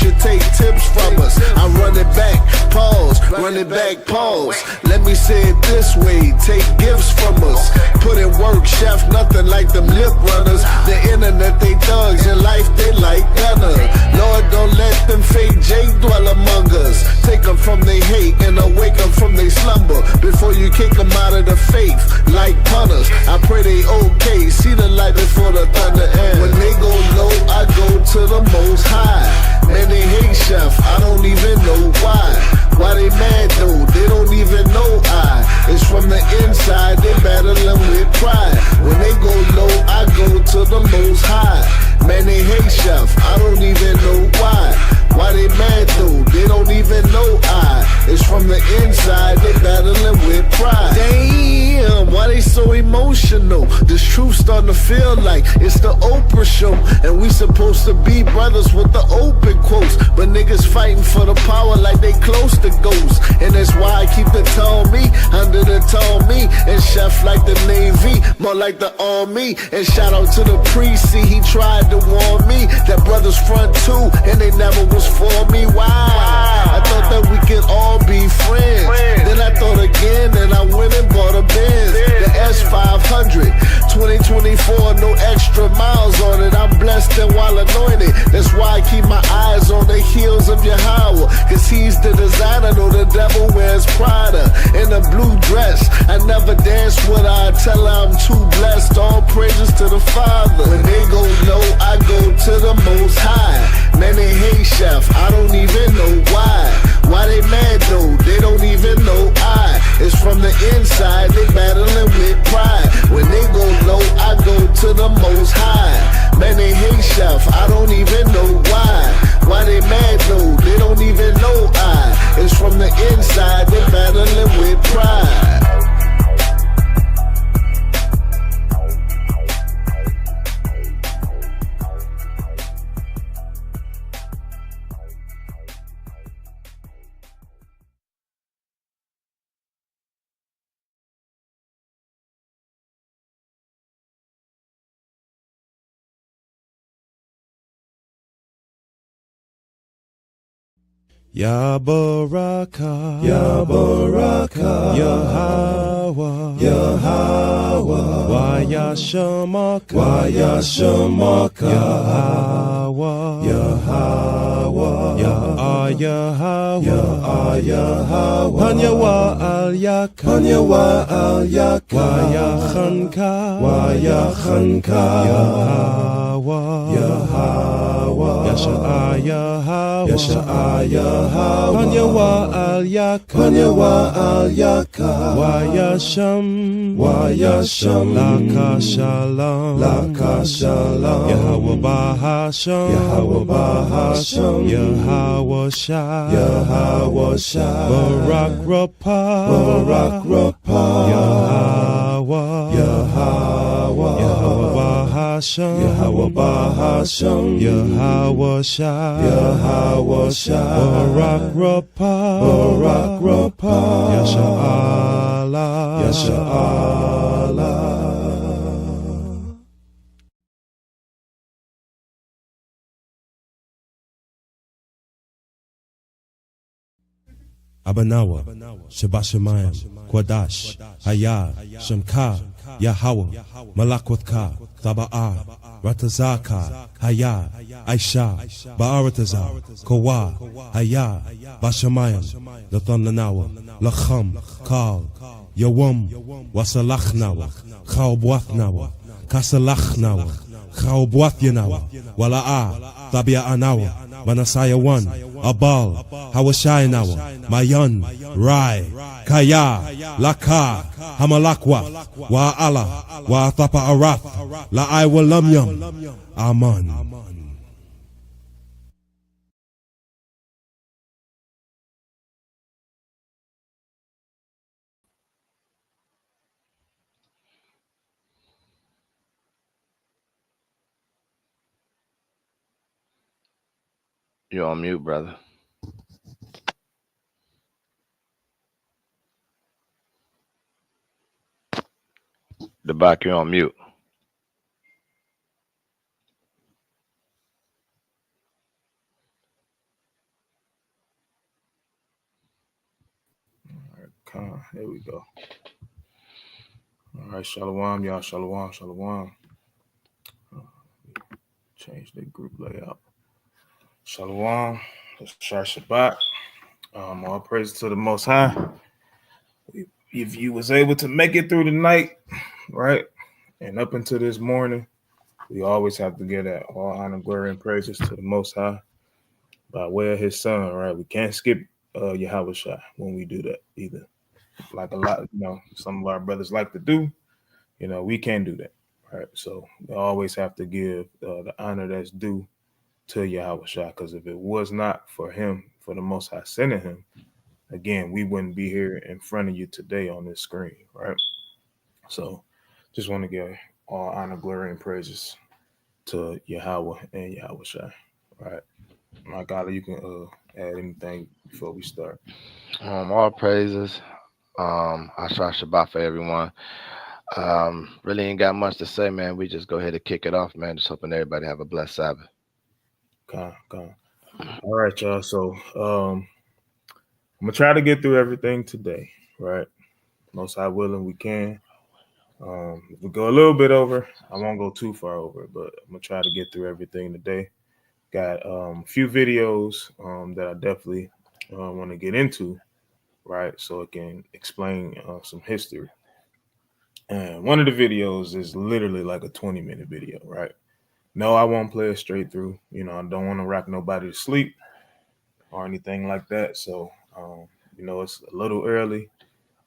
should take tips from us. I run it back, pause, run it back, pause. Let me say it this way, take gifts from us. Put in work, chef, nothing like them lip runners. The internet, they thugs, in life, they like gunner. Lord, don't let them fake J dwell among us. Take them from their hate and awake them from their slumber. Before you kick them out of the faith, like punters. I pray they okay, see the light before the thunder ends. When they go low, I go to the most high. Man, they hate chef, I don't even know why. Why they mad though, they don't even know I. It's from the inside, they battling with pride. When they go low, I go to the most high. Man, they hate chef, I don't even know why. Why they mad though, they don't even know I. It's from the inside, they battling with pride. Damn, why they so emotional? This truth starting to feel like it's the Oprah show. And we supposed to be brothers with the open quotes. But niggas fighting for the power like they close to ghosts. And that's why I keep the tall me under the tall me. And chef like the Navy, more like the Army. And shout out to the priest, see he tried to warn me that brothers front too, and they never was for me. Why? I thought that we could all be friends. Then I thought again, and I went and bought a Benz, the S500, 2024, no extra miles on it. I'm blessed and while anointed. That's why I keep my eyes on the heels of Yahweh, cause he's the designer. Know the devil wears Prada in a blue dress. I never dance with her, I tell her I'm too blessed. All praises to the Father. When they go low, I go to the most high. Man, they hate chef, I don't even know why. Why they mad though, they don't even know I. It's from the inside, they battling with pride. When they go low, I go to the most high. Man, they hate chef, I don't even know why. Why they mad though, they don't even know I. It's from the inside, they battling with pride. Ya Baraka, Ya Baraka, Yahweh, Yahweh, Wa Yashamaka, Wa Yashamaka, Yahweh, Yahweh, Ya Yahweh, Ya Yahweh, Hanya Wa Al Yak, Hanya Wa Al Yak, Wa Yachanka, Wa Yachanka, Yahweh, Yahweh, Yasha Yahweh, Yasha Yahweh, Hanya Wa Al Yak, Hanya Wa Al Yak, Wa Yasham, Wa Yasham, Laka Shalom, Laka Shalom, Yahweh Bahasham, Yahweh Bahasham, Yahweh Shah, Yahweh Shah, Barak Rapah, Barak Rapah, Yahweh, Yahweh, Yahweh Bahasham, Yahweh Bahasham, Yahweh Shah, Yahweh Shah, Barak Rapah, Barak Rapah, Yasha Allah, Yasha Allah. Abanawa, Shabashamayim, Kwadash, Hayah, Shamka, Yahweh, Malakwatha, Thaba'ah, Ratazaka, Hayah, Aisha, Ba'aratazar, Kawa, Hayah, Bashamayim, Lathananawa, Lacham, Kal, Yawam, Wasalachnawa, Chaubwathnawa, Kasalachnawa, Chaubwathyanawa, Wala'a, Tabia Anawa, Manasaya 1, Abal, Hawashayanawa, Mayan, Rai, Kaya, Laka, Hamalakwa, Wa'ala, Wa'athapa Arath, La'ai Walamyam, Aman. You're on mute, brother. The back, you're on mute. Here we go. All right, shalom, y'all. Shalom, shalom. Change the group layout. Shalom. Shah Shabbat. All praise to the Most High. If you was able to make it through the night, right, and up into this morning, we always have to give that all honor, glory, and praises to the Most High by way of His Son, right? We can't skip Yahweh Shai when we do that either. Like a lot, some of our brothers like to do. We can't do that, right? So we always have to give the honor that's due to Yahweh Shai, because if it was not for Him, for the Most High sending Him, again, we wouldn't be here in front of you today on this screen, right? So just want to give all honor, glory, and praises to Yahweh and Yahweh Shai, right? My God, you can add anything before we start. All praises. I try Shabbat for everyone. Really ain't got much to say, man. We just go ahead and kick it off, man. Just hoping everybody have a blessed Sabbath. Come. All right, y'all. So I'm gonna try to get through everything today, right? Most High willing, we can. If we go a little bit over, I won't go too far over, but I'm gonna try to get through everything today. Got a few videos that I definitely want to get into, right? So it can explain some history. And one of the videos is literally like a 20-minute video, right? No, I won't play it straight through. I don't want to rock nobody to sleep or anything like that. So, it's a little early.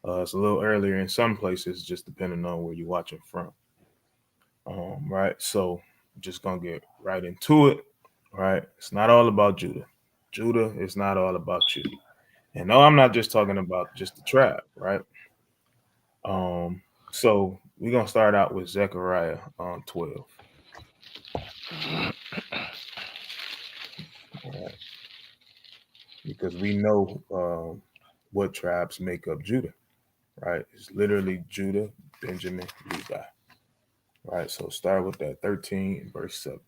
It's a little earlier in some places, just depending on where you're watching from. Right. So, just gonna get right into it. Right. It's not all about Judah. Judah is not all about you. And no, I'm not just talking about just the tribe. Right. So we're gonna start out with Zechariah 12. All right. Because we know what tribes make up Judah. Right. It's literally Judah, Benjamin, Levi. Right. So start with that 13 verse 7.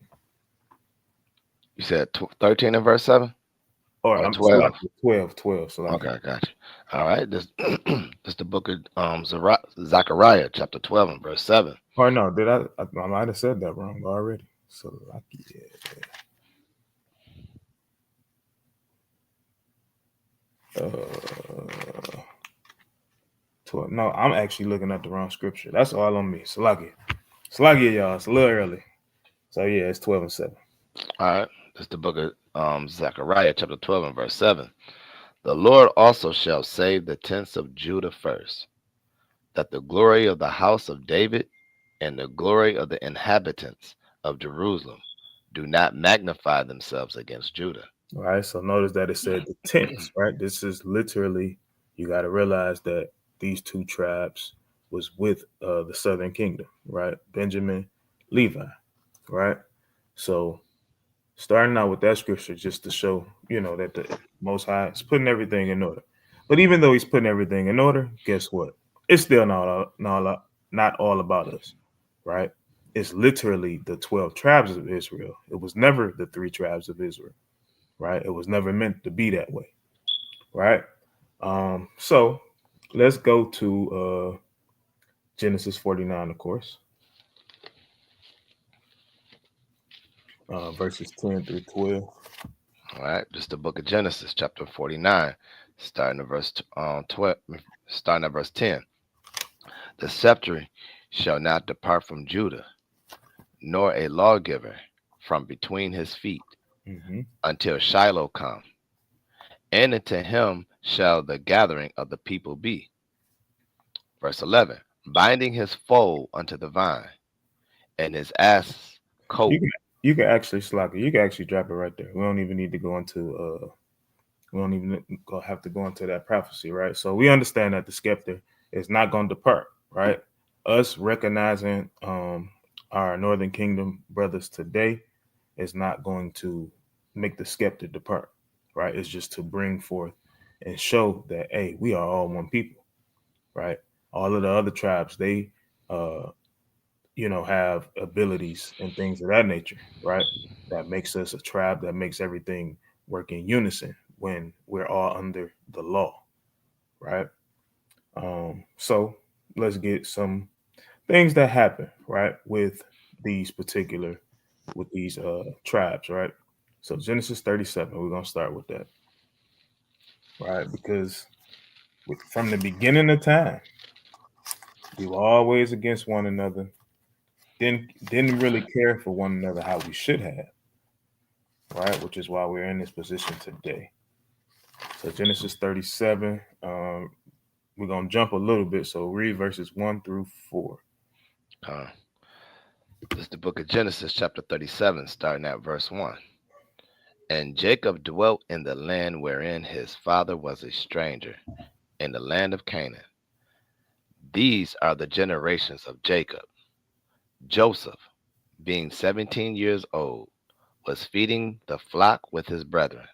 You said 13 and verse 7? Or Or I'm 12? 12. So like, Okay, gotcha. All right. This this the book of Zechariah, chapter 12 and verse 7. or no, did I might have said that wrong already. So like, yeah. 12. No, I'm actually looking at the wrong scripture. That's all on me. Salakia, y'all. It's a little early. So yeah, it's 12 and 7. All right. This the book of Zechariah, chapter 12 and verse 7. The Lord also shall save the tents of Judah first, that the glory of the house of David and the glory of the inhabitants of Jerusalem do not magnify themselves against Judah. All right. So notice that it said the tents. Right. This is literally, you got to realize that these two tribes was with the southern kingdom. Right. Benjamin, Levi. Right. So starting out with that scripture just to show, that the Most High is putting everything in order. But even though He's putting everything in order, guess what? It's still not all about us, right? It's literally the 12 tribes of Israel. It was never the 3 tribes of Israel, right? It was never meant to be that way, right? So let's go to Genesis 49, of course, verses 10 through 12. All right, just the book of Genesis, chapter 49, starting at verse 12, starting at verse 10. The scepter shall not depart from Judah, nor a lawgiver from between his feet, Mm-hmm. until Shiloh come, and unto him shall the gathering of the people be. Verse 11, binding his foal unto the vine, and his ass coat. You can actually you can actually drop it right there. We don't even need to go into we don't even have to go into that prophecy, right? So we understand that the scepter is not going to depart, right? Us recognizing our Northern Kingdom brothers today is not going to make the scepter depart, right? It's just to bring forth and show that, hey, we are all one people, right? All of the other tribes, they have abilities and things of that nature, right? That makes us a tribe, that makes everything work in unison when we're all under the law, right? So let's get some things that happen, right, with these particular with these tribes, right? So Genesis 37, we're gonna start with that, right? Because from the beginning of time, we were always against one another. Didn't really care for one another how we should have, right? Which is why we're in this position today. So Genesis 37, we're gonna jump a little bit. So read verses 1 through 4. Uh, this is the book of Genesis, chapter 37, starting at verse 1. And Jacob dwelt in the land wherein his father was a stranger, in the land of Canaan. These are the generations of Jacob. Joseph, being 17 years old, was feeding the flock with his brethren,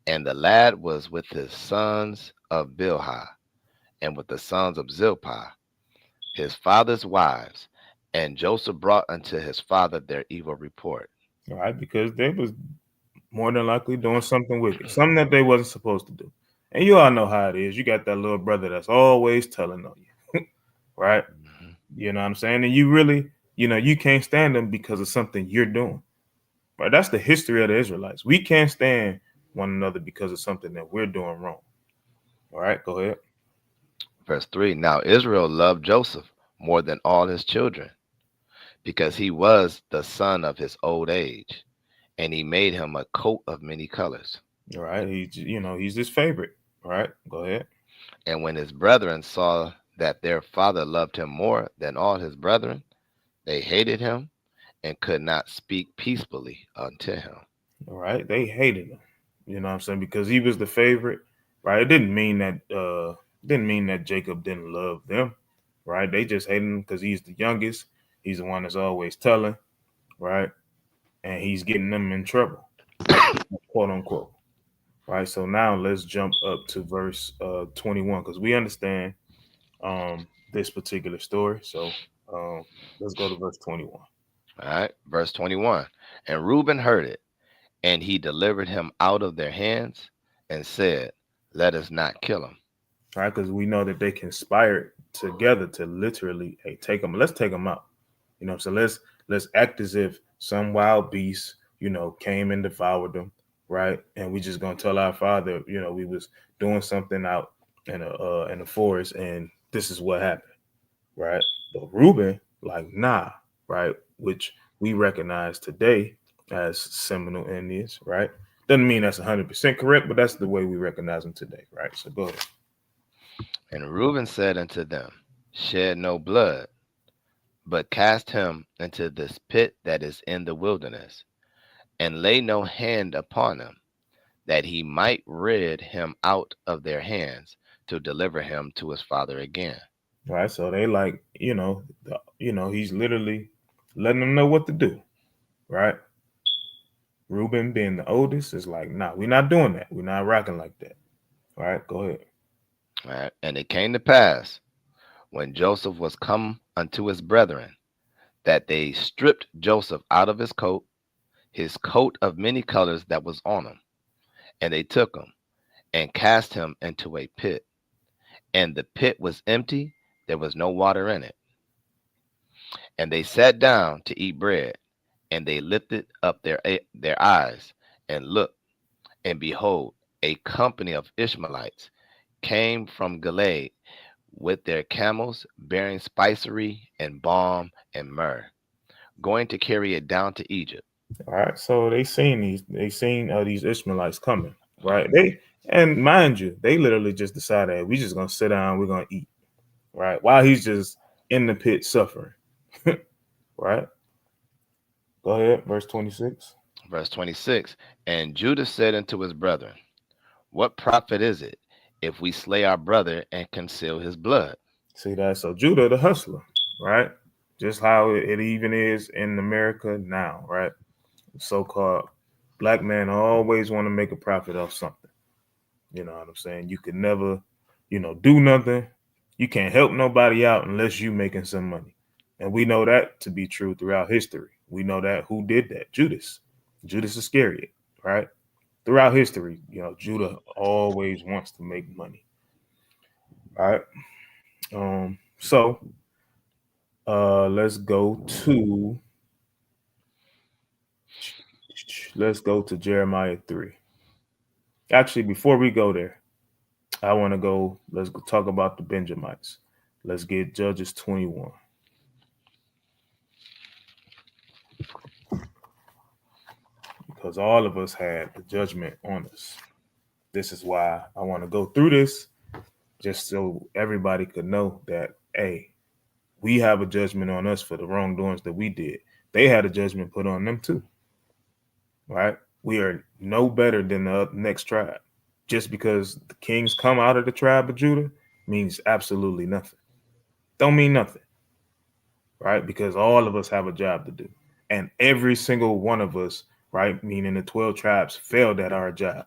and the lad was with his sons of Bilhah, and with the sons of Zilpah, his father's wives. And Joseph brought unto his father their evil report. All right, because they was more than likely doing something wicked, something that they wasn't supposed to do. And you all know how it is. You got that little brother that's always telling on you, right? Mhm. You know what I'm saying? And you really, you can't stand them because of something you're doing. Right? That's the history of the Israelites. We can't stand one another because of something that we're doing wrong. All right, go ahead. Verse 3. Now Israel loved Joseph more than all his children, because he was the son of his old age, and he made him a coat of many colors. All right, he's his favorite. All right, go ahead. And when his brethren saw that their father loved him more than all his brethren, they hated him and could not speak peaceably unto him. All right, they hated him. You know what I'm saying? Because he was the favorite, right? It didn't mean that Jacob didn't love them, right? They just hated him because he's the youngest. He's the one that's always telling, right? And he's getting them in trouble, quote unquote. Right. So now let's jump up to verse 21 because we understand this particular story. So let's go to verse 21. All right, verse 21. And Reuben heard it, and he delivered him out of their hands and said, let us not kill him. Right, because we know that they conspired together to literally, hey, take them. Let's take them out. So let's act as if some wild beast, came and devoured them, right? And we just gonna tell our father, we was doing something out in the forest, and this is what happened, right? But Reuben, like, nah, right? Which we recognize today as Seminole Indians, right? Doesn't mean that's 100% correct, but that's the way we recognize them today, right? So go ahead. And Reuben said unto them, shed no blood, but cast him into this pit that is in the wilderness, and lay no hand upon him, that he might rid him out of their hands, to deliver him to his father again. Right. So they like, he's literally letting them know what to do. Right. Reuben being the oldest is like, nah, we're not doing that. We're not rocking like that. All right, go ahead. All right. And it came to pass, when Joseph was come unto his brethren, that they stripped Joseph out of his coat of many colors that was on him, and they took him and cast him into a pit. And the pit was empty, there was no water in it. And they sat down to eat bread, and they lifted up their eyes and looked, and behold, a company of Ishmaelites came from Gilead with their camels, bearing spicery and balm and myrrh, going to carry it down to Egypt. All right. So they seen these Ishmaelites coming. Right. And mind you, they literally just decided, hey, we just gonna sit down, we're gonna eat. Right. While he's just in the pit suffering. Right. Go ahead. Verse 26. Verse 26. And Judah said unto his brethren, what profit is it if we slay our brother and conceal his blood? See that? So Judah, the hustler, right? Just how it even is in America now, right? So-called black men always want to make a profit off something. You know what I'm saying? You could never, do nothing. You can't help nobody out unless you making some money. And we know that to be true throughout history. We know that who did that? Judas Iscariot, right? Throughout history, Judah always wants to make money. All right. So let's go to Jeremiah 3. Actually, before we go there, I want to go. Let's go talk about the Benjamites. Let's get Judges 21, because all of us had the judgment on us. This is why I want to go through this, just so everybody could know that, hey, we have a judgment on us for the wrongdoings that we did. They had a judgment put on them too, right? We are no better than the next tribe. Just because the kings come out of the tribe of Judah means absolutely nothing. Don't mean nothing, right? Because all of us have a job to do. And every single one of us, right, meaning the 12 tribes, failed at our job,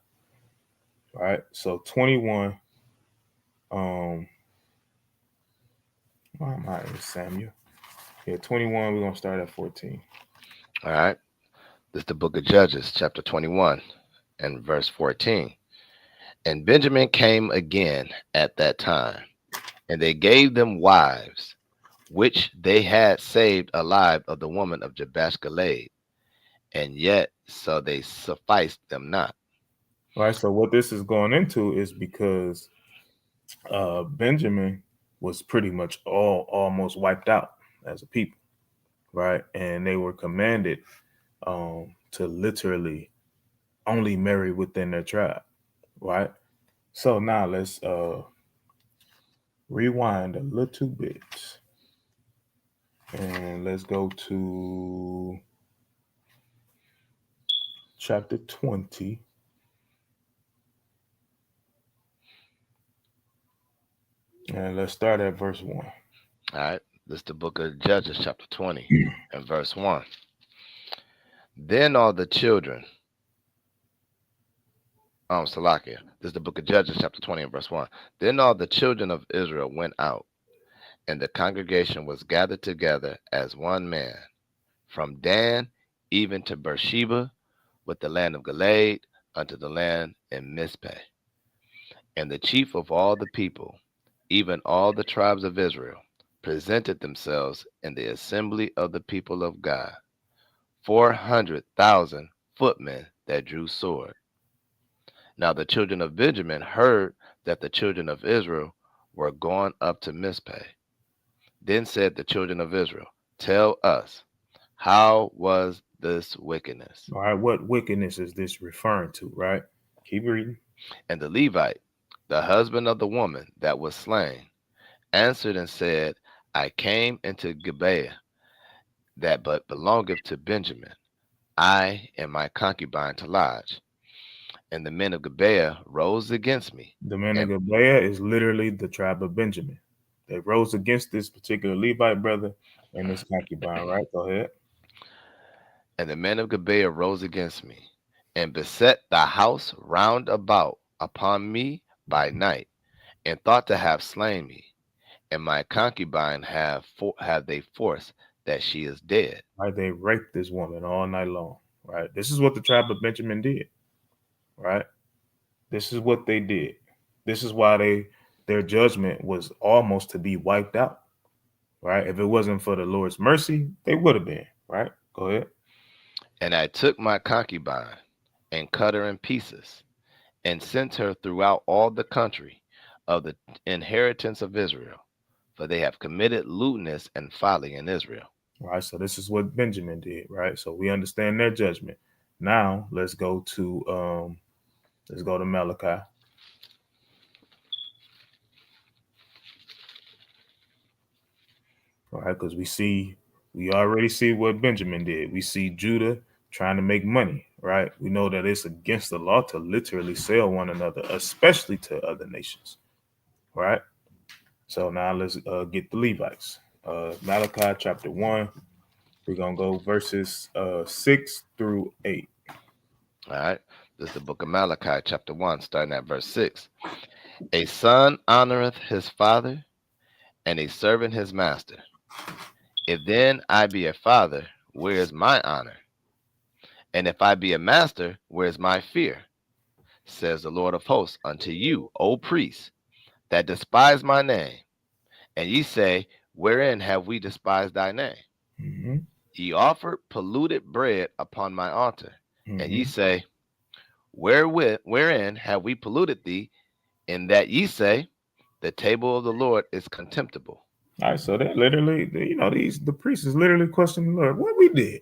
right? So 21, why am I in Samuel? Yeah, 21, we're going to start at 14. All right. This is the book of Judges, chapter 21, and verse 14. And Benjamin came again at that time, and they gave them wives, which they had saved alive of the woman of Jabesh Gilead, and yet so they sufficed them not. All right, so what this is going into is because Benjamin was pretty much almost wiped out as a people, right? And they were commanded to literally only marry within their tribe, right? So now let's rewind a little bit and let's go to chapter 20. And let's start at verse 1. All right. This is the book of Judges, chapter 20, and verse 1. Then all the children, Salakia. This is the book of Judges, chapter 20, and verse 1. Then all the children of Israel went out, and the congregation was gathered together as one man, from Dan even to Beersheba, with the land of Gilead, unto the land in Mizpeh. And the chief of all the people, even all the tribes of Israel, presented themselves in the assembly of the people of God, 400,000 footmen that drew sword. Now the children of Benjamin heard that the children of Israel were gone up to Mizpeh. Then said the children of Israel, Tell us, how was this wickedness? All right, what wickedness is this referring to, right? Keep reading. And the Levite, the husband of the woman that was slain, answered and said, I came into Gibeah, that but belongeth to Benjamin, I and my concubine to lodge. And the men of Gibeah rose against me. The men of And, Gibeah is literally the tribe of Benjamin. They rose against this particular Levite brother and his concubine, right? Go ahead. and the men of Gibeah rose against me, and beset the house round about upon me by night, and thought to have slain me. And my concubine have they forced that she is dead. Right? They raped this woman all night long, right? This is what the tribe of Benjamin did, right? This is what they did. This is why their judgment was almost to be wiped out, right? If it wasn't for the Lord's mercy, they would have been, right? Go ahead. And I took my concubine, and cut her in pieces, and sent her throughout all the country of the inheritance of Israel, for they have committed lewdness and folly in Israel. Right. So this is what Benjamin did, right? So we understand their judgment. Now let's go to Malachi. All right, because we already see what Benjamin did. We see Judah trying to make money, right? We know that it's against the law to literally sell one another, especially to other nations, right? So now let's get the Levites. Malachi chapter 1. We're gonna go verses 6 through 8. All right. This is the book of Malachi, chapter 1, starting at verse 6. A son honoreth his father, and a servant his master. If then I be a father, where is my honor? And if I be a master, where is my fear? Says the Lord of hosts unto you, O priests, that despise my name. And ye say, wherein have we despised thy name? Mm-hmm. Ye offered polluted bread upon my altar. And ye Mm-hmm. say, wherein have we polluted thee? In that ye say, the table of the Lord is contemptible. All right, so they literally, the priests is literally questioning the Lord, what we did.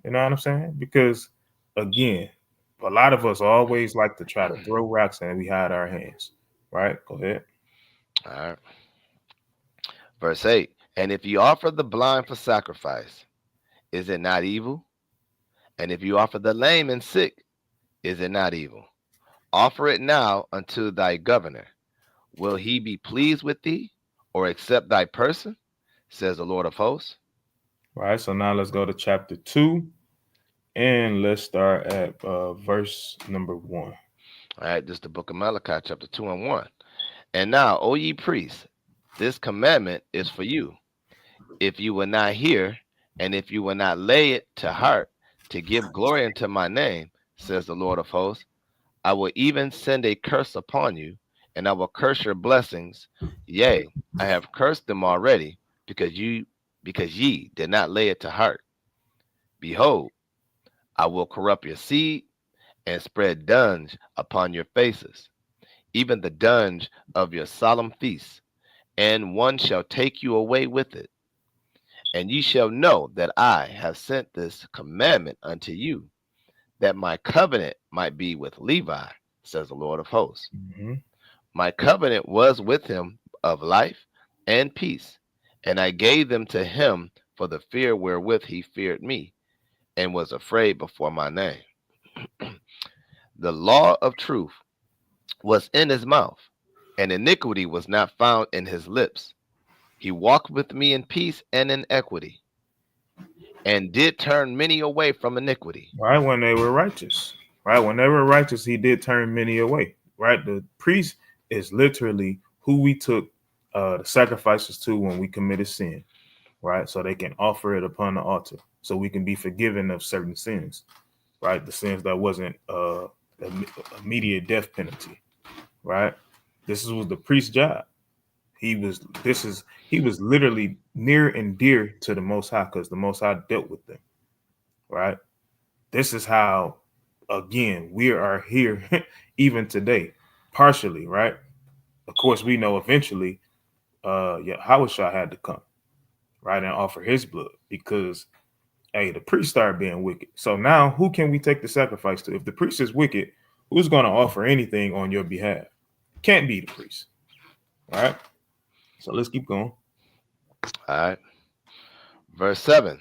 You know what I'm saying? Because again, a lot of us always like to try to throw rocks and we hide our hands. Right? Go ahead. All right. Verse 8. And if ye offer the blind for sacrifice, is it not evil? And if you offer the lame and sick, is it not evil? Offer it now unto thy governor. Will he be pleased with thee, or accept thy person? Says the Lord of hosts. Right. So now let's go to chapter 2 and let's start at verse number 1. All right, this is the book of Malachi, chapter 2 and 1. And now, O ye priests, this commandment is for you. If you will not hear, and if you will not lay it to heart, to give glory unto my name, says the Lord of hosts, I will even send a curse upon you, and I will curse your blessings. Yea, I have cursed them already, because ye did not lay it to heart. Behold, I will corrupt your seed and spread dunge upon your faces, even the dunge of your solemn feasts, and one shall take you away with it. And ye shall know that I have sent this commandment unto you, that my covenant might be with Levi, says the Lord of hosts. Mm-hmm. My covenant was with him of life and peace, and I gave them to him for the fear wherewith he feared me, and was afraid before my name. The law of truth was in his mouth, and iniquity was not found in his lips. He walked with me in peace and in equity, and did turn many away from iniquity. Right, when they were righteous. Right, when they were righteous, he did turn many away. Right, the priest is literally who we took the sacrifices to when we committed sin. Right, so they can offer it upon the altar, so we can be forgiven of certain sins. Right, the sins that wasn't immediate death penalty. Right, this was the priest's job. He was literally near and dear to the Most High because the Most High dealt with them. Right, this is how, again, we are here even today, partially, right? Of course, we know eventually Yahushua had to come, right, and offer his blood because, hey, the priest started being wicked. So now who can we take the sacrifice to? If the priest is wicked, who's going to offer anything on your behalf? Can't be the priest, right? So let's keep going. All right. Verse 7.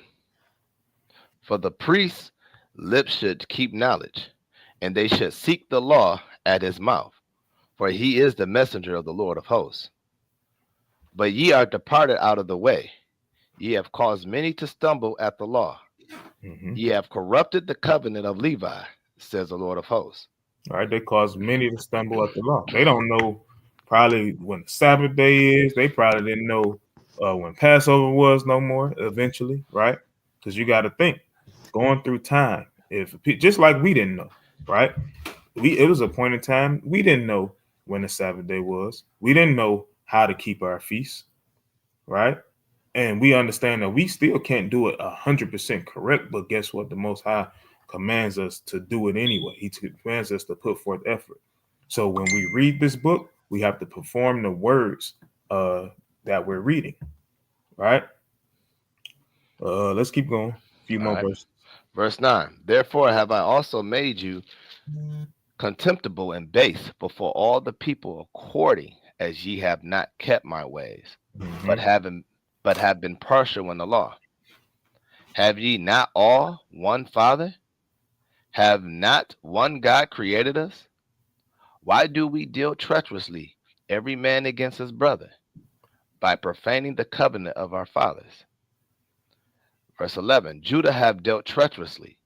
For the priest's lips should keep knowledge, and they should seek the law at his mouth, for he is the messenger of the Lord of hosts. But ye are departed out of the way. Ye have caused many to stumble at the law. Mm-hmm. Ye have corrupted the covenant of Levi, says the Lord of hosts. All right, they cause many to stumble at the law. They don't know probably when the Sabbath day is. They probably didn't know when Passover was no more. Eventually, right? Because you got to think, going through time. If just like we didn't know, right? It was a point in time we didn't know when the Sabbath day was. We didn't know how to keep our feasts, right? And we understand that we still can't do it 100% correct. But guess what? The Most High commands us to do it anyway. He commands us to put forth effort. So when we read this book, we have to perform the words that we're reading, right? Let's keep going. A few All more right. verses. Verse 9. Therefore have I also made you contemptible and base before all the people, according as ye have not kept my ways, but Mm-hmm. have been partial in the law. Have ye not all one Father? Have not one God created us? Why do we deal treacherously, every man against his brother, by profaning the covenant of our fathers? Verse 11. Judah have dealt treacherously,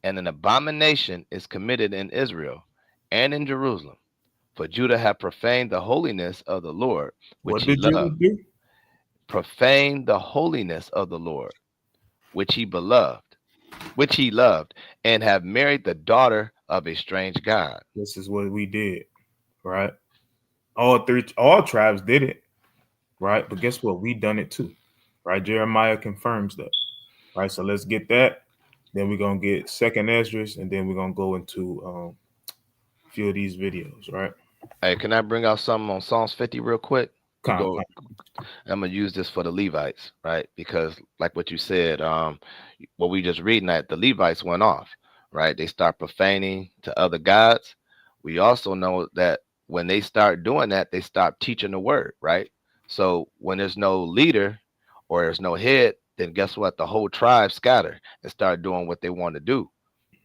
and an abomination is committed in Israel and in Jerusalem. For Judah have profaned the holiness of the Lord, which What he did Judah loved. do? Profaned the holiness of the Lord, which he loved, and have married the daughter of a strange God. This is what we did, right? all tribes did it, right? But guess what? We done it too, right? Jeremiah confirms that, right? So let's get that. Then we're gonna get Second Esdras, and then we're gonna go into a few of these videos, right? Hey, can I bring out something on Psalms 50 real quick? You Con, go. con. I'm gonna use this for the Levites, right? Because like what you said, what we just reading that the Levites went off, right? They start profaning to other gods. We also know that when they start doing that, they start teaching the word, right? So when there's no leader or there's no head, then guess what? The whole tribe scatter and start doing what they want to do,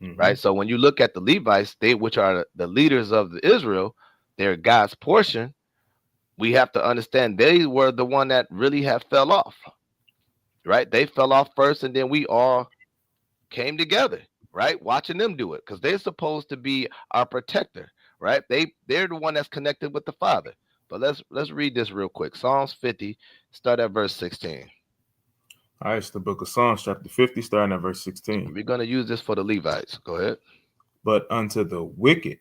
Mm-hmm. right? So when you look at the Levites, they which are the leaders of Israel, they're God's portion. We have to understand they were the one that really have fell off, right? They fell off first, and then we all came together, right? Watching them do it because they're supposed to be our protector, right? They're the one that's connected with the Father. But let's read this real quick. Psalms 50, start at verse 16. All right, it's the book of Psalms, chapter 50, starting at verse 16. We're gonna use this for the Levites. Go ahead. But unto the wicked,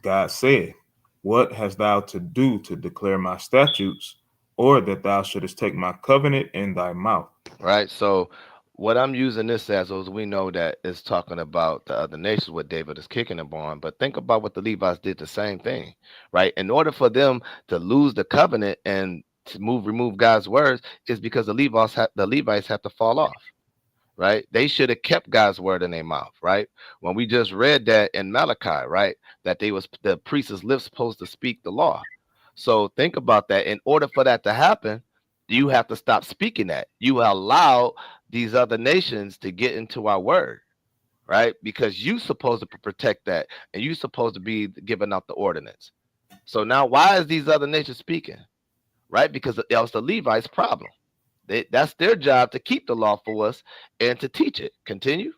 God said, what hast thou to do to declare my statutes, or that thou shouldest take my covenant in thy mouth? Right. So what I'm using this as is we know that it's talking about the other nations what David is kicking them on, but think about what the Levites did the same thing, right? In order for them to lose the covenant and to remove God's words is because the Levites have to fall off, right? They should have kept God's word in their mouth, right? When we just read that in Malachi, right? That they was the priest's lips supposed to speak the law. So think about that. In order for that to happen, you have to stop speaking that. You allow these other nations to get into our word, right? Because you supposed to protect that and you supposed to be giving out the ordinance. So now why is these other nations speaking? Right? Because that was the Levites' problem. That's their job to keep the law for us and to teach it. Continue.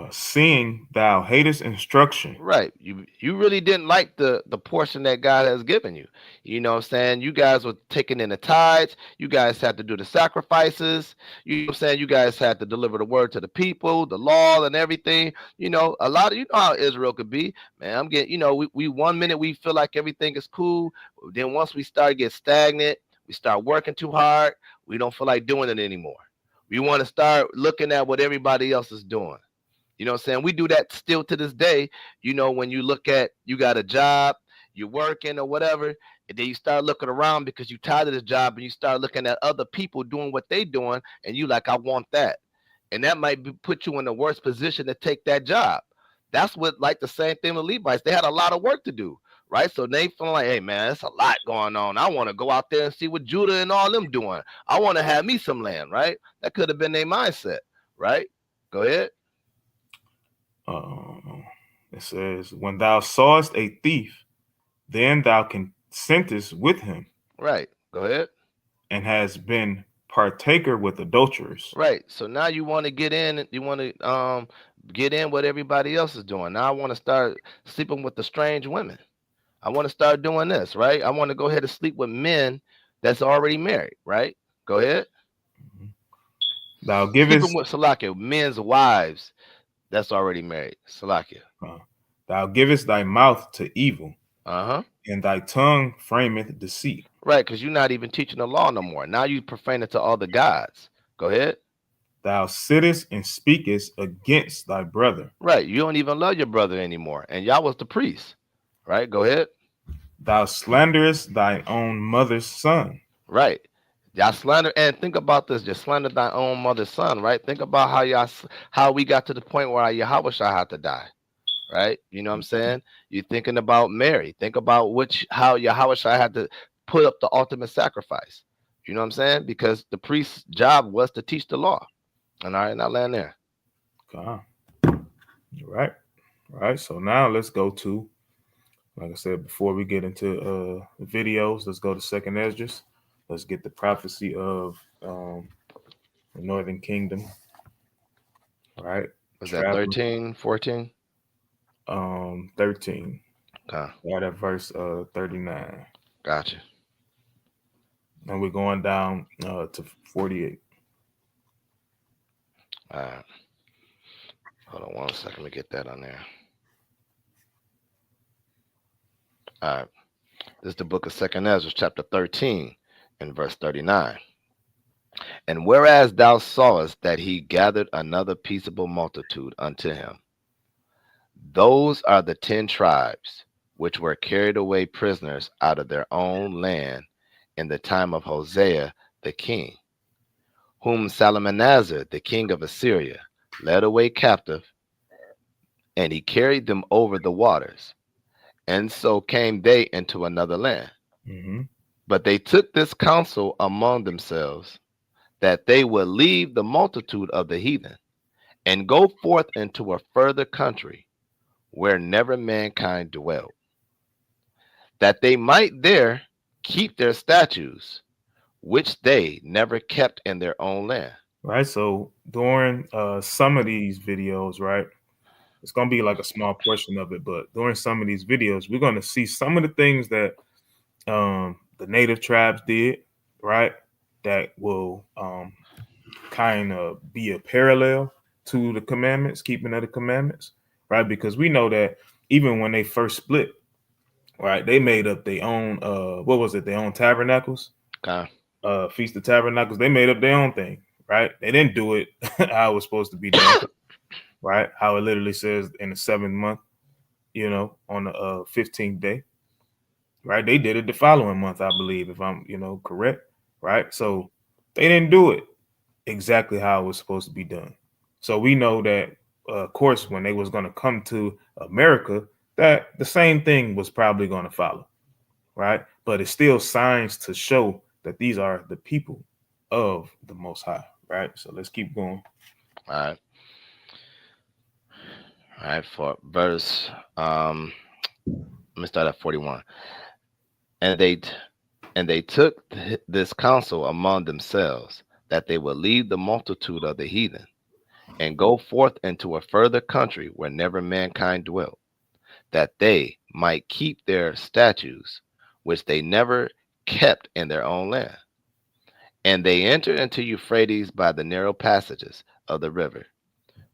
Seeing thou hatest instruction. Right. You really didn't like the portion that God has given you. You know what I'm saying? You guys were taking in the tithes. You guys had to do the sacrifices. You know what I'm saying? You guys had to deliver the word to the people, the law and everything. You know, a lot of you know how Israel could be. Man, I'm getting, we 1 minute we feel like everything is cool. Then once we start to get stagnant, we start working too hard. We don't feel like doing it anymore. We want to start looking at what everybody else is doing. You know what I'm saying? We do that still to this day. When you look at you got a job, you're working or whatever, and then you start looking around because you tired of this job and you start looking at other people doing what they doing, and you like, I want that. And that might put you in the worst position to take that job. That's what like the same thing with Levites. They had a lot of work to do, right? So they feel like, hey man, it's a lot going on. I want to go out there and see what Judah and all them doing. I want to have me some land, right? That could have been their mindset, right? Go ahead. Uh, it says, when thou sawest a thief, then thou consentest with him, Right. Go ahead. and has been partaker with adulterers. Right. So now you want to get in. You want to get in what everybody else is doing. Now I want to start sleeping with the strange women. I want to start doing this. Right. I want to go ahead and sleep with men that's already married. Right. Go ahead. Thou Sleeping givest with Salakia, men's wives that's already married. Salakia. uh, thou givest thy mouth to evil, Uh huh. and thy tongue frameth deceit. Right. Because you're not even teaching the law no more. Now you profane it to all the gods. Go ahead. Thou sittest and speakest against thy brother. Right. You don't even love your brother anymore. And y'all was the priest. Right. Go ahead. Thou slanderest thy own mother's son. Right. Y'all slander and think about this. Just slander thy own mother's son, right? Think about how we got to the point where Yahweh Shai had to die, right? You know what I'm saying? You're thinking about Mary. Think about how Yahweh Shai had to put up the ultimate sacrifice. You know what I'm saying? Because the priest's job was to teach the law. And all right, now land there. All right. All right. So now let's go to, like I said, before we get into videos, let's go to Second Esdras. Let's get the prophecy of the Northern Kingdom. All right. Was that 13, 14? 13. Okay. Right at verse 39. Gotcha. And we're going down to 48. All right. Hold on 1 second. Let me get that on there. All right. This is the book of Second Ezra, chapter 13, and verse 39. And whereas thou sawest that he gathered another peaceable multitude unto him, those are the 10 tribes which were carried away prisoners out of their own land in the time of Hosea the king, whom Salmanasar the king of Assyria led away captive, and he carried them over the waters. And so came they into another land. Mm-hmm. But they took this counsel among themselves, that they would leave the multitude of the heathen, and go forth into a further country, where never mankind dwelt, that they might there keep their statutes, which they never kept in their own land. Right. So during some of these videos, right, it's gonna be like a small portion of it, but during some of these videos, we're gonna see some of the things that the native tribes did, right, that will kind of be a parallel to the commandments, keeping of the commandments, right? Because we know that even when they first split, right, they made up their own what was it, their own tabernacles, Okay. Feast of Tabernacles. They made up their own thing, right? They didn't do it how it was supposed to be done, right? How it literally says in the 7th month, on the 15th day, right? They did it the following month, I believe, if I'm, correct, right? So they didn't do it exactly how it was supposed to be done. So we know that, of course, when they was going to come to America, that the same thing was probably going to follow, right? But it's still signs to show that these are the people of the Most High, right? So let's keep going. All right. All right. For verse, let me start at 41. And they took this counsel among themselves, that they would leave the multitude of the heathen, and go forth into a further country where never mankind dwelt, that they might keep their statutes, which they never kept in their own land. And they entered into Euphrates by the narrow passages of the river.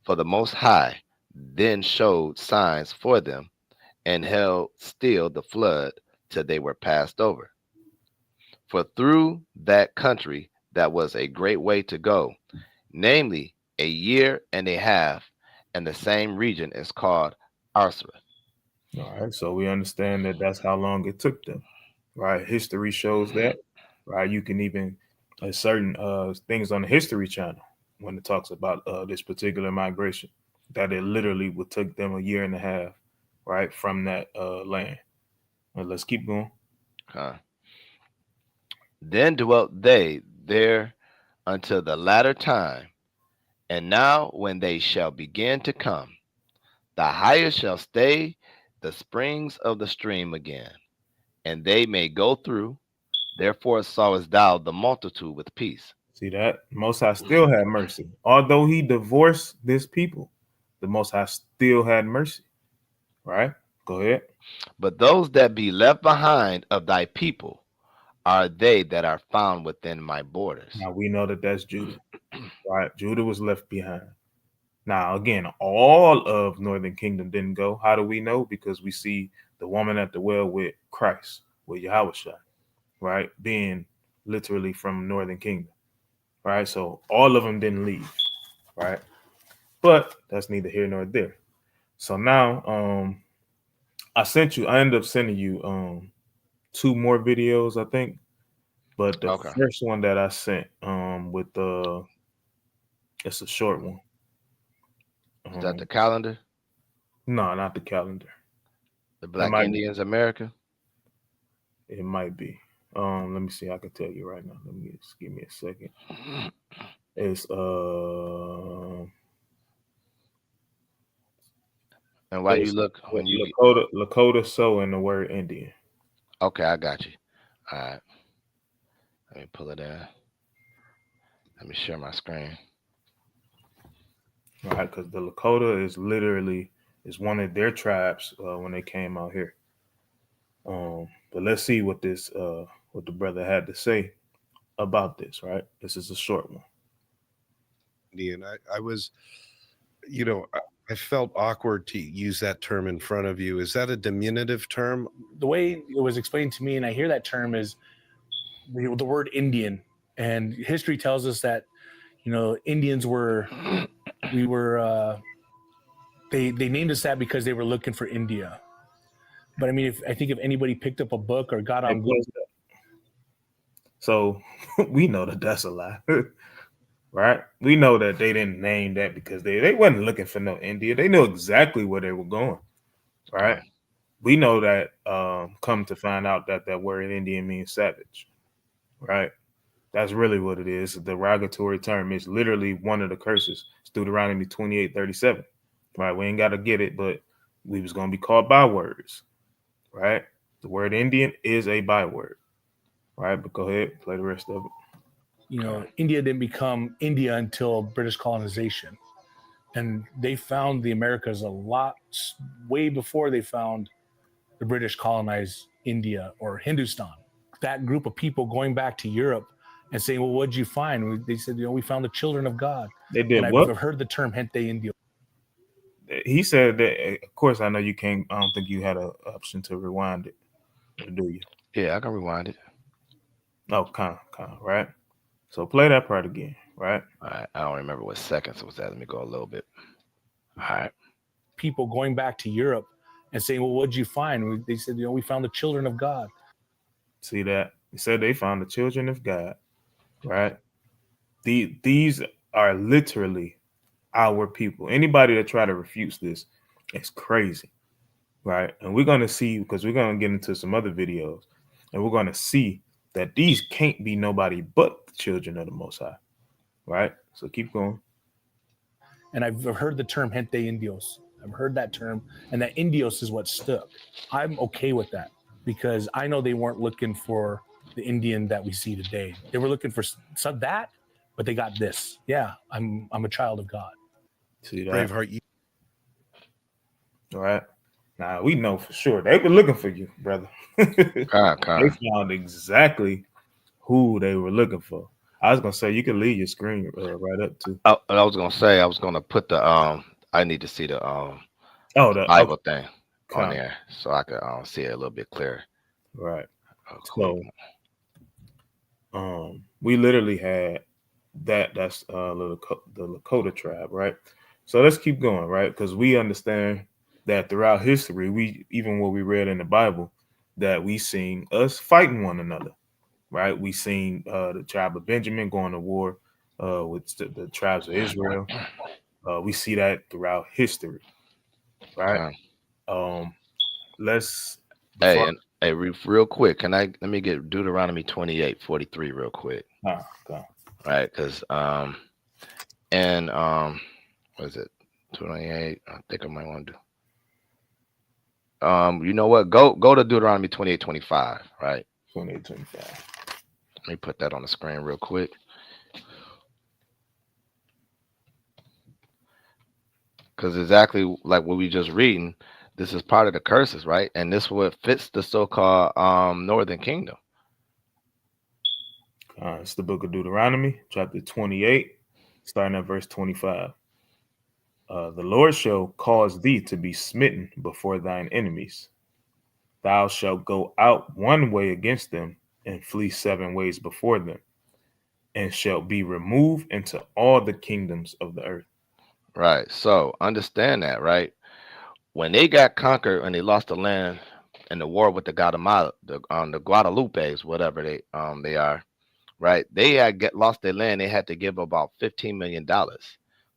For the Most High then showed signs for them, and held still the flood till they were passed over. For through that country that was a great way to go, namely a year and a half, and the same region is called Arsareth. All right. So we understand that that's how long it took them, right? History shows that, right? You can even certain things on the History Channel when it talks about this particular migration, that it literally would take them a year and a half, right, from that land. Well, let's keep going. Uh, then dwelt they there until the latter time, and now when they shall begin to come, the highest shall stay the springs of the stream again, and they may go through. Therefore sawest thou the multitude with peace. See that? Most High still had mercy. Although he divorced this people, the Most High still had mercy, right? Go ahead. But those that be left behind of thy people are they that are found within my borders. Now we know that that's Judah, right? Judah was left behind. Now, again, all of Northern Kingdom didn't go. How do we know? Because we see the woman at the well with Christ, with Yahweh, right? Being literally from Northern Kingdom, right? So all of them didn't leave, right? But that's neither here nor there. So now, I ended up sending you 2 more videos, I think. But the Okay. first one that I sent with it's a short one. Is that the calendar? No, not the calendar. The That Black might Indians America? It might be. Let me see. I can tell you right now. Let me just give me a second. It's And while you look, when you get, Lakota so in the word Indian. okay, I got you. All right. Let me pull it in. Let me share my screen. Right, because the Lakota is one of their tribes when they came out here. But let's see what the brother had to say about this. Right, this is a short one. And I was, you know, I felt awkward to use that term in front of you. Is that a diminutive term? The way it was explained to me, and I hear that term, is the word Indian. And history tells us that, Indians were, they named us that because they were looking for India. But I mean, I think if anybody picked up a book or got on Google, so we know that that's a lie. Right? We know that they didn't name that because they wasn't looking for no India. They knew exactly where they were going. Right? We know that come to find out that word Indian means savage. Right? That's really what it is. The derogatory term is literally one of the curses. It's Deuteronomy 28:37. Right? We ain't got to get it, but we was going to be called bywords. Right? The word Indian is a byword. Right? But go ahead, play the rest of it. India didn't become India until British colonization. And they found the Americas way before they found the British colonized India or Hindustan. That group of people going back to Europe and saying, well, what'd you find? They said, we found the children of God. They did and what? I've heard the term gente indio. He said that, of course, I know you can't, I don't think you had an option to rewind it. Or do you? Yeah, I can rewind it. Oh, kind of, right? So play that part again, right? All right. I don't remember what seconds it was at. Let me go a little bit. All right. People going back to Europe and saying, well, what'd you find? They said, we found the children of God. See that? He said they found the children of God, right? These are literally our people. Anybody that try to refute this is crazy, right? And we're going to see, because we're going to get into some other videos, and we're going to see that these can't be nobody but the children of the Most High, right? So keep going. And I've heard the term gente indios. I've heard that term, and that indios is what stuck. I'm okay with that because I know they weren't looking for the Indian that we see today. They were looking for some that, but they got this. Yeah, I'm a child of God. See that? Braveheart. All right. Now we know for sure they were looking for you, brother. They found exactly who they were looking for. I was gonna say you can leave your screen right up too. I was gonna say I was gonna put the I need to see the the Bible thing on there so I could see it a little bit clearer. Right. So we literally had that's the Lakota tribe, right? So let's keep going, right? Because we understand that throughout history, even what we read in the Bible, that we seen us fighting one another, right? We seen the tribe of Benjamin going to war with the tribes of Israel. We see that throughout history, right? Let's. Real quick, let me get Deuteronomy 28:43 real quick. Right, because and what is it? 28. I think I might want to do. You know what? Go to Deuteronomy 28:25. Right. 28:25. Let me put that on the screen real quick. Because exactly like what we just reading, this is part of the curses, right? And this what fits the so-called Northern Kingdom. It's the book of Deuteronomy, chapter 28, starting at verse 25. The Lord shall cause thee to be smitten before thine enemies. Thou shalt go out one way against them and flee 7 ways before them, and shalt be removed into all the kingdoms of the earth. Right. So understand that, right? When they got conquered and they lost the land in the war with the Guatemala, the Guadalupes, whatever they are, right? They had lost their land. They had to give about $15 million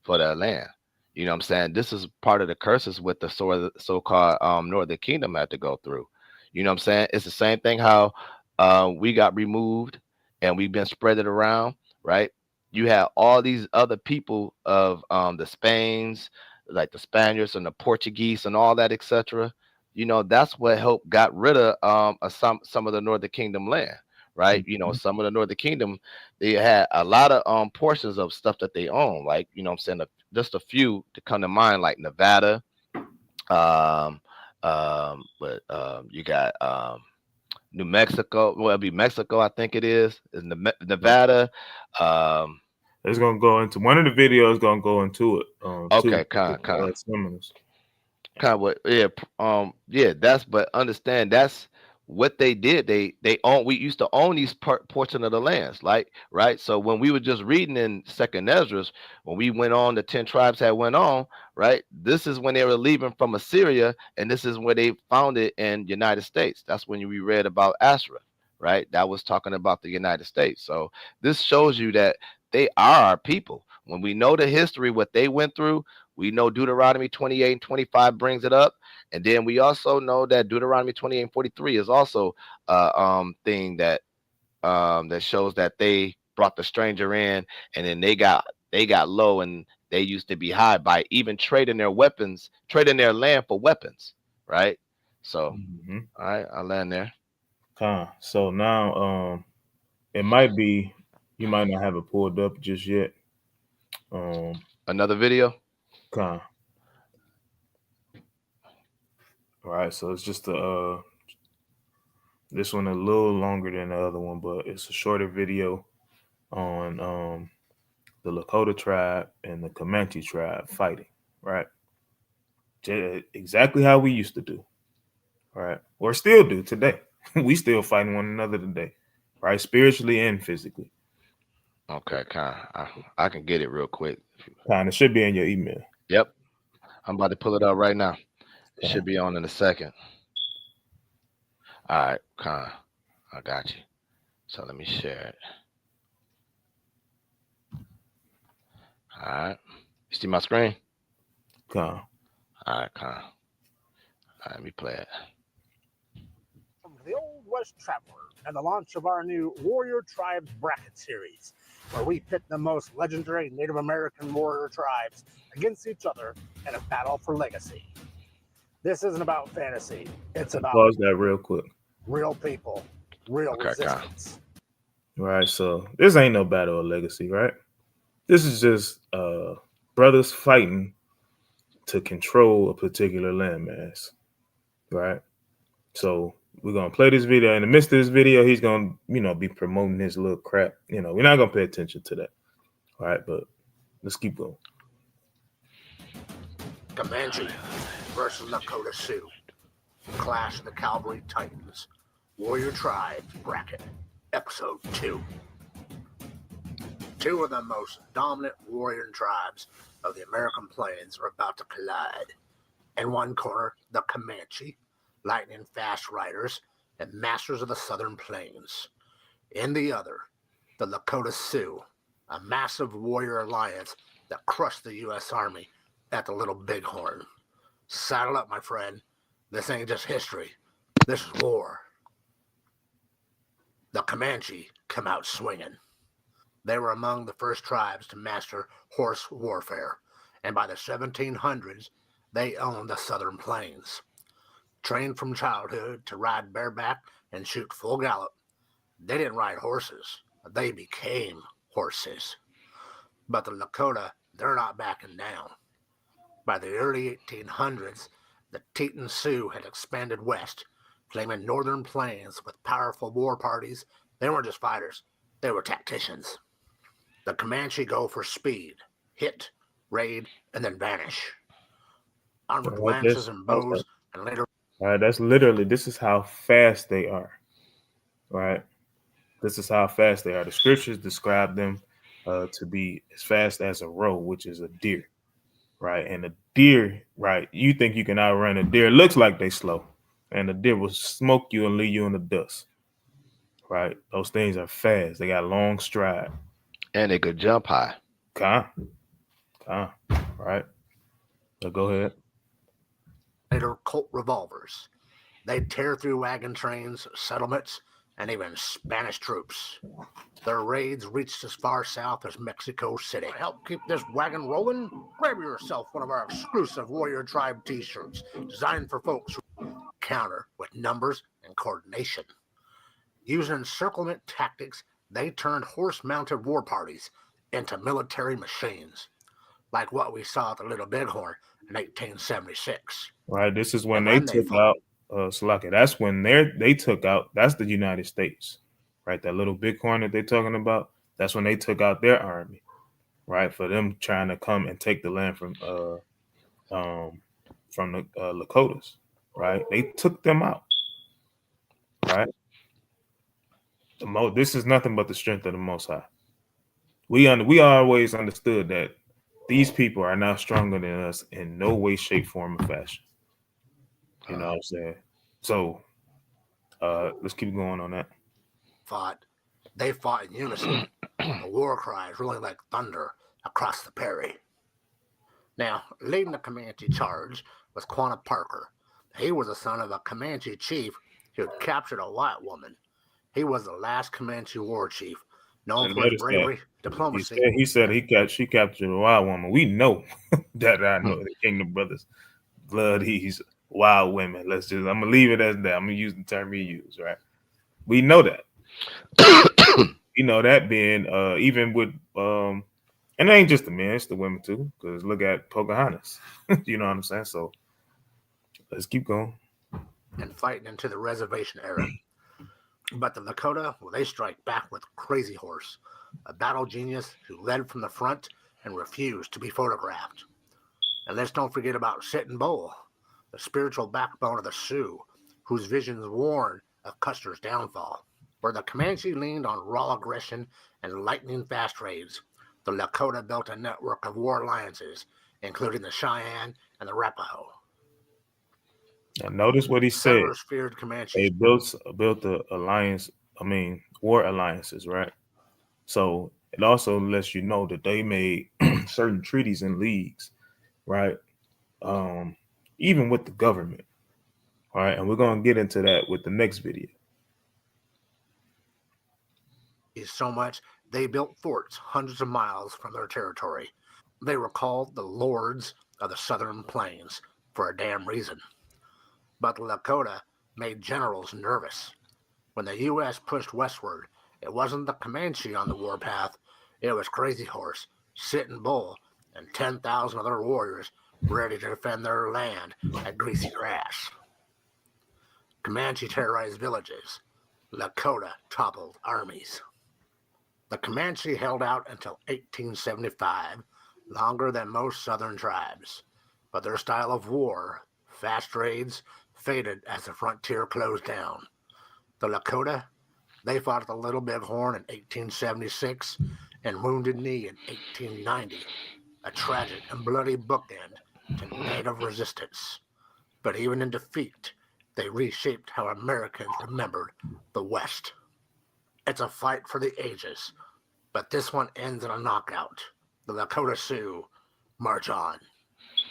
for their land. You know what I'm saying? This is part of the curses with the so-called Northern Kingdom had to go through. You know what I'm saying? It's the same thing how we got removed and we've been spread it around, right? You have all these other people of the Spains, like the Spaniards and the Portuguese and all that, etc. You know, that's what helped got rid of some of the Northern Kingdom land, right? You know, some of the Northern Kingdom, they had a lot of portions of stuff that they own, like, you know what I'm saying, just a few to come to mind, like Nevada, but you got New Mexico, well, it'd be Mexico, I think it is Nevada. It's gonna go into one of the videos. Gonna go into it. Okay, kind. Seminars. Kind of what, yeah, yeah, that's, but understand that's what they did. They own, we used to own these portion of the lands, like, right? So when we were just reading in Second Esdras, when we went on, the 10 tribes had went on, right? This is when they were leaving from Assyria, and this is where they found it in United States. That's when we read about Asherah, right? That was talking about the United States. So this shows you that they are our people. When we know the history, what they went through, we know Deuteronomy 28 and 25 brings it up. And then we also know that Deuteronomy 28 and 43 is also thing that that shows that they brought the stranger in, and then they got low, and they used to be high by even trading their weapons, trading their land for weapons, right? So all right, I'll land there. So now it might be, you might not have it pulled up just yet. Another video. All right, so it's just this one a little longer than the other one, but it's a shorter video on the Lakota tribe and the Comanche tribe fighting, right? Exactly how we used to do, right? Or still do today. We still fighting one another today, right? Spiritually and physically. Okay, I can get it real quick. It should be in your email. Yep, I'm about to pull it up right now. It should be on in a second. All right, I got you. So let me share it. All right, you see my screen? All right, let me play it. The Old West Traveler and the launch of our new Warrior Tribes Bracket Series, where we pit the most legendary Native American warrior tribes against each other in a battle for legacy. This isn't about fantasy. It's about pause that real quick. Real people, real resistance. Right, so this ain't no battle of legacy, right? This is just brothers fighting to control a particular landmass, right? So we're gonna play this video. In the midst of this video, he's gonna, be promoting his little crap. We're not gonna pay attention to that. All right, but let's keep going. Comanche versus Lakota Sioux. Clash of the Cavalry Titans. Warrior Tribes Bracket. Episode 2. Two of the most dominant warrior tribes of the American plains are about to collide. In one corner, the Comanche, lightning-fast riders and masters of the southern plains. In the other, the Lakota Sioux, a massive warrior alliance that crushed the U.S. Army at the Little Bighorn. Saddle up, my friend. This ain't just history. This is war. The Comanche come out swinging. They were among the first tribes to master horse warfare, and by the 1700s, they owned the southern plains. Trained from childhood to ride bareback and shoot full gallop, they didn't ride horses. They became horses. But the Lakota, they're not backing down. By the early 1800s, the Teton Sioux had expanded west, claiming northern plains with powerful war parties. They weren't just fighters, they were tacticians. The Comanche go for speed, hit, raid, and then vanish. Armed with lances and bows, and later... All right, that's literally, this is how fast they are. Right? This is how fast they are. The scriptures describe them to be as fast as a roe, which is a deer. Right? And a deer, right, you think you can outrun a deer. It looks like they slow. And the deer will smoke you and leave you in the dust. Right? Those things are fast. They got long stride. And they could jump high. Right? So go ahead. Later, Colt revolvers. They tear through wagon trains, settlements, and even Spanish troops. Their raids reached as far south as Mexico City. To help keep this wagon rolling, grab yourself one of our exclusive Warrior Tribe t-shirts designed for folks who counter with numbers and coordination. Using encirclement tactics, they turned horse-mounted war parties into military machines, like what we saw at the Little Bighorn in 1876. Right, this is when they took out Slaka. That's when they took out. That's the United States, right? That Little Bighorn that they're talking about. That's when they took out their army. right? For them trying to come and take the land from the Lakotas, right? They took them out, right? This is nothing but the strength of the Most High. We always understood that these people are now stronger than us in no way, shape, form, or fashion. You know what I'm saying? So let's keep going on that. They fought in unison, the war cries rolling like thunder across the prairie. Now, leading the Comanche charge was Quanah Parker. He was the son of a Comanche chief who had captured a white woman. He was the last Comanche war chief, known for his bravery, diplomacy. She captured a wild woman. We know that. I know the Kingdom Brothers blood. He's wild women. I'm gonna leave it as that. I'm gonna use the term he used, right? We know that. You know that being even with and it ain't just the men, it's the women too. Because look at Pocahontas. You know what I'm saying? So let's keep going. And fighting into the reservation era. But the Lakota, well, they strike back with Crazy Horse, a battle genius who led from the front and refused to be photographed. And let's don't forget about Sitting Bull, the spiritual backbone of the Sioux, whose visions warned of Custer's downfall. Where the Comanche leaned on raw aggression and lightning-fast raids, the Lakota built a network of war alliances, including the Cheyenne and the Arapaho. Now notice what he said. Feared Comanches. They built the alliance. War alliances, right? So it also lets you know that they made certain treaties and leagues, right? Even with the government, all right. And we're gonna get into that with the next video. So much they built forts hundreds of miles from their territory. They were called the Lords of the Southern Plains for a damn reason. But the Lakota made generals nervous. When the U.S. pushed westward, it wasn't the Comanche on the warpath, it was Crazy Horse, Sitting Bull, and 10,000 other warriors ready to defend their land at Greasy Grass. Comanche terrorized villages. Lakota toppled armies. The Comanche held out until 1875, longer than most southern tribes. But their style of war, fast raids, faded as the frontier closed down. The Lakota, they fought at the Little Bighorn in 1876 and Wounded Knee in 1890, a tragic and bloody bookend to native resistance. But even in defeat, they reshaped how Americans remembered the West. It's a fight for the ages, but this one ends in a knockout. The Lakota Sioux march on.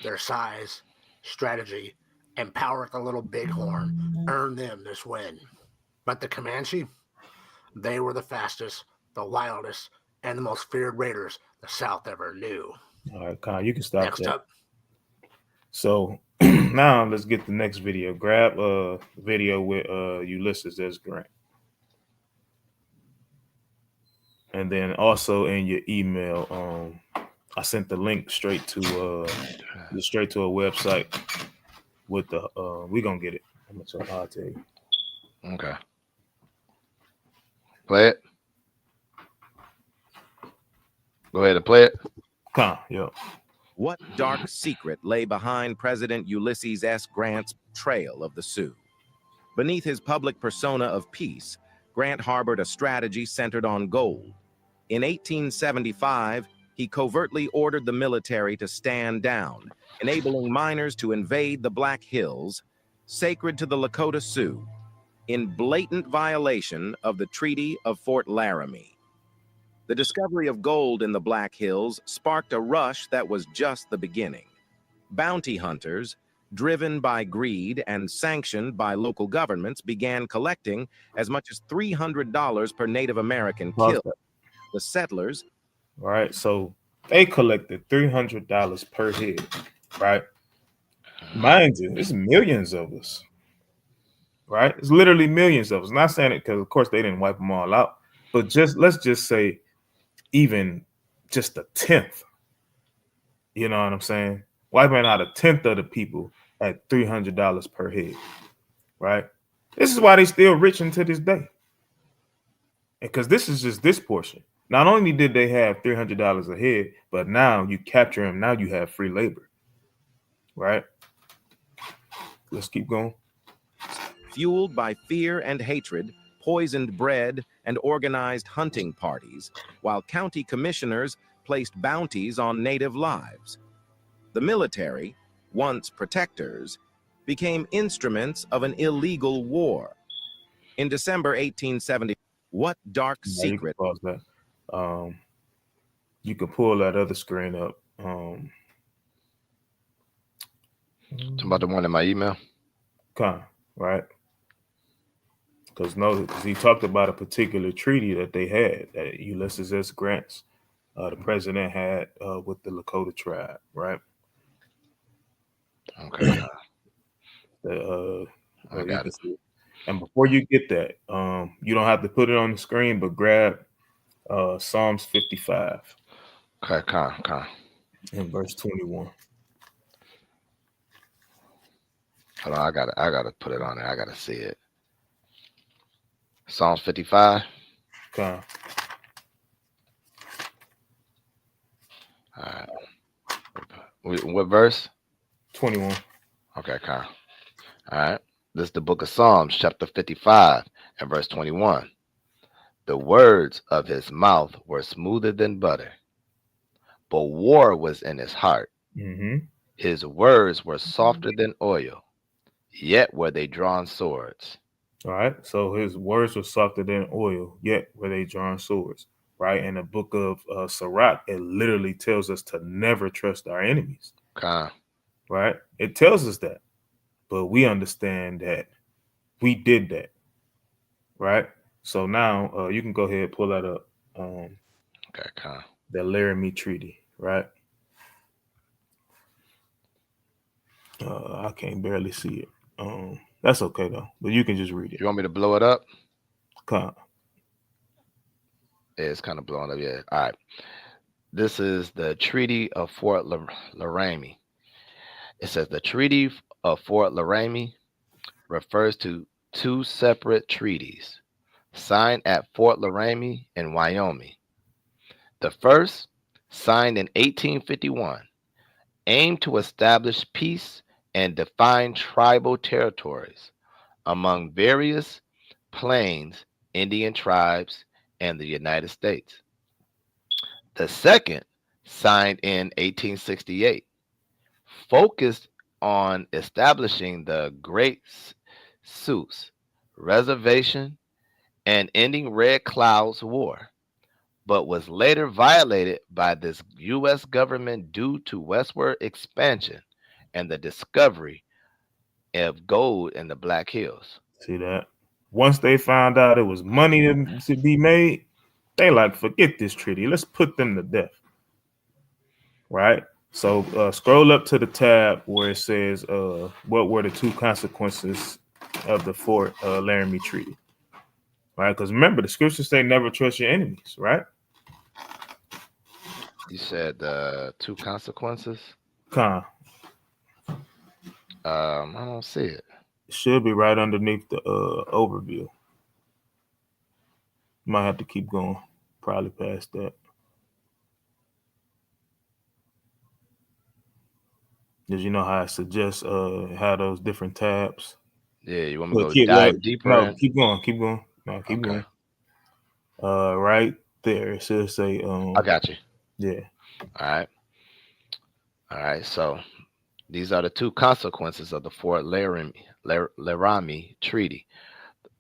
Their size, strategy, and power at the Little Bighorn earned them this win. But the Comanche, they were the fastest, the wildest, and the most feared raiders the South ever knew. All right, Kyle, you can stop Next that. up. So now let's get the next video. Grab a video with Ulysses S. Grant. And then also in your email, I sent the link straight to a website with the we gonna get it. I'll tell you. Okay. Play it. Go ahead and play it. Yeah. What dark secret lay behind President Ulysses S. Grant's betrayal of the Sioux? Beneath his public persona of peace, Grant harbored a strategy centered on gold. In 1875, he covertly ordered the military to stand down, enabling miners to invade the Black Hills, sacred to the Lakota Sioux, in blatant violation of the Treaty of Fort Laramie. The discovery of gold in the Black Hills sparked a rush that was just the beginning. Bounty hunters, driven by greed and sanctioned by local governments, began collecting as much as $300 per Native American killed. The settlers. All right, so they collected $300 per head, right? Mind you, it's millions of us, right? It's literally millions of us. I'm not saying it because, of course, they didn't wipe them all out, but let's just say even just a tenth. You know what I'm saying? Wiping out a tenth of the people at $300 per head, right? This is why they still rich until this day. Because this is just this portion. Not only did they have $300 a head, but now you capture them. Now you have free labor, right? Let's keep going. Fueled by fear and hatred, poisoned bread, and organized hunting parties, while county commissioners placed bounties on native lives. The military, once protectors, became instruments of an illegal war. In December 1870, what dark Now you can secret? pause that. You can pull that other screen up. Talking about the one in my email. Right? Because he talked about a particular treaty that they had, that Ulysses S. Grant's, the president had with the Lakota tribe, right? Okay. I You got can it. see it. And before you get that, you don't have to put it on the screen, but grab Psalms 55 Okay, con. in verse 21. Hold on, I gotta put it on there. I gotta see it. Psalms 55. Con. All right. What verse? 21. Okay, con. All right. This is the book of Psalms, chapter 55 and verse 21. The words of his mouth were smoother than butter, but war was in his heart. Mm-hmm. His words were softer than oil, yet were they drawn swords. All right. So his words were softer than oil, yet were they drawn swords. Right. In the book of Sirach, it literally tells us to never trust our enemies. Con. Right. It tells us that. But we understand that we did that. Right. So now you can go ahead and pull that up. Okay, con. The Laramie Treaty. Right. I can't barely see it. That's okay though. But you can just read it. You want me to blow it up? Come. Yeah, it's kind of blown up. Yeah. All right. This is the Treaty of Fort Laramie. It says the Treaty of Fort Laramie refers to two separate treaties signed at Fort Laramie in Wyoming. The first, signed in 1851, aimed to establish peace and define tribal territories among various Plains Indian tribes and the United States. The second, signed in 1868, focused on establishing the Great Sioux Reservation and ending Red Cloud's War, but was later violated by this U.S. government due to westward expansion and the discovery of gold in the Black Hills. See that? Once they found out it was money to be made, they like, forget this treaty. Let's put them to death. Right? So scroll up to the tab where it says, what were the two consequences of the Fort Laramie Treaty? Right? Because remember, the scriptures say never trust your enemies, right? You said two consequences. Con. I don't see it. It should be right underneath the overview. Might have to keep going, probably past that. Because you know how I suggest how those different tabs. Yeah, you want me to go dive deeper no, in? keep going. No, keep Okay. going. Right there, it should say. I got you. Yeah. All right. So these are the two consequences of the Fort Laramie Treaty.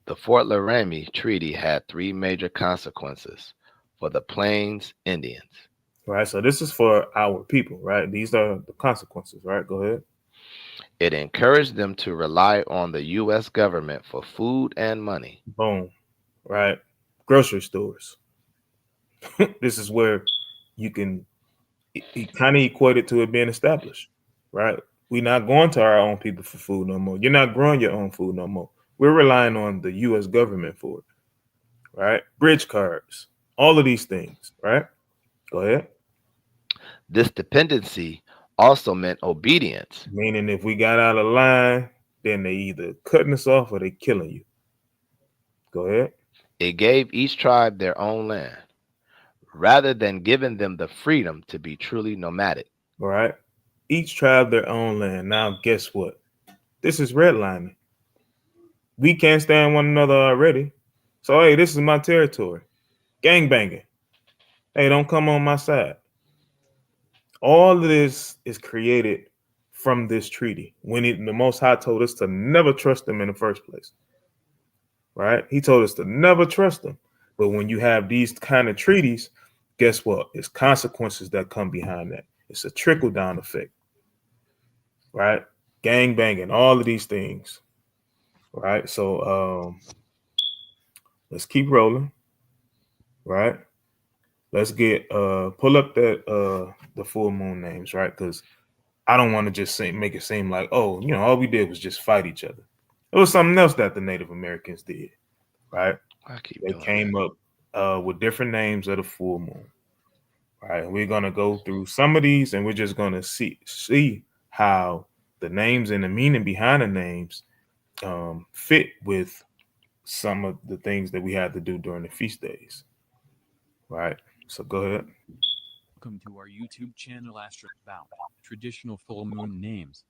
The Fort Laramie Treaty had three major consequences for the Plains Indians. Right. So this is for our people, right? These are the consequences, right? Go ahead. It encouraged them to rely on the U.S. government for food and money. Boom. Right. Grocery stores. This is where you can kind of equate it to it being established, right? We're not going to our own people for food no more. You're not growing your own food no more. We're relying on the U.S. government for it, right? Bridge cards, all of these things, right? Go ahead. This dependency also meant obedience. Meaning if we got out of line, then they either cutting us off or they killing you. Go ahead. It gave each tribe their own land, rather than giving them the freedom to be truly nomadic. All right. Each tribe their own land. Now, guess what? This is redlining. We can't stand one another already. So, hey, this is my territory. Gang banging. Hey, don't come on my side. All of this is created from this treaty when the Most High told us to never trust them in the first place. Right? He told us to never trust them. But when you have these kind of treaties, guess what? It's consequences that come behind that. It's a trickle down effect. Right? Gang banging, all of these things. Right? So let's keep rolling. Right? Let's get pull up that the full moon names, right? Because I don't want to just make it seem like, oh, all we did was just fight each other. It was something else that the Native Americans did, right? I keep They doing came that. up with different names of the full moon. Right. We're gonna go through some of these and we're just gonna see how the names and the meaning behind the names fit with some of the things that we had to do during the feast days. Right. So go ahead. Welcome to our YouTube channel about traditional full moon names.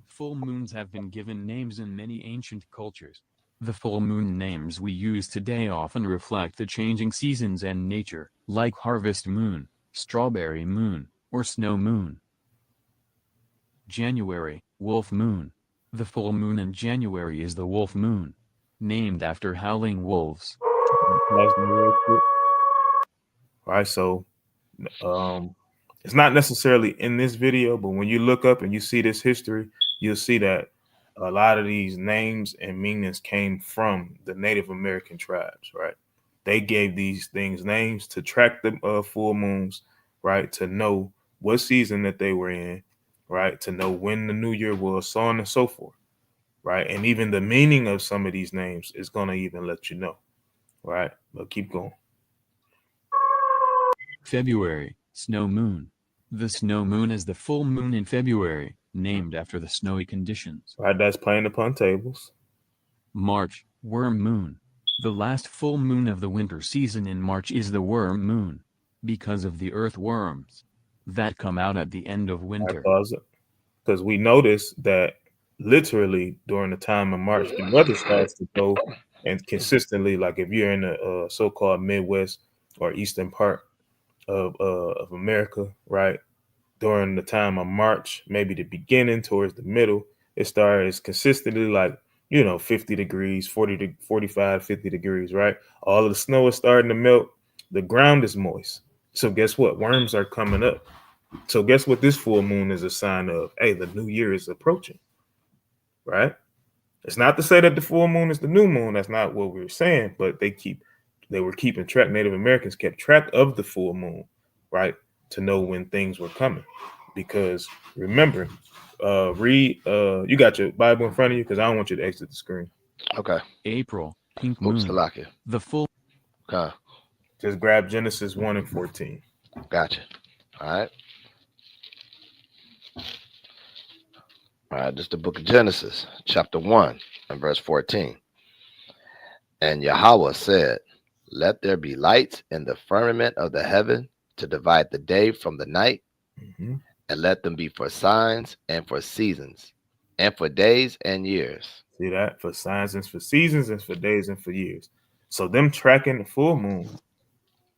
Full moons have been given names in many ancient cultures. The full moon names we use today often reflect the changing seasons and nature, like harvest moon, strawberry moon, or snow moon. January, wolf moon. The full moon in January is the wolf moon, named after howling wolves. Right. So it's not necessarily in this video, but when you look up and you see this history, you'll see that a lot of these names and meanings came from the Native American tribes, right? They gave these things names to track the full moons, right? To know what season that they were in, right? To know when the new year was, so on and so forth, right? And even the meaning of some of these names is going to even let you know, right? But keep going. February, snow moon. The snow moon is the full moon in February, named after the snowy conditions. Right, that's playing upon tables. March, worm moon. The last full moon of the winter season in March is the worm moon, because of the earthworms that come out at the end of winter. Because we notice that literally during the time of March, the weather starts to go and consistently, like if you're in the so-called Midwest or eastern part of America, right? During the time of March, maybe the beginning towards the middle, it starts consistently like 50 degrees, 40 to 45, 50 degrees, right? All of the snow is starting to melt. The ground is moist. So guess what? Worms are coming up. So guess what this full moon is a sign of? Hey, the new year is approaching, right? It's not to say that the full moon is the new moon. That's not what we were saying, but they were keeping track. Native Americans kept track of the full moon, right? To know when things were coming. Because remember, you got your Bible in front of you because I don't want you to exit the screen. Okay. April, pink moon. Salakia. The full. Okay. Just grab Genesis 1 and 14. Gotcha. All right. All right, this is the book of Genesis, chapter 1 and verse 14. And Yahweh said, let there be lights in the firmament of the heaven to divide the day from the night, and let them be for signs and for seasons, and for days and years. See that? For signs and for seasons and for days and for years. So them tracking the full moon,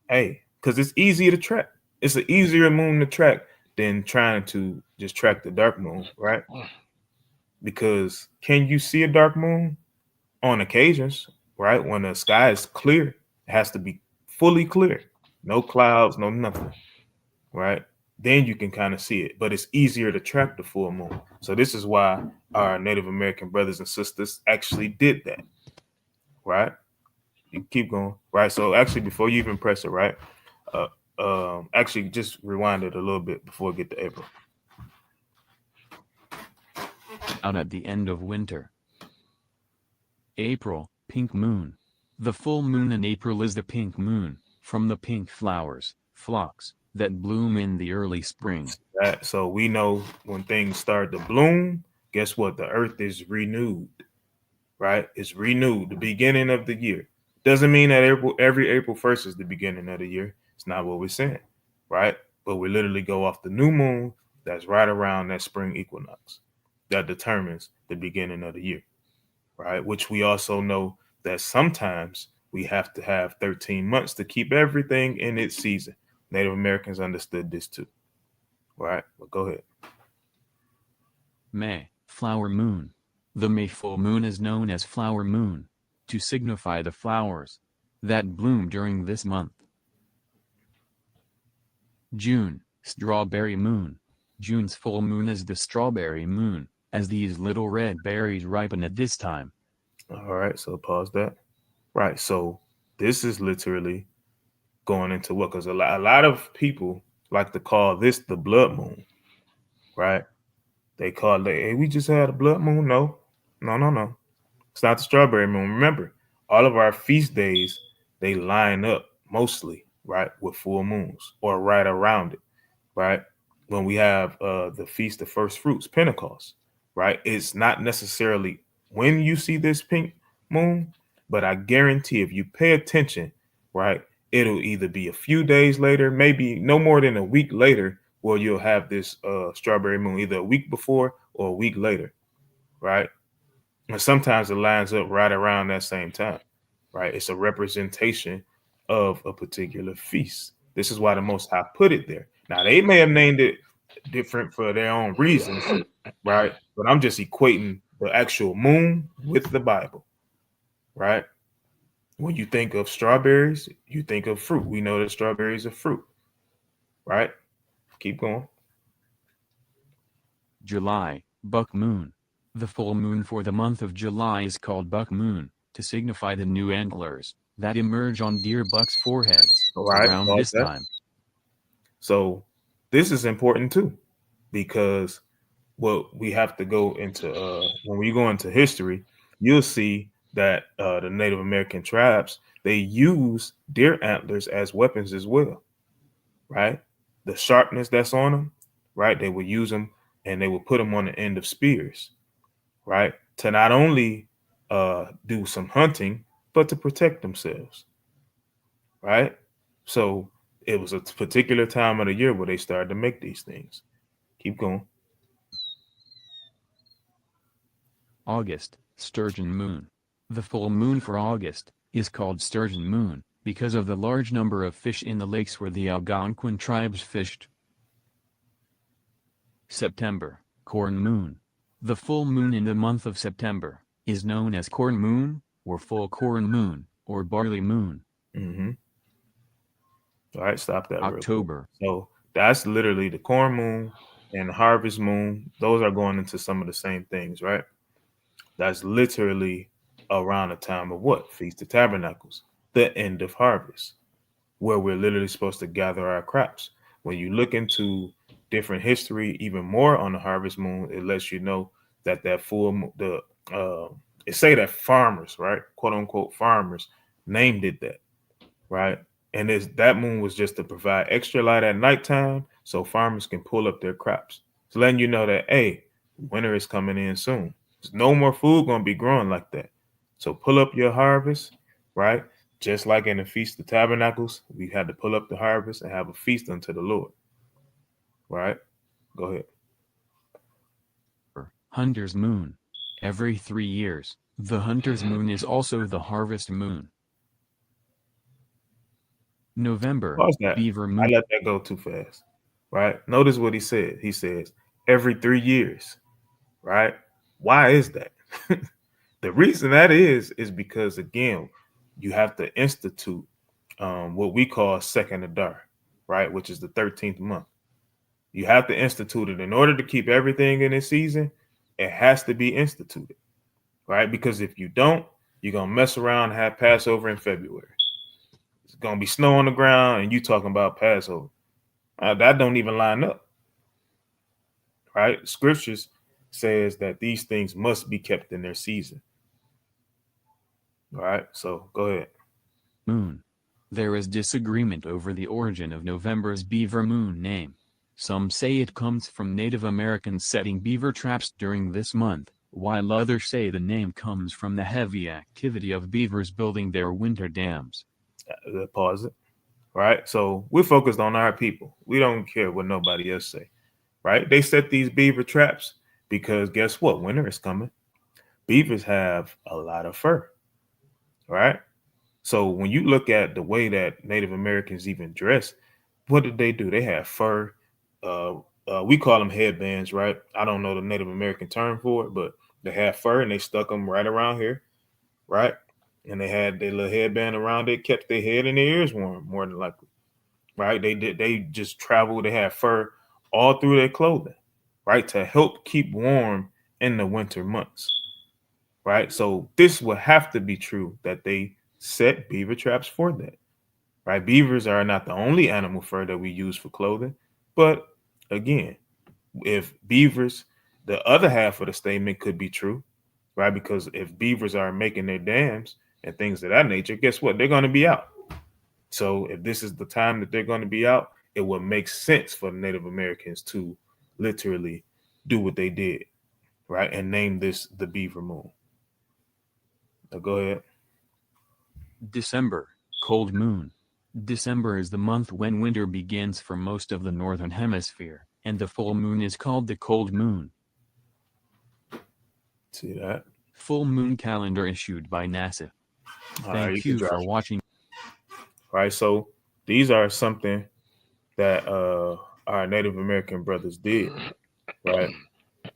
hey, because it's easier to track. It's an easier moon to track than trying to just track the dark moon, right? Because can you see a dark moon? On occasions, right? When the sky is clear, it has to be fully clear. No clouds, no nothing, right? Then you can kind of see it, but it's easier to track the full moon. So this is why our Native American brothers and sisters actually did that, right? You keep going, right? So actually, before you even press it, right? Actually, just rewind it a little bit before we get to April. Out at the end of winter. April, pink moon. The full moon in April is the pink moon, from the pink flowers, phlox, that bloom in the early spring. So we know when things start to bloom, guess what? The earth is renewed, right? It's renewed, the beginning of the year. Doesn't mean that every April 1st is the beginning of the year. It's not what we're saying, right? But we literally go off the new moon that's right around that spring equinox that determines the beginning of the year, right? Which we also know that sometimes we have to have 13 months to keep everything in its season. Native Americans understood this too, right? But go ahead. May, flower moon. The May full moon is known as flower moon, to signify the flowers that bloom during this month. June, strawberry moon. June's full moon is the strawberry moon, as these little red berries ripen at this time. All right, so pause that. Right, so this is literally going into what? Because a lot of people like to call this the blood moon, right? They call it, hey, we just had a blood moon. No, no, no, no. It's not the strawberry moon. Remember, all of our feast days, they line up mostly, right, with full moons or right around it, right? When we have the Feast of First Fruits, Pentecost, right? It's not necessarily when you see this pink moon, but I guarantee if you pay attention, right, it'll either be a few days later, maybe no more than a week later, where you'll have this strawberry moon, either a week before or a week later, right? And sometimes it lines up right around that same time, right? It's a representation of a particular feast. This is why the Most High put it there. Now, they may have named it different for their own reasons, right? But I'm just equating the actual moon with the Bible, right? When you think of strawberries, you think of fruit. We know that strawberries are fruit, right? Keep going. July, buck moon. The full moon for the month of July is called buck moon, to signify the new antlers that emerge on deer bucks' foreheads All right, around this time. So this is important too, because what we have to go into when we go into history, you'll see that the Native American tribes, they use deer antlers as weapons as well, right? The sharpness that's on them, right? They would use them and they would put them on the end of spears, right? To not only do some hunting, but to protect themselves, right? So it was a particular time of the year where they started to make these things. Keep going. August, sturgeon moon. The full moon for August is called sturgeon moon because of the large number of fish in the lakes where the Algonquin tribes fished. September, corn moon. The full moon in the month of September is known as corn moon, or full corn moon, or barley moon. Mm-hmm. All right, stop that. October. So that's literally the corn moon and the harvest moon. Those are going into some of the same things, right? That's literally around the time of what? Feast of Tabernacles, the end of harvest, where we're literally supposed to gather our crops. When you look into different history, even more on the harvest moon, it lets you know that it say that farmers, right, quote unquote farmers, named it that, right? And that moon was just to provide extra light at nighttime so farmers can pull up their crops. It's letting you know that, hey, winter is coming in soon. There's no more food going to be growing like that. So pull up your harvest, right? Just like in the Feast of Tabernacles, we had to pull up the harvest and have a feast unto the Lord, right? Go ahead. Hunter's moon. Every 3 years, the hunter's moon is also the harvest moon. November, Pause that. beaver I moon. let that go too fast, right? Notice what he said. He says every 3 years, right? Why is that? The reason that is because, again, you have to institute what we call second Adar, right? Which is the 13th month. You have to institute it in order to keep everything in its season. It has to be instituted, right? Because if you don't, you're going to mess around and have Passover in February. It's going to be snow on the ground and you talking about Passover. That don't even line up, right? Scriptures says that these things must be kept in their season. All right, so go ahead. Moon. There is disagreement over the origin of November's beaver moon name. Some say it comes from Native Americans setting beaver traps during this month, while others say the name comes from the heavy activity of beavers building their winter dams. Pause it. right? So we're focused on our people. We don't care what nobody else say, right? They set these beaver traps because guess what? Winter is coming. Beavers have a lot of fur, right? So when you look at the way that Native Americans even dress, what did they do? They have fur. Uh, we call them headbands, right? I don't know the Native American term for it, but they have fur and they stuck them right around here, right? And they had their little headband around it, kept their head and their ears warm, more than likely, right? They just traveled. They had fur all through their clothing, right, to help keep warm in the winter months, right? So this would have to be true that they set beaver traps for that, right? Beavers are not the only animal fur that we use for clothing, but again, if beavers, the other half of the statement could be true, right? Because if beavers are making their dams and things of that nature, guess what? They're going to be out. So if this is the time that they're going to be out, it would make sense for the Native Americans to literally do what they did, right? And name this the Beaver Moon. Now go ahead. December, cold moon. December is the month when winter begins for most of the northern hemisphere, and the full moon is called the cold moon. See that? Full moon calendar issued by NASA. All right, Thank can you drive. for watching. Right, so these are something that our Native American brothers did, right,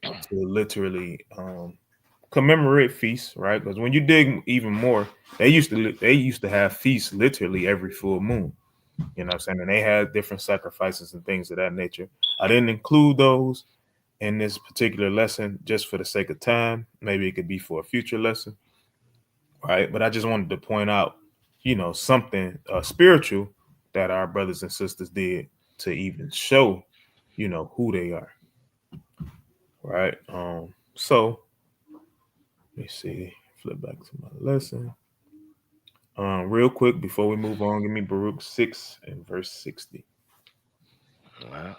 to literally commemorate feasts, right? Because when you dig even more, they used to have feasts literally every full moon. You know what I'm saying? And they had different sacrifices and things of that nature. I didn't include those in this particular lesson just for the sake of time. Maybe it could be for a future lesson, right? But I just wanted to point out, something spiritual that our brothers and sisters did to even show, who they are, right? So let me see. Flip back to my lesson. Real quick before we move on, give me Baruch 6 and verse 60. Well,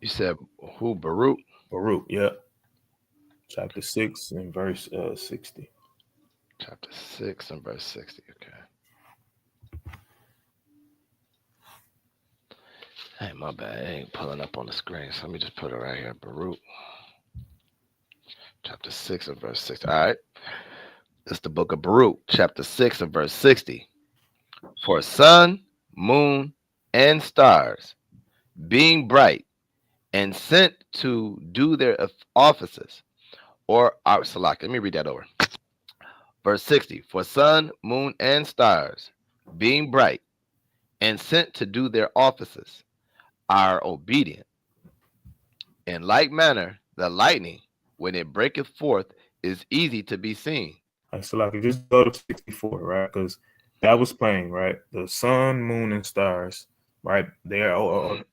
you said who? Baruch? Baruch, yeah. Chapter 6 and verse 60. Chapter 6 and verse 60. Okay. Hey, my bad. It ain't pulling up on the screen. So let me just put it right here. Baruch. Chapter 6 and verse 60. All right. It's the book of Baruch, chapter 6 and verse 60. For sun, moon, and stars, being bright and sent to do their offices, or Salak. Let me read that over. Verse 60. For sun, moon, and stars, being bright and sent to do their offices, are obedient. In like manner, the lightning, when it breaketh forth, is easy to be seen. All right, so like just go to 64, right? Because that was plain, right? The sun, moon, and stars, right? They are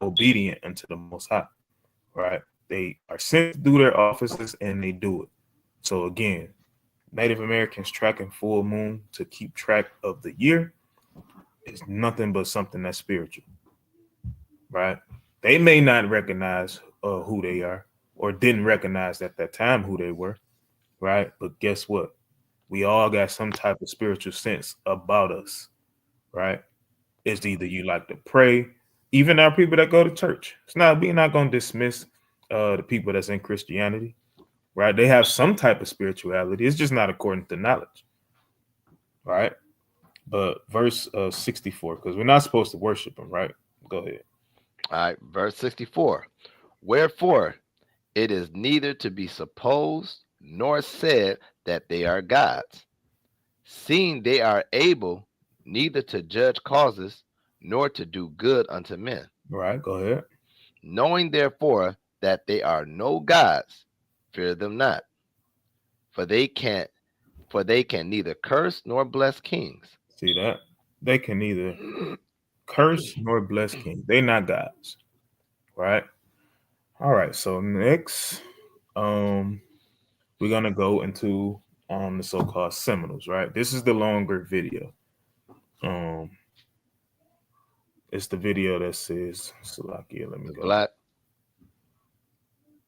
obedient unto the Most High, right? They are sent to do their offices and they do it. So again, Native Americans tracking full moon to keep track of the year is nothing but something that's spiritual, right? They may not recognize who they are or didn't recognize at that time who they were, right? But guess what? We all got some type of spiritual sense about us, right? It's either you like to pray, even our people that go to church. We're not going to dismiss the people that's in Christianity, right? They have some type of spirituality. It's just not according to knowledge, right? But verse 64, because we're not supposed to worship him, right? Go ahead. All right, verse 64. Wherefore, it is neither to be supposed nor said that they are gods, seeing they are able neither to judge causes nor to do good unto men. Right, go ahead. Knowing therefore that they are no gods, fear them not, for they can neither curse nor bless kings. See that? They can neither curse nor bless kings. They're not gods, right? All right, so next, we're gonna go into the so-called Seminoles, right? This is the longer video. It's the video that says Slovakia. Let me The go. black.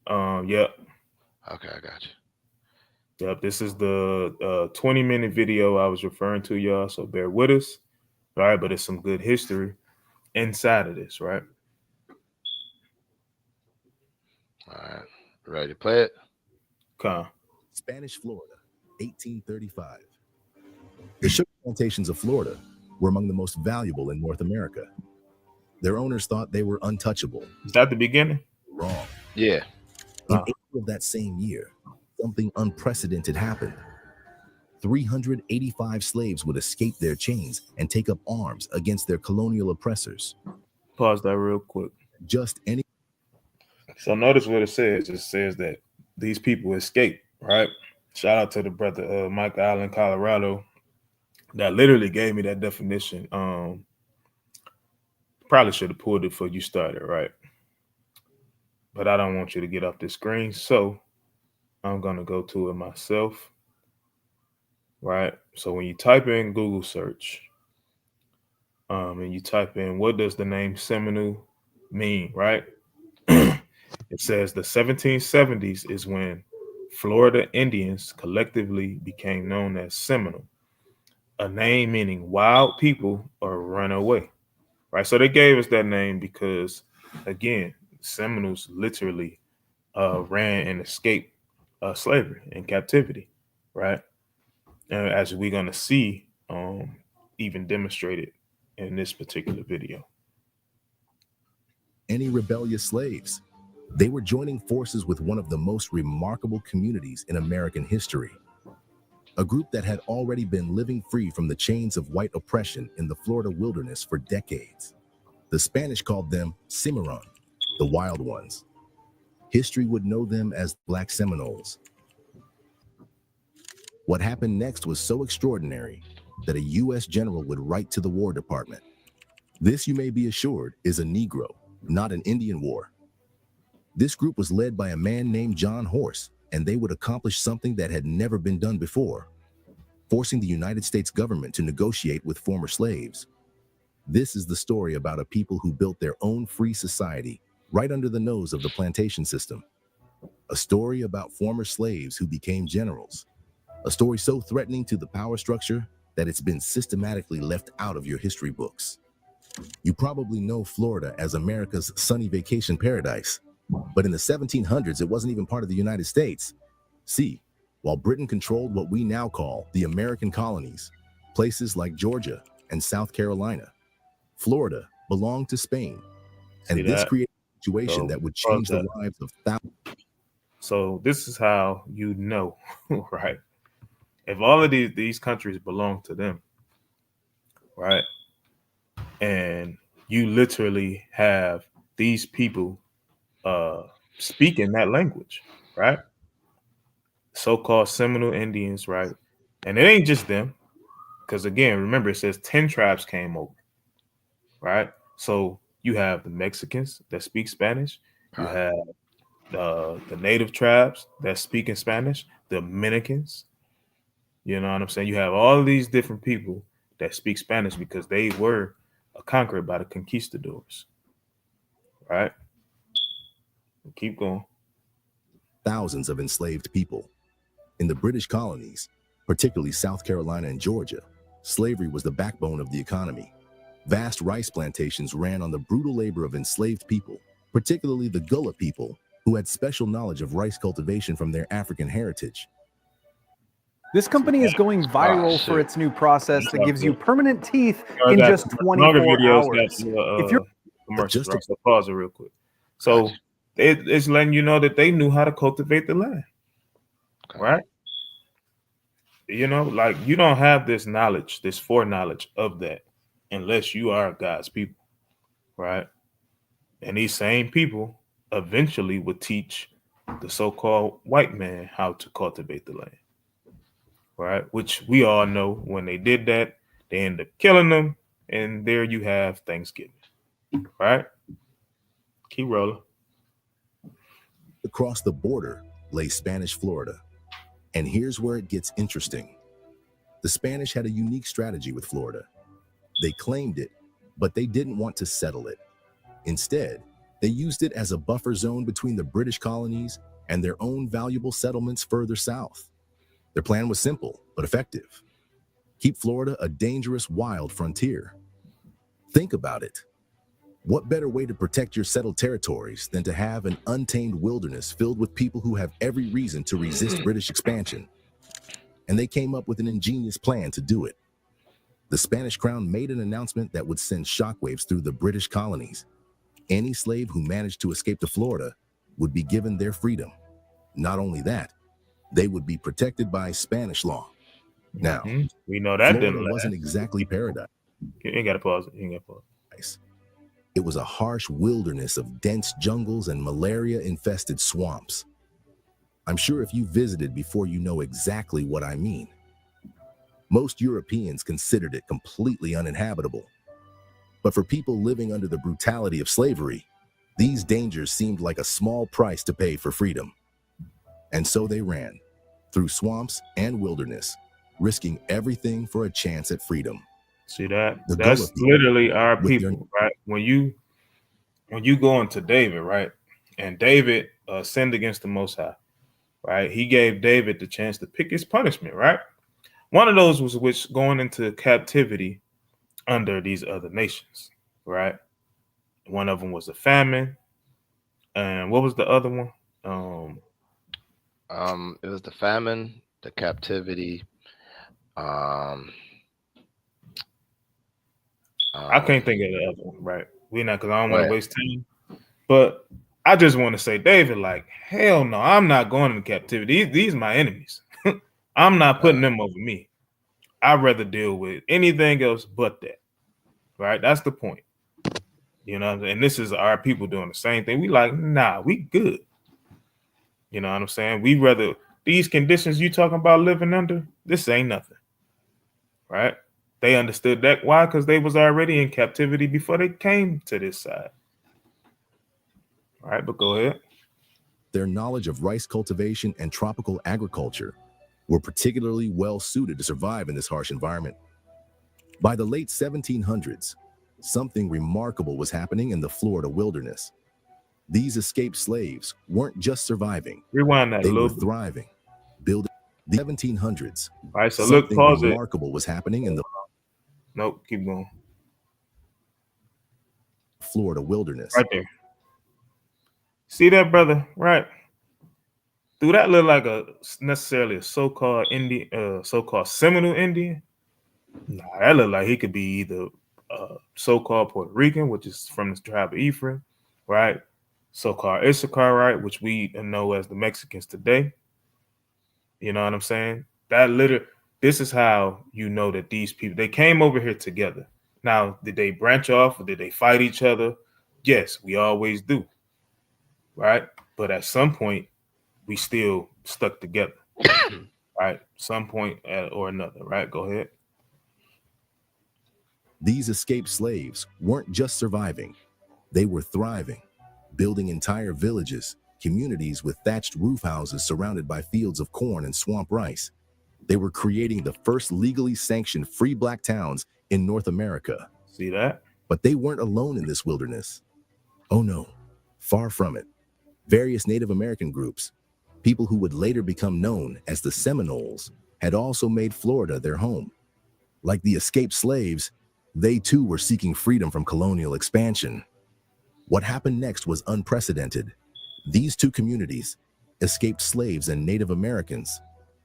Yep. Okay, I got you. Yep. This is the 20-minute video I was referring to, y'all. So bear with us. All right, but it's some good history inside of this, right? All right. Ready to play it? Come. Spanish Florida, 1835. The sugar plantations of Florida were among the most valuable in North America. Their owners thought they were untouchable. Is that the beginning? Wrong. Yeah. In April of that same year, something unprecedented happened. 385 slaves would escape their chains and take up arms against their colonial oppressors. Pause that real quick. Just any. So notice what it says. It says that these people escaped, right? Shout out to the brother Mike Allen, Colorado, that literally gave me that definition. Probably should have pulled it before you started, right? But I don't want you to get off the screen, so I'm gonna go to it myself, right? So when you type in Google search, and you type in what does the name Seminole mean, right? It says the 1770s is when Florida Indians collectively became known as Seminole, a name meaning wild people or runaway, right? So they gave us that name because, again, Seminoles literally ran and escaped slavery and captivity, right? And as we're going to see, even demonstrated in this particular video. Any rebellious slaves. They were joining forces with one of the most remarkable communities in American history, a group that had already been living free from the chains of white oppression in the Florida wilderness for decades. The Spanish called them Cimarron, the wild ones. History would know them as Black Seminoles. What happened next was so extraordinary that a U.S. general would write to the War Department. This, you may be assured, is a Negro, not an Indian war. This group was led by a man named John Horse, and they would accomplish something that had never been done before, forcing the United States government to negotiate with former slaves. This is the story about a people who built their own free society right under the nose of the plantation system. A story about former slaves who became generals. A story so threatening to the power structure that it's been systematically left out of your history books. You probably know Florida as America's sunny vacation paradise, but in the 1700s, it wasn't even part of the United States. See, while Britain controlled what we now call the American colonies, places like Georgia and South Carolina, Florida belonged to Spain. And this created a situation that would change the lives of thousands. So this is how you know, right? If all of these countries belong to them, right? And you literally have these people speaking that language, right? So-called Seminole Indians, right? And it ain't just them, because again, remember it says 10 tribes came over, right? So you have the Mexicans that speak Spanish, you have the native tribes that speak in Spanish, the Dominicans, you know what I'm saying? You have all of these different people that speak Spanish because they were conquered by the conquistadors, right? Keep going. Thousands of enslaved people. In the British colonies, particularly South Carolina and Georgia, slavery was the backbone of the economy. Vast rice plantations ran on the brutal labor of enslaved people, particularly the Gullah people, who had special knowledge of rice cultivation from their African heritage. This company is going viral for its new process that gives you permanent teeth in just 24 hours. If you're commercials, right? So pause it real quick. So it's letting you know that they knew how to cultivate the land, right? You know, like you don't have this knowledge, this foreknowledge of that, unless you are God's people, right? And these same people eventually would teach the so-called white man how to cultivate the land, right? Which we all know when they did that, they end up killing them, and there you have Thanksgiving, right? Keep rolling. Across the border lay Spanish Florida. And here's where it gets interesting. The Spanish had a unique strategy with Florida. They claimed it, But they didn't want to settle it. Instead, they used it as a buffer zone between the British colonies and their own valuable settlements further south. Their plan was simple but effective. Keep Florida a dangerous wild frontier. Think about it. What better way to protect your settled territories than to have an untamed wilderness filled with people who have every reason to resist British expansion? And they came up with an ingenious plan to do it. The Spanish crown made an announcement that would send shockwaves through the British colonies. Any slave who managed to escape to Florida would be given their freedom. Not only that, they would be protected by Spanish law. Now, we know that Florida wasn't exactly paradise. You ain't got to pause it. You ain't got to pause. It was a harsh wilderness of dense jungles and malaria-infested swamps. I'm sure if you visited before, you know exactly what I mean. Most Europeans considered it completely uninhabitable. But for people living under the brutality of slavery, these dangers seemed like a small price to pay for freedom. And so they ran, through swamps and wilderness, risking everything for a chance at freedom. See that? That's literally our people, right? When you go into David, right? And David sinned against the Most High, right? He gave David the chance to pick his punishment, right? One of those was which going into captivity under these other nations, right? One of them was a famine. And what was the other one? It was the famine, the captivity. I can't think of the other one, right? We're not, because I don't want to waste time. But I just want to say, David, like, hell no, I'm not going into captivity. These are my enemies. I'm not putting them over me. I'd rather deal with anything else but that. Right? That's the point. You know, and this is our people doing the same thing. We like, nah, we good. You know what I'm saying? We rather these conditions you talking about living under, this ain't nothing. Right? They understood that. Why? Because they was already in captivity before they came to this side. All right, but go ahead. Their knowledge of rice cultivation and tropical agriculture were particularly well suited to survive in this harsh environment. By the late 1700s, something remarkable was happening in the Florida wilderness. These escaped slaves weren't just surviving. Rewind that they a little were thriving, building the 1700s. All right, so something look, pause remarkable was happening in the keep going. Florida wilderness. Right there. See that, brother? Right. Do that look like necessarily a so-called Indian, so-called Seminole Indian? Nah, that look like he could be either so-called Puerto Rican, which is from the tribe of Ephraim, right? So-called Issachar, which we know as the Mexicans today. You know what I'm saying? This is how you know that these people, they came over here together. Now, did they branch off or did they fight each other? Yes, we always do. Right? But at some point, we still stuck together. Right? Some point or another, right? Go ahead. These escaped slaves weren't just surviving, they were thriving, building entire villages, communities with thatched roof houses surrounded by fields of corn and swamp rice. They were creating the first legally sanctioned free black towns in North America. See that? But they weren't alone in this wilderness. Oh no, far from it. Various Native American groups, people who would later become known as the Seminoles, had also made Florida their home. Like the escaped slaves, they too were seeking freedom from colonial expansion. What happened next was unprecedented. These two communities, escaped slaves and Native Americans,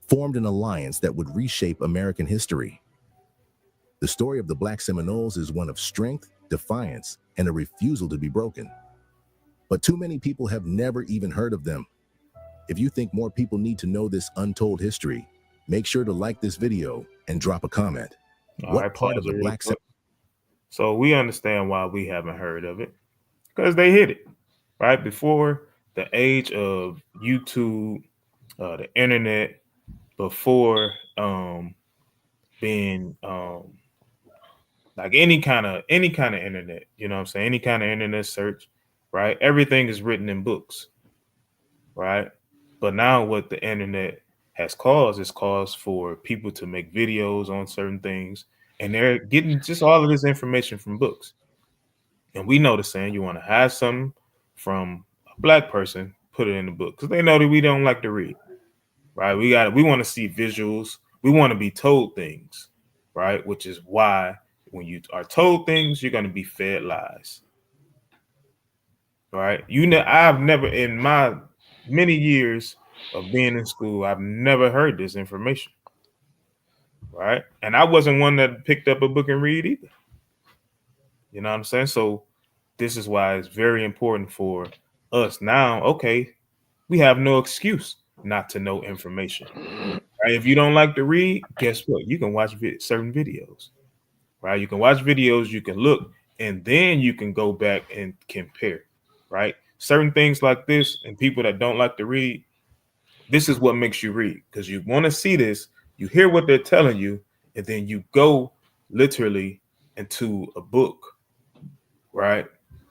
formed an alliance that would reshape American history. The story of the Black Seminoles is one of strength, defiance, and a refusal to be broken. But too many people have never even heard of them. If you think more people need to know this untold history, make sure to like this video and drop a comment. What part of the Black Seminoles? So we understand why we haven't heard of it, because they hid it, right? Before the age of YouTube, the internet, before being like any kind of internet, you know what I'm saying? Any kind of internet search, right? Everything is written in books, right? But now what the internet has caused is cause for people to make videos on certain things, and they're getting just all of this information from books. And we know the saying, you want to hide something from a black person, put it in the book, because they know that we don't like to read, right? We want to see visuals. We want to be told things, right? Which is why when you are told things, you're going to be fed lies, right? I've never, in my many years of being in school, I've never heard this information, right? And I wasn't one that picked up a book and read either. You know what I'm saying? So this is why it's very important for us now. Okay, we have no excuse not to know information. Right? If you don't like to read, guess what? You can watch certain videos, right? You can watch videos, you can look, and then you can go back and compare, right? Certain things like this, and people that don't like to read, this is what makes you read, because you want to see this, you hear what they're telling you, and then you go literally into a book, right?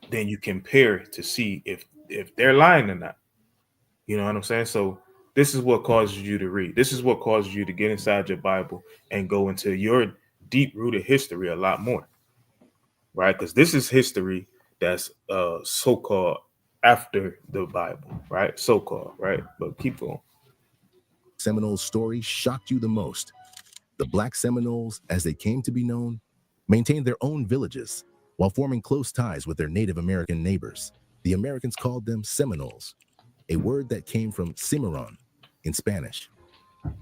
Then you compare to see if they're lying or not. You know what I'm saying? So this is what causes you to read. This is what causes you to get inside your Bible and go into your deep-rooted history a lot more, right? Because this is history that's so-called after the Bible, right? So-called, right? But keep going. Seminoles' story shocked you the most. The Black Seminoles, as they came to be known, maintained their own villages while forming close ties with their Native American neighbors. The Americans called them Seminoles, a word that came from cimarron in Spanish.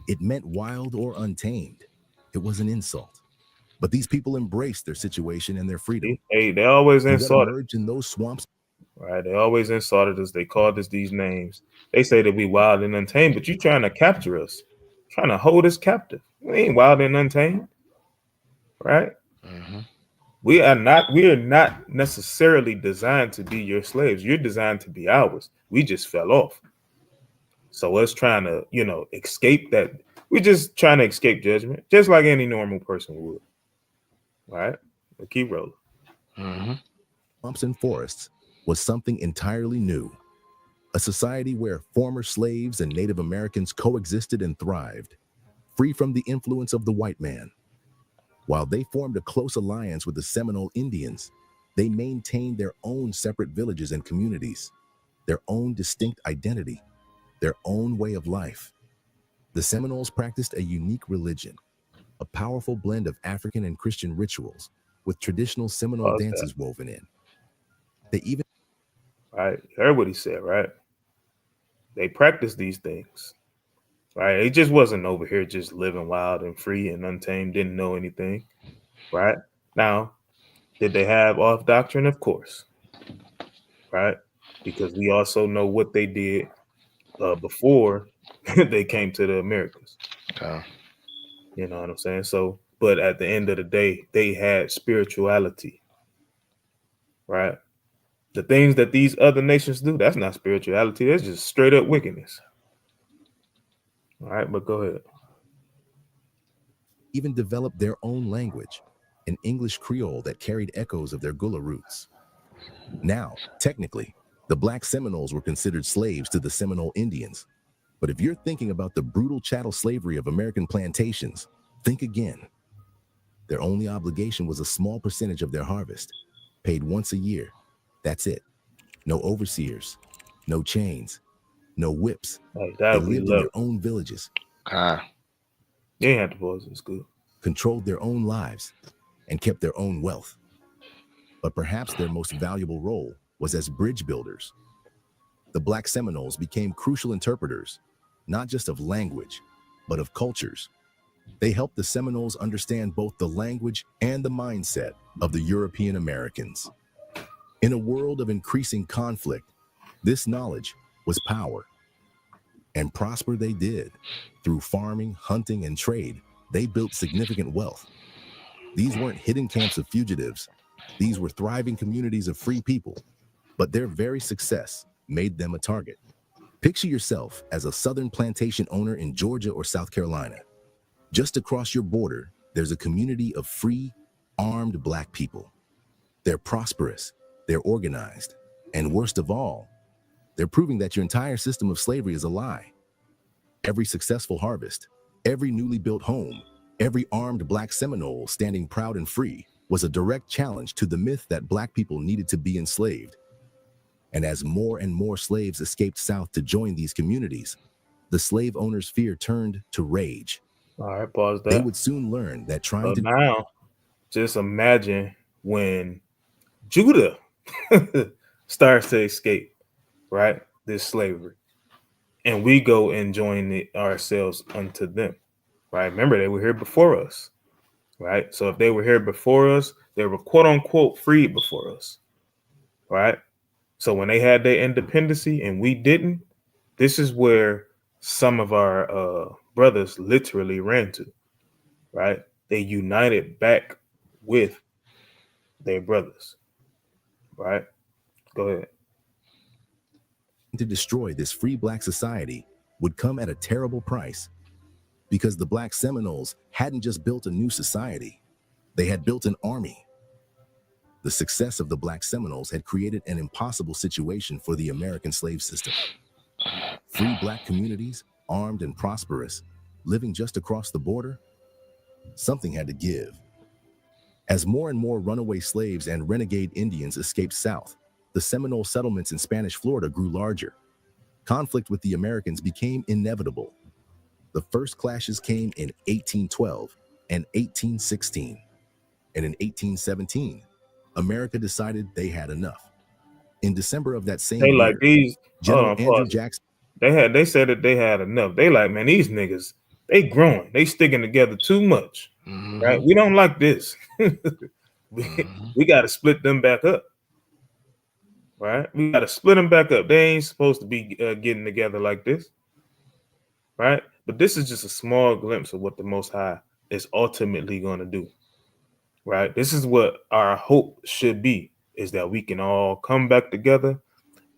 It meant wild or untamed. It was an insult. But these people embraced their situation and their freedom. They always insulted. Emerged in those swamps. Right, they always insulted us. They called us these names. They say that we wild and untamed, but you trying to capture us, trying to hold us captive. We ain't wild and untamed, right? Mm-hmm. We are not necessarily designed to be your slaves. You're designed to be ours. We just fell off. So us trying to, escape that. We're just trying to escape judgment, just like any normal person would. Right? But keep rolling. Mm-hmm. Swamps and forests was something entirely new. A society where former slaves and Native Americans coexisted and thrived, free from the influence of the white man. While they formed a close alliance with the Seminole Indians, they maintained their own separate villages and communities, their own distinct identity, their own way of life. The Seminoles practiced a unique religion, a powerful blend of African and Christian rituals with traditional Seminole dances woven in. They even... Right, you heard what he said, right? They practiced these things. Right, it just wasn't over here just living wild and free and untamed, didn't know anything. Right? Now, did they have off doctrine? Of course. Right? Because we also know what they did before they came to the Americas. Okay. You know what I'm saying? So, but at the end of the day, they had spirituality. Right? The things that these other nations do, that's not spirituality. That's just straight up wickedness. All right, but go ahead. Even developed their own language, an English Creole that carried echoes of their Gullah roots. Now, technically, the Black Seminoles were considered slaves to the Seminole Indians. But if you're thinking about the brutal chattel slavery of American plantations, think again. Their only obligation was a small percentage of their harvest, paid once a year. That's it. No overseers, no chains, no whips. They lived in their own villages. You ain't have to pause. It's good. Controlled their own lives and kept their own wealth. But perhaps their most valuable role was as bridge builders. The Black Seminoles became crucial interpreters, not just of language, but of cultures. They helped the Seminoles understand both the language and the mindset of the European Americans. In a world of increasing conflict, this knowledge was power. And prosper they did. Through farming, hunting, and trade, they built significant wealth. These weren't hidden camps of fugitives. These were thriving communities of free people. But their very success made them a target. Picture yourself as a southern plantation owner in Georgia or South Carolina. Just across your border, there's a community of free, armed Black people. They're prosperous, they're organized, and worst of all, they're proving that your entire system of slavery is a lie. Every successful harvest, every newly built home, every armed Black Seminole standing proud and free was a direct challenge to the myth that black people needed to be enslaved. And as more and more slaves escaped south to join these communities, the slave owners' fear turned to rage. All right, pause that. They would soon learn that trying to... Now, just imagine when Judah starts to escape, right, this slavery, and we go and join it ourselves unto them, right? Remember, they were here before us, right? So if they were here before us, they were quote unquote freed before us, right? So when they had their independency and we didn't, this is where some of our brothers literally ran to, right? They united back with their brothers, right? Go ahead. To destroy this free black society would come at a terrible price, because the black Seminoles hadn't just built a new society, they had built an army. The success of the black Seminoles had created an impossible situation for the American slave system. Free black communities, armed and prosperous, living just across the border. Something had to give. As more and more runaway slaves and renegade Indians escaped south, the Seminole settlements in Spanish Florida grew larger. Conflict with the Americans became inevitable. The first clashes came in 1812 and 1816. And in 1817, America decided they had enough. In December of that same year, General Andrew Jackson... They said that they had enough. They like, man, these niggas, they growing. They sticking together too much, right? We don't like this. We got to split them back up. Right? We got to split them back up. They ain't supposed to be getting together like this. Right? But this is just a small glimpse of what the Most High is ultimately going to do. Right? This is what our hope should be, is that we can all come back together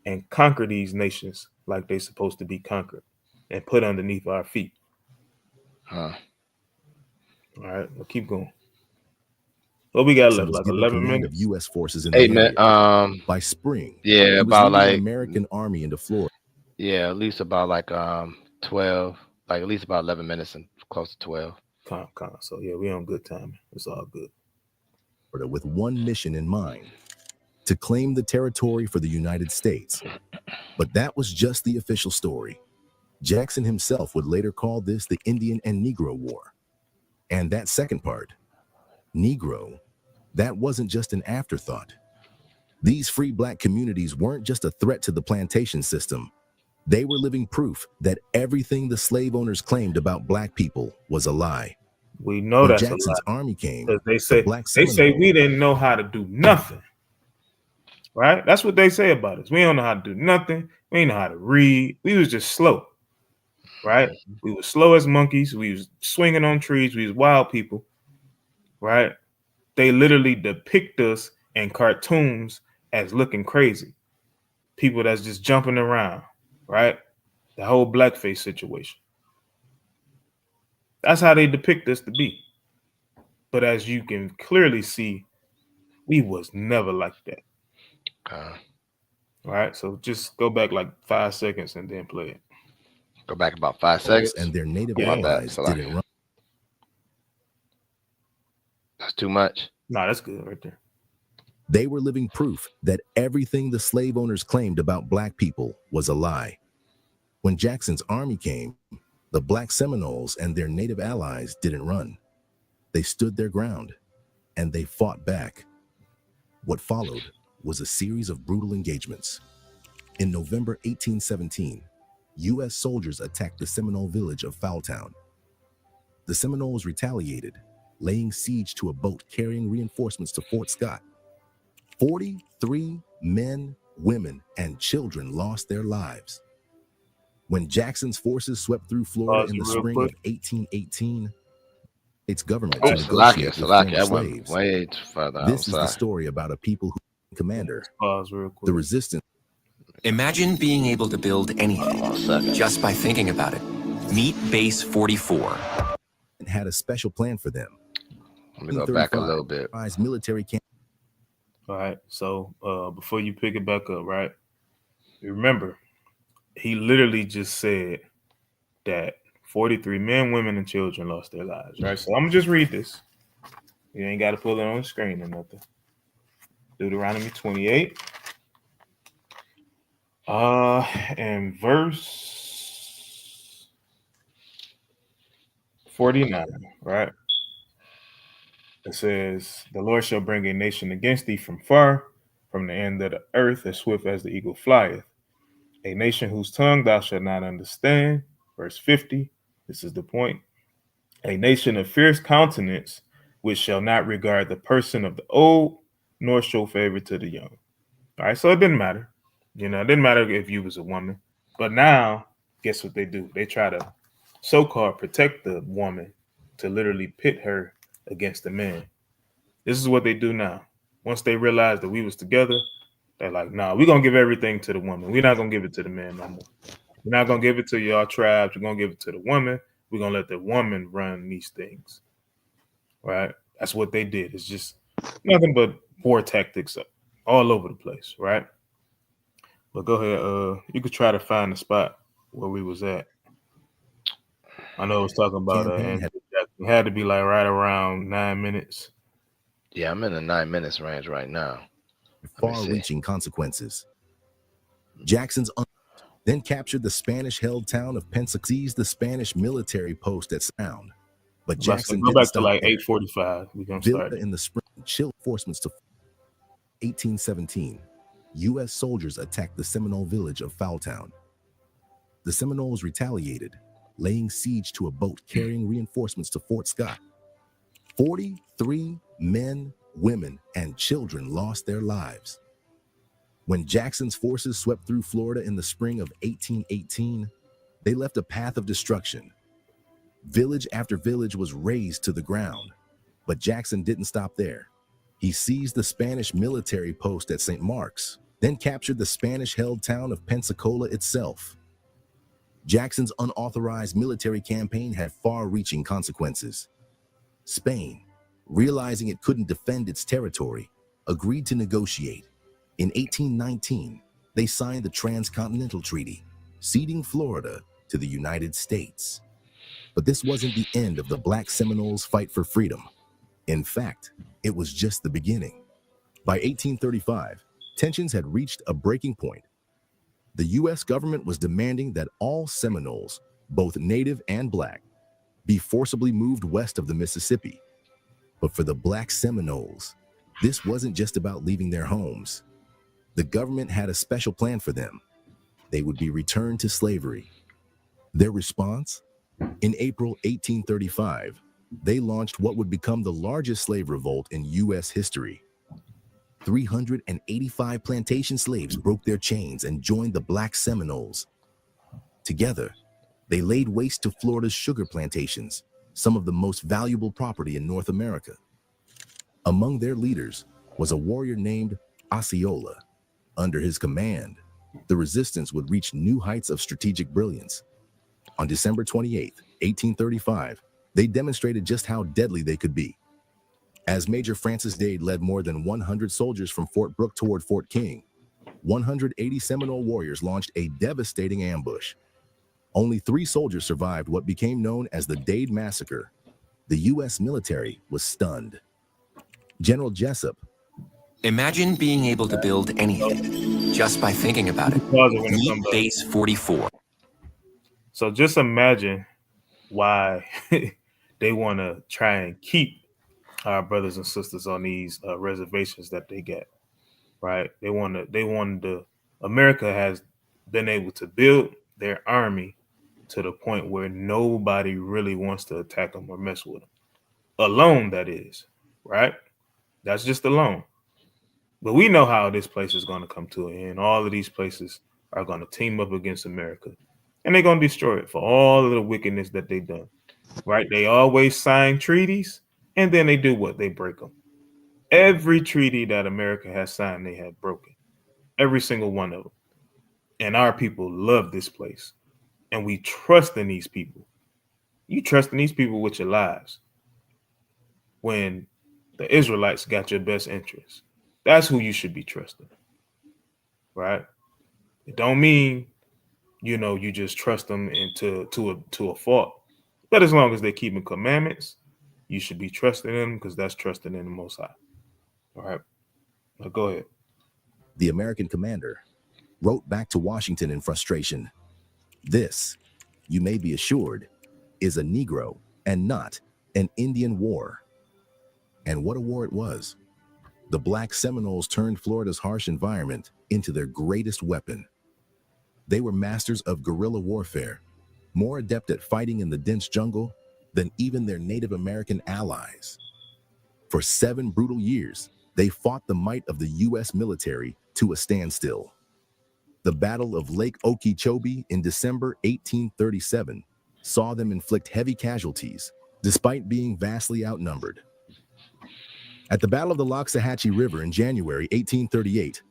and conquer these nations like they're supposed to be conquered and put underneath our feet. All right, we'll keep going. What we got left? Like 11 minutes. Of U.S. forces in 8 the minutes. By spring, yeah, about like American army into Florida. Yeah, at least about like 12, like at least about 11 minutes and close to 12. So yeah, we on good time. It's all good. With one mission in mind: to claim the territory for the United States. But that was just the official story. Jackson himself would later call this the Indian and Negro War. And that second part, Negro, that wasn't just an afterthought. These free black communities weren't just a threat to the plantation system. They were living proof that everything the slave owners claimed about black people was a lie. We know when that's Jackson's a lie. army came, they say we didn't know how to do nothing. Right? That's what they say about us. We don't know how to do nothing. We didn't know how to read. We was just slow. Right? We were slow as monkeys. We was swinging on trees. We was wild people. Right? They literally depict us in cartoons as looking crazy. People that's just jumping around. Right? The whole blackface situation. That's how they depict us to be. But as you can clearly see, we was never like that. All right, so just go back like 5 seconds and then play it. Go back about 5 seconds. And their native allies didn't run. That's too much. No, that's good right there. They were living proof that everything the slave owners claimed about black people was a lie. When Jackson's army came, the black Seminoles and their native allies didn't run. They stood their ground, and they fought back. What followed was a series of brutal engagements. In November 1817, U.S. soldiers attacked the Seminole village of Foultown. The Seminoles retaliated, laying siege to a boat carrying reinforcements to Fort Scott. 43 men, women, and children lost their lives. When Jackson's forces swept through Florida in the spring of 1818, its government to negotiate with former slaves. Way too further. This is the story about a people who commander, the resistance. Imagine being able to build anything just by thinking about it. Meet Base 44. And had a special plan for them. Let me go back a little bit. Military camp. All right, so before you pick it back up, right? Remember, he literally just said that 43 men, women, and children lost their lives, right? So I'm gonna just read this. You ain't got to pull it on the screen or nothing. Deuteronomy 28. And verse 49, right? It says, the Lord shall bring a nation against thee from far, from the end of the earth, as swift as the eagle flieth. A nation whose tongue thou shalt not understand. Verse 50, this is the point. A nation of fierce countenance, which shall not regard the person of the old, nor show favor to the young. All right, so it didn't matter. It didn't matter if you was a woman. But now, guess what they do? They try to so-called protect the woman to literally pit her against the man. This is what they do now. Once they realize that we was together, they're like, nah, we're going to give everything to the woman. We're not going to give it to the man no more. We're not going to give it to y'all tribes. We're going to give it to the woman. We're going to let the woman run these things. Right? That's what they did. It's just nothing but war tactics all over the place. Right? But go ahead. You could try to find the spot where we was at. I know I was talking about and it had to be like right around 9 minutes. Yeah, I'm in the 9 minutes range right now. Far-reaching consequences. Jackson's then captured the Spanish-held town of Pensacola, seized the Spanish military post at Sound. But Jackson go back to like 8:45. We're gonna start in the spring. Chill enforcements to 1817. U.S. soldiers attacked the Seminole village of Foultown. The Seminoles retaliated, laying siege to a boat carrying reinforcements to Fort Scott. 43 men, women, and children lost their lives. When Jackson's forces swept through Florida in the spring of 1818, they left a path of destruction. Village after village was razed to the ground, but Jackson didn't stop there. He seized the Spanish military post at St. Mark's, then captured the Spanish-held town of Pensacola itself. Jackson's unauthorized military campaign had far-reaching consequences. Spain, realizing it couldn't defend its territory, agreed to negotiate. In 1819, they signed the Transcontinental Treaty, ceding Florida to the United States. But this wasn't the end of the Black Seminoles' fight for freedom. In fact, it was just the beginning. By 1835, tensions had reached a breaking point. The U.S. government was demanding that all Seminoles, both native and black, be forcibly moved west of the Mississippi. But for the Black Seminoles, this wasn't just about leaving their homes. The government had a special plan for them. They would be returned to slavery. Their response? In April 1835, they launched what would become the largest slave revolt in U.S. history. 385 plantation slaves broke their chains and joined the Black Seminoles. Together, they laid waste to Florida's sugar plantations, some of the most valuable property in North America. Among their leaders was a warrior named Osceola. Under his command, the resistance would reach new heights of strategic brilliance. On December 28, 1835, they demonstrated just how deadly they could be. As Major Francis Dade led more than 100 soldiers from Fort Brooke toward Fort King, 180 Seminole warriors launched a devastating ambush. Only 3 soldiers survived what became known as the Dade Massacre. The U.S. military was stunned. General Jessup. Imagine being able to build anything just by thinking about it. Meet Base 44. So just imagine why they want to try and keep our brothers and sisters on these reservations that they get, right? America has been able to build their army to the point where nobody really wants to attack them or mess with them. Alone, that is, right? That's just alone. But we know how this place is going to come to an end. All of these places are going to team up against America. And they're going to destroy it for all of the wickedness that they've done, right? They always sign treaties, and then they do what? They break them. Every treaty that America has signed, they have broken. Every single one of them. And our people love this place. And we trust in these people. You trust in these people with your lives. When the Israelites got your best interest. That's who you should be trusting. Right? It don't mean, you just trust them into to a fault. But as long as they're keeping commandments, you should be trusting in him because that's trusting in the Most High. All right. Now go ahead. The American commander wrote back to Washington in frustration. This, you may be assured, is a Negro and not an Indian war. And what a war it was. The Black Seminoles turned Florida's harsh environment into their greatest weapon. They were masters of guerrilla warfare, more adept at fighting in the dense jungle than even their Native American allies. For 7 brutal years, they fought the might of the U.S. military to a standstill. The Battle of Lake Okeechobee in December 1837 saw them inflict heavy casualties, despite being vastly outnumbered. At the Battle of the Loxahatchee River in January 1838,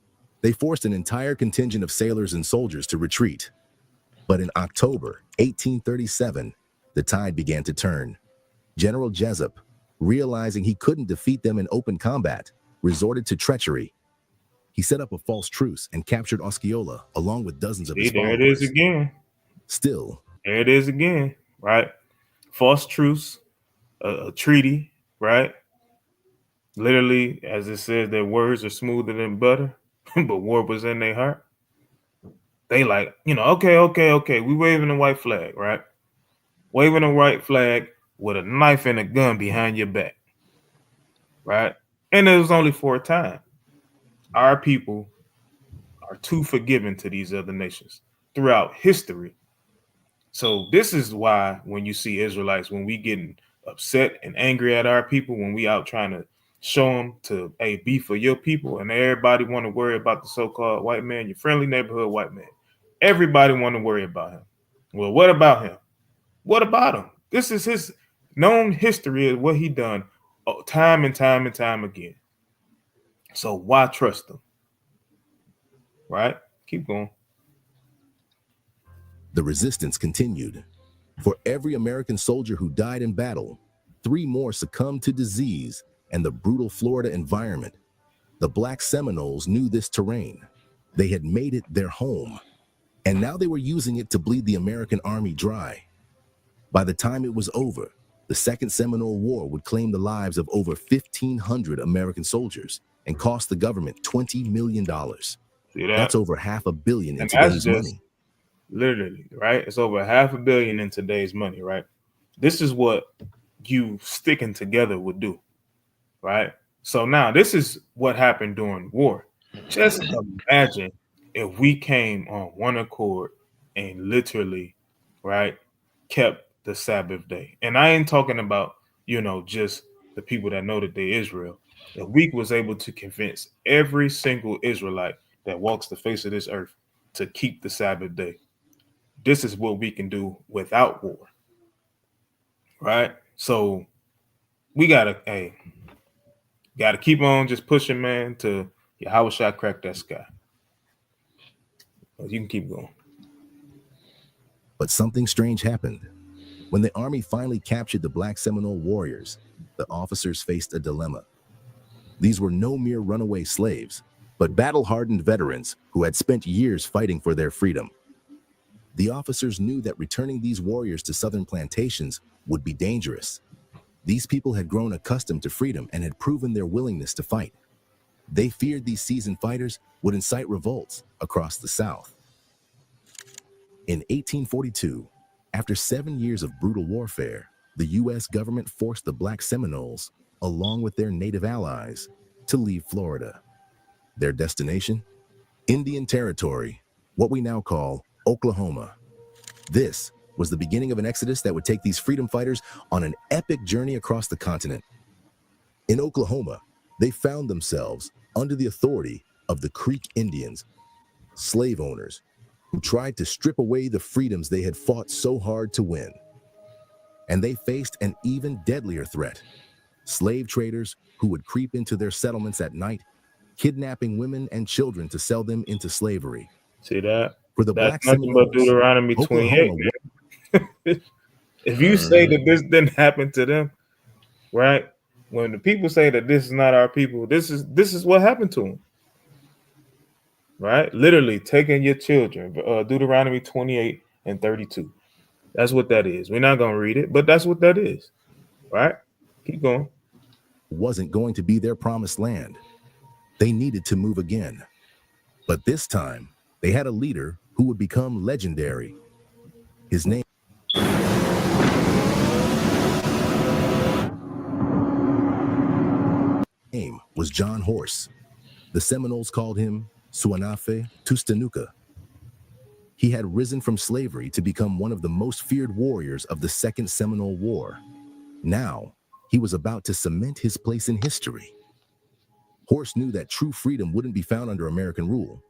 they forced an entire contingent of sailors and soldiers to retreat. But in October 1837, the tide began to turn. General Jesup, realizing he couldn't defeat them in open combat, resorted to treachery. He set up a false truce and captured Osceola along with dozens of his followers. There it is again. Still, there it is again, right? False truce, a treaty, right? Literally, as it says, their words are smoother than butter, but war was in their heart. They like, okay. We waving a white flag, right? Waving a white flag with a knife and a gun behind your back, right? And it was only for a time. Our people are too forgiving to these other nations throughout history. So this is why when you see Israelites, when we getting upset and angry at our people, when we out trying to show them to, hey, be for your people, and everybody want to worry about the so-called white man, your friendly neighborhood white man. Everybody want to worry about him. Well, what about him? What about him? This is his known history of what he done time and time and time again. So why trust him? Right? Keep going. the resistance continued. For every American soldier who died in battle, 3 more succumbed to disease and the brutal Florida environment. The Black Seminoles knew this terrain. They had made it their home, and now they were using it to bleed the American army dry. By the time it was over, the Second Seminole War would claim the lives of over 1,500 American soldiers and cost the government $20 million. See that? That's over $500 million in And today's that's just money. literally, right? It's over $500 million in today's money, right? This is what you sticking together would do, right? So now this is what happened during war. Just imagine if we came on one accord and literally, right, kept the Sabbath day. And I ain't talking about, just the people that know that they Israel. If we was able to convince every single Israelite that walks the face of this earth to keep the Sabbath day, this is what we can do without war, right? So we gotta keep on just pushing, man, to Yahweh shall crack that sky. You can keep going. But something strange happened. When the army finally captured the Black Seminole warriors, the officers faced a dilemma. These were no mere runaway slaves, but battle-hardened veterans who had spent years fighting for their freedom. The officers knew that returning these warriors to southern plantations would be dangerous. These people had grown accustomed to freedom and had proven their willingness to fight. They feared these seasoned fighters would incite revolts across the South. In 1842, after 7 years of brutal warfare, the U.S. government forced the Black Seminoles, along with their native allies, to leave Florida. Their destination? Indian Territory, what we now call Oklahoma. This was the beginning of an exodus that would take these freedom fighters on an epic journey across the continent. In Oklahoma, they found themselves under the authority of the Creek Indians, slave owners who tried to strip away the freedoms they had fought so hard to win. And they faced an even deadlier threat: slave traders who would creep into their settlements at night, kidnapping women and children to sell them into slavery. See that? For the That's Black nothing but Seminoles, Deuteronomy 28. If you say that this didn't happen to them, right? When the people say that this is not our people, this is what happened to them, right? Literally taking your children. Deuteronomy 28 and 32. That's what that is. We're not gonna read it, but that's what that is, right? Keep going. Wasn't going to be their promised land. They needed to move again. But this time, they had a leader who would become legendary. His name was John Horse. The Seminoles called him Suanafe Tustanuka. He had risen from slavery to become one of the most feared warriors of the Second Seminole War. Now, he was about to cement his place in history. Horse knew that true freedom wouldn't be found under American rule.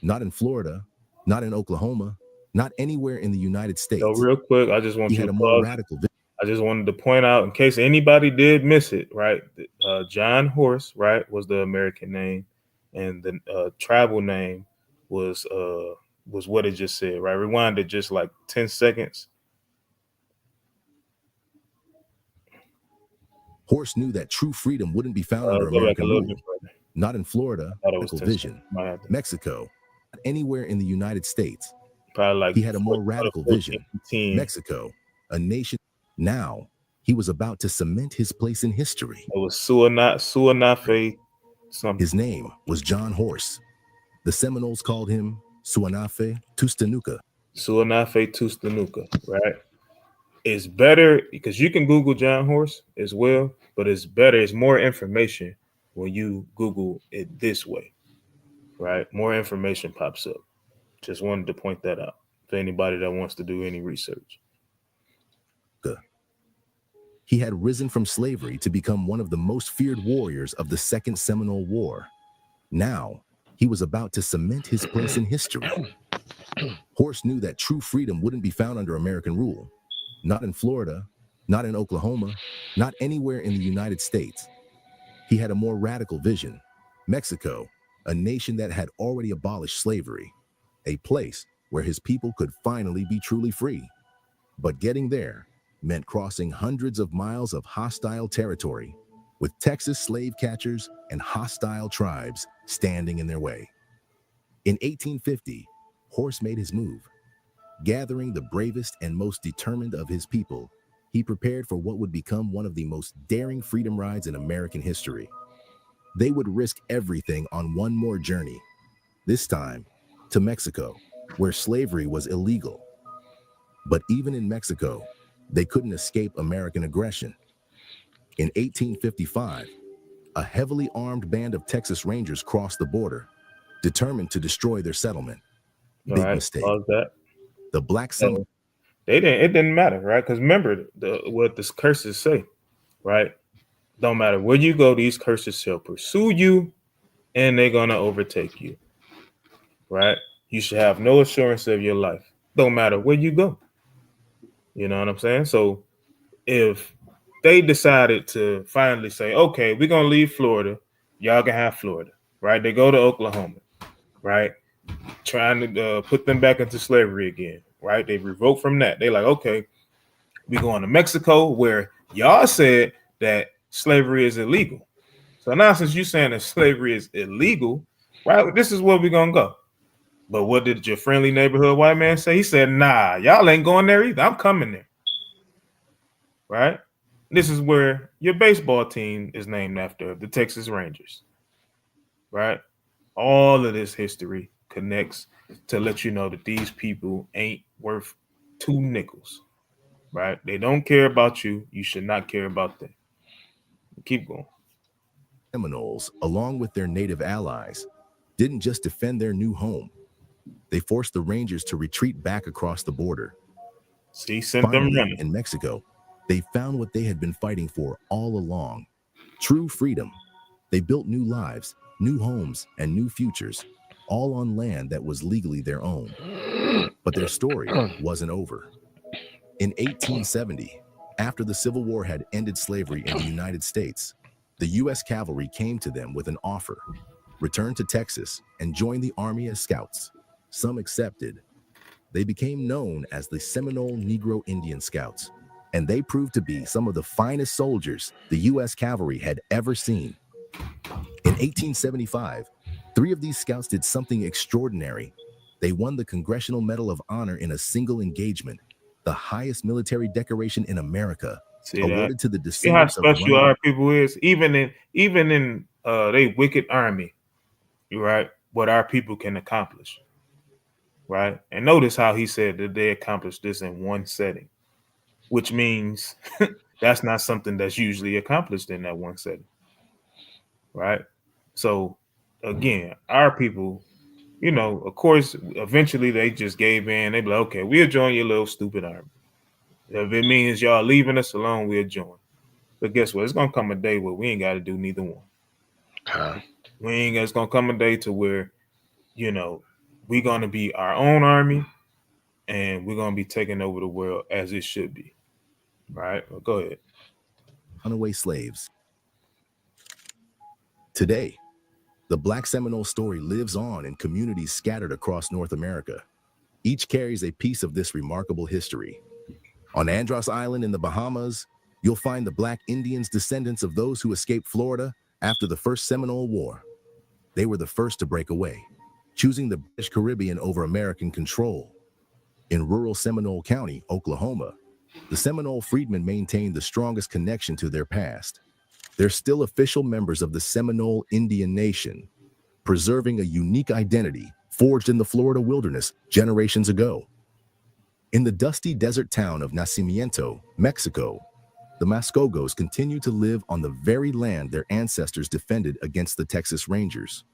Not in Florida, not in Oklahoma, not anywhere in the United States. So real quick, I just want he you had to a more pause. radical I just wanted to point out, in case anybody did miss it, right? John Horse, right, was the American name, and the tribal name was what it just said, right? Rewind it just like 10 seconds. Horse knew that true freedom wouldn't be found under American rule. Not in Florida, vision, Mexico, anywhere in the United States. Probably like he had a more radical vision. Mexico, a nation. Now, he was about to cement his place in history. It was Suanafe something. His name was John Horse. The Seminoles called him Suanafe Tustanuka. Suanafe Tustanuka, right? It's better because you can Google John Horse as well, but it's better. It's more information when you Google it this way, right? More information pops up. Just wanted to point that out for anybody that wants to do any research. He had risen from slavery to become one of the most feared warriors of the Second Seminole War. Now, he was about to cement his place in history. Horse knew that true freedom wouldn't be found under American rule. Not in Florida, not in Oklahoma, not anywhere in the United States. He had a more radical vision. Mexico, a nation that had already abolished slavery, a place where his people could finally be truly free. But getting there meant crossing hundreds of miles of hostile territory, with Texas slave catchers and hostile tribes standing in their way. In 1850, Horse made his move. Gathering the bravest and most determined of his people, he prepared for what would become one of the most daring freedom rides in American history. They would risk everything on one more journey, this time to Mexico, where slavery was illegal. But even in Mexico, they couldn't escape American aggression. In 1855, a heavily armed band of Texas Rangers crossed the border, determined to destroy their settlement. Big mistake. The black settlement. It didn't matter, right? Because remember what the curses say, right? Don't matter where you go, these curses shall pursue you, and they're gonna overtake you, right? You should have no assurance of your life. Don't matter where you go. You know what I'm saying? So if they decided to finally say, okay, we're gonna leave Florida, y'all can have Florida, right? They go to Oklahoma, right? Trying to put them back into slavery again, right? They revoke from that. They like, okay, we going to Mexico where y'all said that slavery is illegal. So now since you saying that slavery is illegal, right? This is where we're gonna go. But what did your friendly neighborhood white man say? He said, nah, y'all ain't going there either. I'm coming there. Right? This is where your baseball team is named after, the Texas Rangers. Right? All of this history connects to let you know that these people ain't worth 2 nickels. Right? They don't care about you. You should not care about them. Keep going. Seminoles, along with their native allies, didn't just defend their new home. They forced the Rangers to retreat back across the border. See, sent them running. In Mexico, they found what they had been fighting for all along: true freedom. They built new lives, new homes, and new futures, all on land that was legally their own. But their story wasn't over. In 1870, after the Civil War had ended slavery in the United States, the U.S. cavalry came to them with an offer: return to Texas and join the Army as scouts. Some accepted. They became known as the Seminole Negro Indian Scouts, and they proved to be some of the finest soldiers the U.S. cavalry had ever seen. In 1875, 3 of these scouts did something extraordinary. They won the Congressional Medal of Honor in a single engagement, the highest military decoration in America, See awarded to the that? See how descendants of special our people is? Even in they wicked army, right? What our people can accomplish, right? And notice how he said that they accomplished this in one setting, which means that's not something that's usually accomplished in that one setting, right? So again, our people, you know, of course, eventually they just gave in. They be like, okay, we'll join your little stupid army. If it means y'all leaving us alone, we'll join. But guess what? It's gonna come a day where we ain't got to do neither one. It's gonna come a day to where, you know, we're gonna be our own army, and we're gonna be taking over the world as it should be. Right? Well, go ahead. Runaway slaves. Today, the Black Seminole story lives on in communities scattered across North America. Each carries a piece of this remarkable history. On Andros Island in the Bahamas, you'll find the Black Indians, descendants of those who escaped Florida after the First Seminole War. They were the first to break away, choosing the British Caribbean over American control. In rural Seminole County, Oklahoma, the Seminole freedmen maintained the strongest connection to their past. They're still official members of the Seminole Indian Nation, preserving a unique identity forged in the Florida wilderness generations ago. In the dusty desert town of Nacimiento, Mexico, the Mascogos continue to live on the very land their ancestors defended against the Texas Rangers.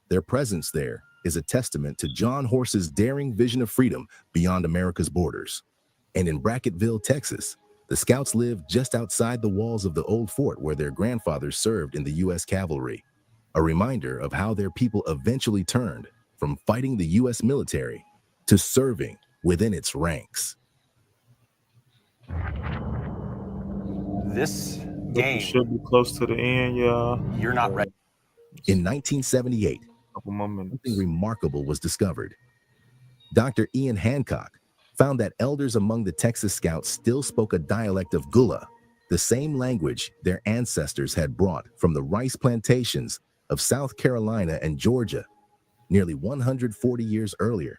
Their presence there is a testament to John Horse's daring vision of freedom beyond America's borders. And in Bracketville, Texas, the Scouts live just outside the walls of the old fort where their grandfathers served in the U.S. Cavalry, a reminder of how their people eventually turned from fighting the U.S. military to serving within its ranks. This game should be close to the end, y'all. You're not ready. In 1978, something remarkable was discovered. Dr. Ian Hancock found that elders among the Texas Scouts still spoke a dialect of Gullah, the same language their ancestors had brought from the rice plantations of South Carolina and Georgia nearly 140 years earlier.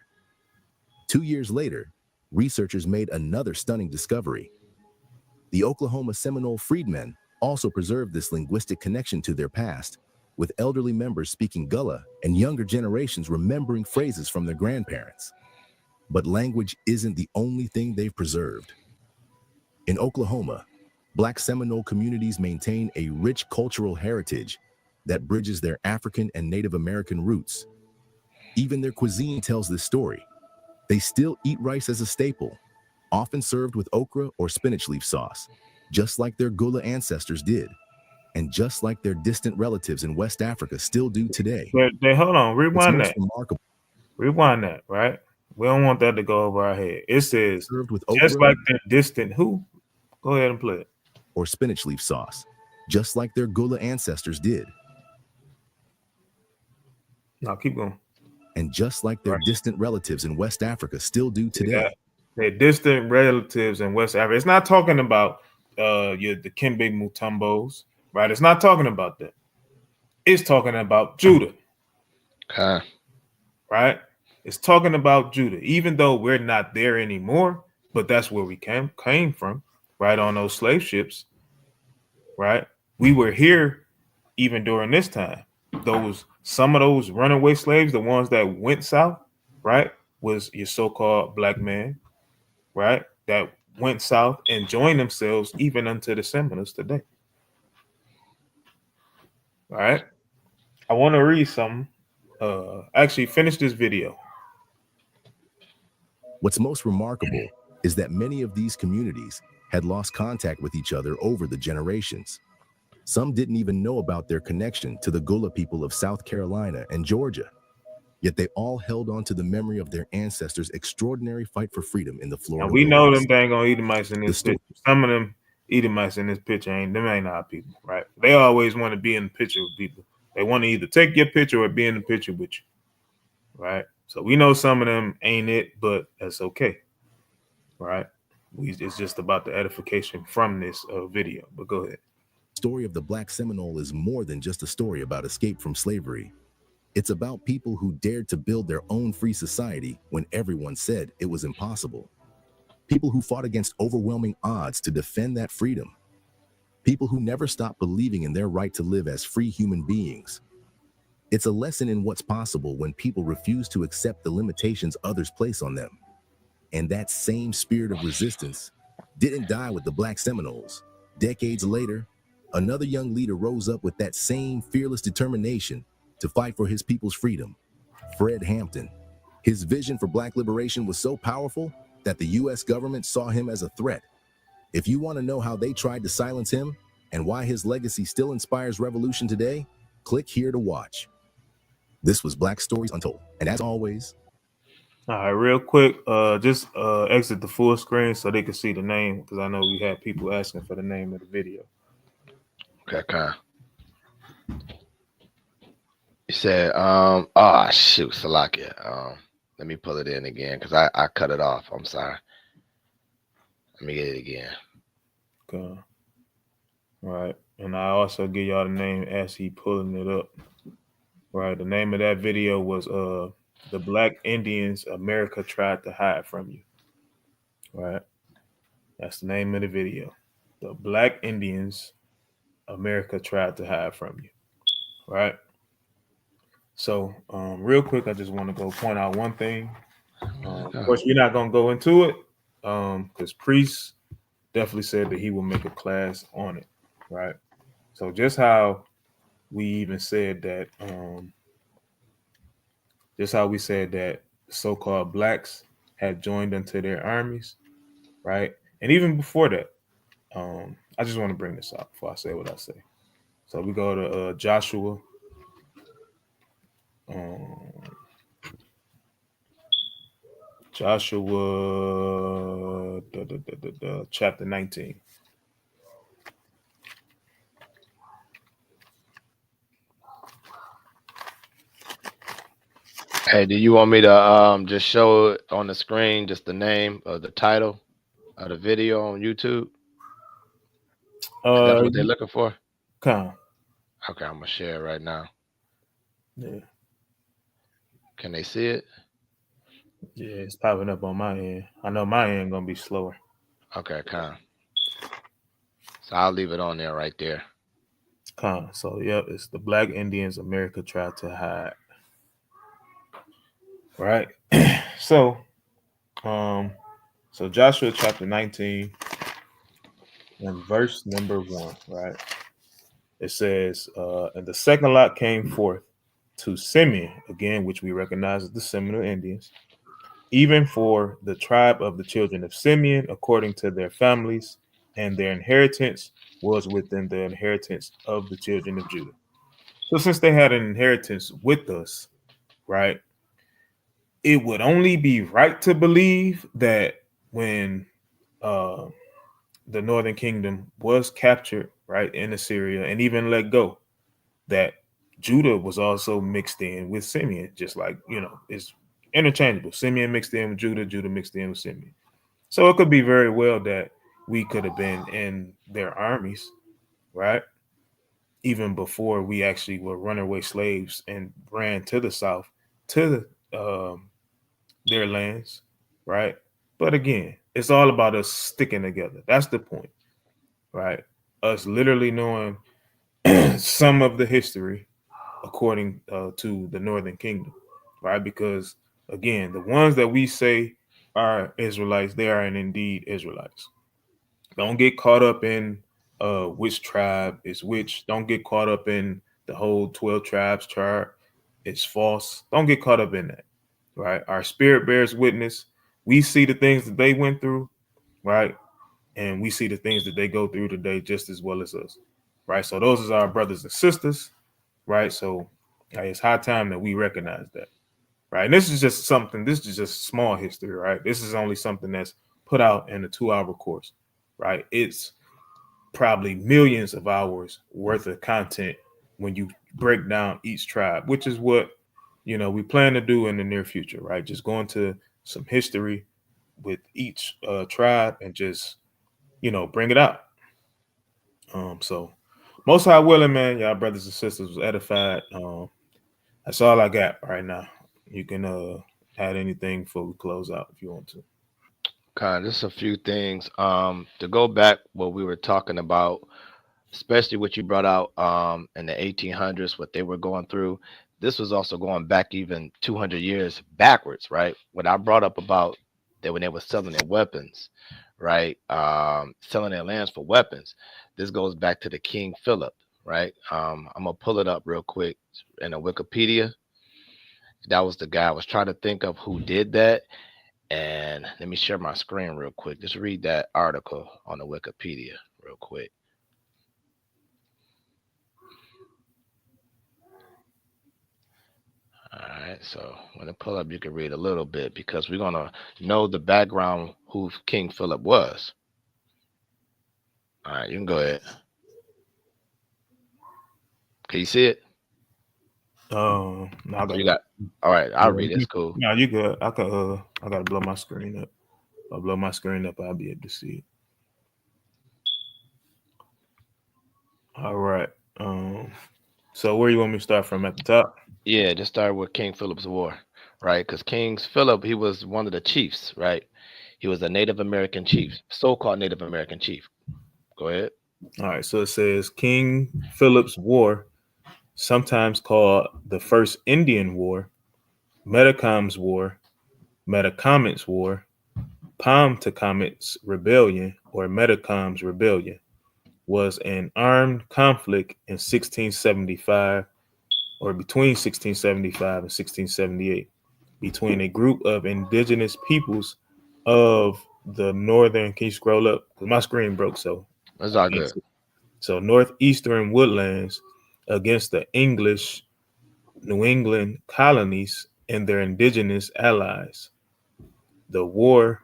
2 years later, researchers made another stunning discovery. The Oklahoma Seminole freedmen also preserved this linguistic connection to their past, with elderly members speaking Gullah and younger generations remembering phrases from their grandparents. But language isn't the only thing they've preserved. In Oklahoma, Black Seminole communities maintain a rich cultural heritage that bridges their African and Native American roots. Even their cuisine tells this story. They still eat rice as a staple, often served with okra or spinach leaf sauce, just like their Gullah ancestors did, and just like their distant relatives in West Africa still do today. Hold on, rewind that. Remarkable. Rewind that, right? We don't want that to go over our head. It says, served with just okra, like their distant who? Go ahead and play it. Or spinach leaf sauce, just like their Gullah ancestors did. Now keep going. And just like their distant relatives in West Africa still do today. Yeah. Their distant relatives in West Africa. It's not talking about the Kimbe Mutombos, right? It's not talking about that. It's talking about Judah. Right? It's talking about Judah, even though we're not there anymore, but that's where we came from, right? On those slave ships, right? We were here even during this time. Some of those runaway slaves, the ones that went south, right, was your so-called black man, right, that went south and joined themselves even unto the Seminoles today. All right. I want to read something. Actually, finish this video. What's most remarkable is that many of these communities had lost contact with each other over the generations. Some didn't even know about their connection to the Gullah people of South Carolina and Georgia. Yet they all held on to the memory of their ancestors' extraordinary fight for freedom in the Florida. Now, we know them dang on Edomites in this picture. Some of them Edomites in this picture ain't our people, right? They always want to be in the picture with people. They want to either take your picture or be in the picture with you, right? So we know some of them ain't it, but that's okay, right? It's just about the edification from this video, but go ahead. The story of the Black Seminole is more than just a story about escape from slavery. It's about people who dared to build their own free society when everyone said it was impossible. People who fought against overwhelming odds to defend that freedom. People who never stopped believing in their right to live as free human beings. It's a lesson in what's possible when people refuse to accept the limitations others place on them. And that same spirit of resistance didn't die with the Black Seminoles. Decades later, another young leader rose up with that same fearless determination to fight for his people's freedom, Fred Hampton. His vision for Black liberation was so powerful that the US government saw him as a threat. If you want to know how they tried to silence him and why his legacy still inspires revolution today, click here to watch. This was Black Stories Untold. And as always, all right, real quick, just exit the full screen so they can see the name, because I know we had people asking for the name of the video. Okay, kind. You said, shoot, Salakia. Let me pull it in again because I cut it off. I'm sorry. Let me get it again. Okay. All right, and I also give y'all the name as he pulling it up. Right, the name of that video was "The Black Indians America Tried to Hide from You." Right, that's the name of the video. The Black Indians America Tried to Hide from You. Right. So, real quick, I just want to go point out one thing. Of course, we're not gonna go into it, because Priest definitely said that he will make a class on it. Right. So, just how we even said that, so-called blacks had joined into their armies, right? And even before that, I just want to bring this up before I say what I say. So we go to Joshua. Chapter 19. Hey, do you want me to just show it on the screen, just the name of the title of the video on YouTube? That's what they're looking for? Come. Okay, I'm gonna share it right now. Yeah. Can they see it? Yeah, it's popping up on my end. I know my end gonna be slower. Okay, come. So I'll leave it on there right there. Come. So yep, it's the Black Indians America Tried to Hide. Right. So Joshua chapter 19 and verse number 1, right? It says, and the second lot came forth to Simeon, again, which we recognize as the Seminole Indians, even for the tribe of the children of Simeon, according to their families, and their inheritance was within the inheritance of the children of Judah. So since they had an inheritance with us, right, it would only be right to believe that when the northern kingdom was captured, right, in Assyria and even let go, that Judah was also mixed in with Simeon, just like, it's interchangeable. Simeon mixed in with Judah, Judah mixed in with Simeon. So it could be very well that we could have been in their armies, right? Even before we actually were runaway slaves and ran to the south, to their lands, right? But again, it's all about us sticking together. That's the point, right? Us literally knowing some of the history according to the Northern Kingdom, right? Because again, the ones that we say are Israelites, they are indeed Israelites. Don't get caught up in which tribe is which. Don't get caught up in the whole 12 tribes chart. It's false. Don't get caught up in that, right? Our spirit bears witness. We see the things that they went through, right? And we see the things that they go through today just as well as us, right? So those are our brothers and sisters, right? So it's high time that we recognize that, right? And this is just small history, right? This is only something that's put out in a 2-hour course, right? It's probably millions of hours worth of content when you break down each tribe, which is what, we plan to do in the near future, right? Just go into some history with each tribe and just, bring it out. So most high willing, man, y'all brothers and sisters was edified. That's all I got right now. You can add anything before we close out if you want to. Kind of just a few things. To go back what we were talking about, especially what you brought out in the 1800s, what they were going through. This was also going back even 200 years backwards, right? When I brought up about that when they were selling their weapons, right? Selling their lands for weapons. This goes back to the King Philip, right? I'm gonna pull it up real quick in the Wikipedia. That was the guy I was trying to think of who did that. And let me share my screen real quick. Just read that article on the Wikipedia real quick. All right, so when I pull up, you can read a little bit because we're gonna know the background who King Philip was. All right, you can go ahead. Can you see it? No, I got You got. All right, I'll read it. It's cool. No, you good. I gotta blow my screen up. I'll blow my screen up. I'll be able to see it. All right. So where you want me to start from, at the top? Yeah, just start with King Philip's War, right? Because King Philip, he was one of the chiefs, right? He was a Native American chief, so-called Native American chief. Go ahead. All right. So it says King Philip's War, sometimes called the First Indian War, Metacom's War, Metacomet's War, Pomtacomet's Rebellion, or Metacom's Rebellion, was an armed conflict in 1675, or between 1675 and 1678, between a group of indigenous peoples of the northern. Can you scroll up? Because my screen broke, so That's all good. So northeastern woodlands against the English New England colonies and their indigenous allies. The war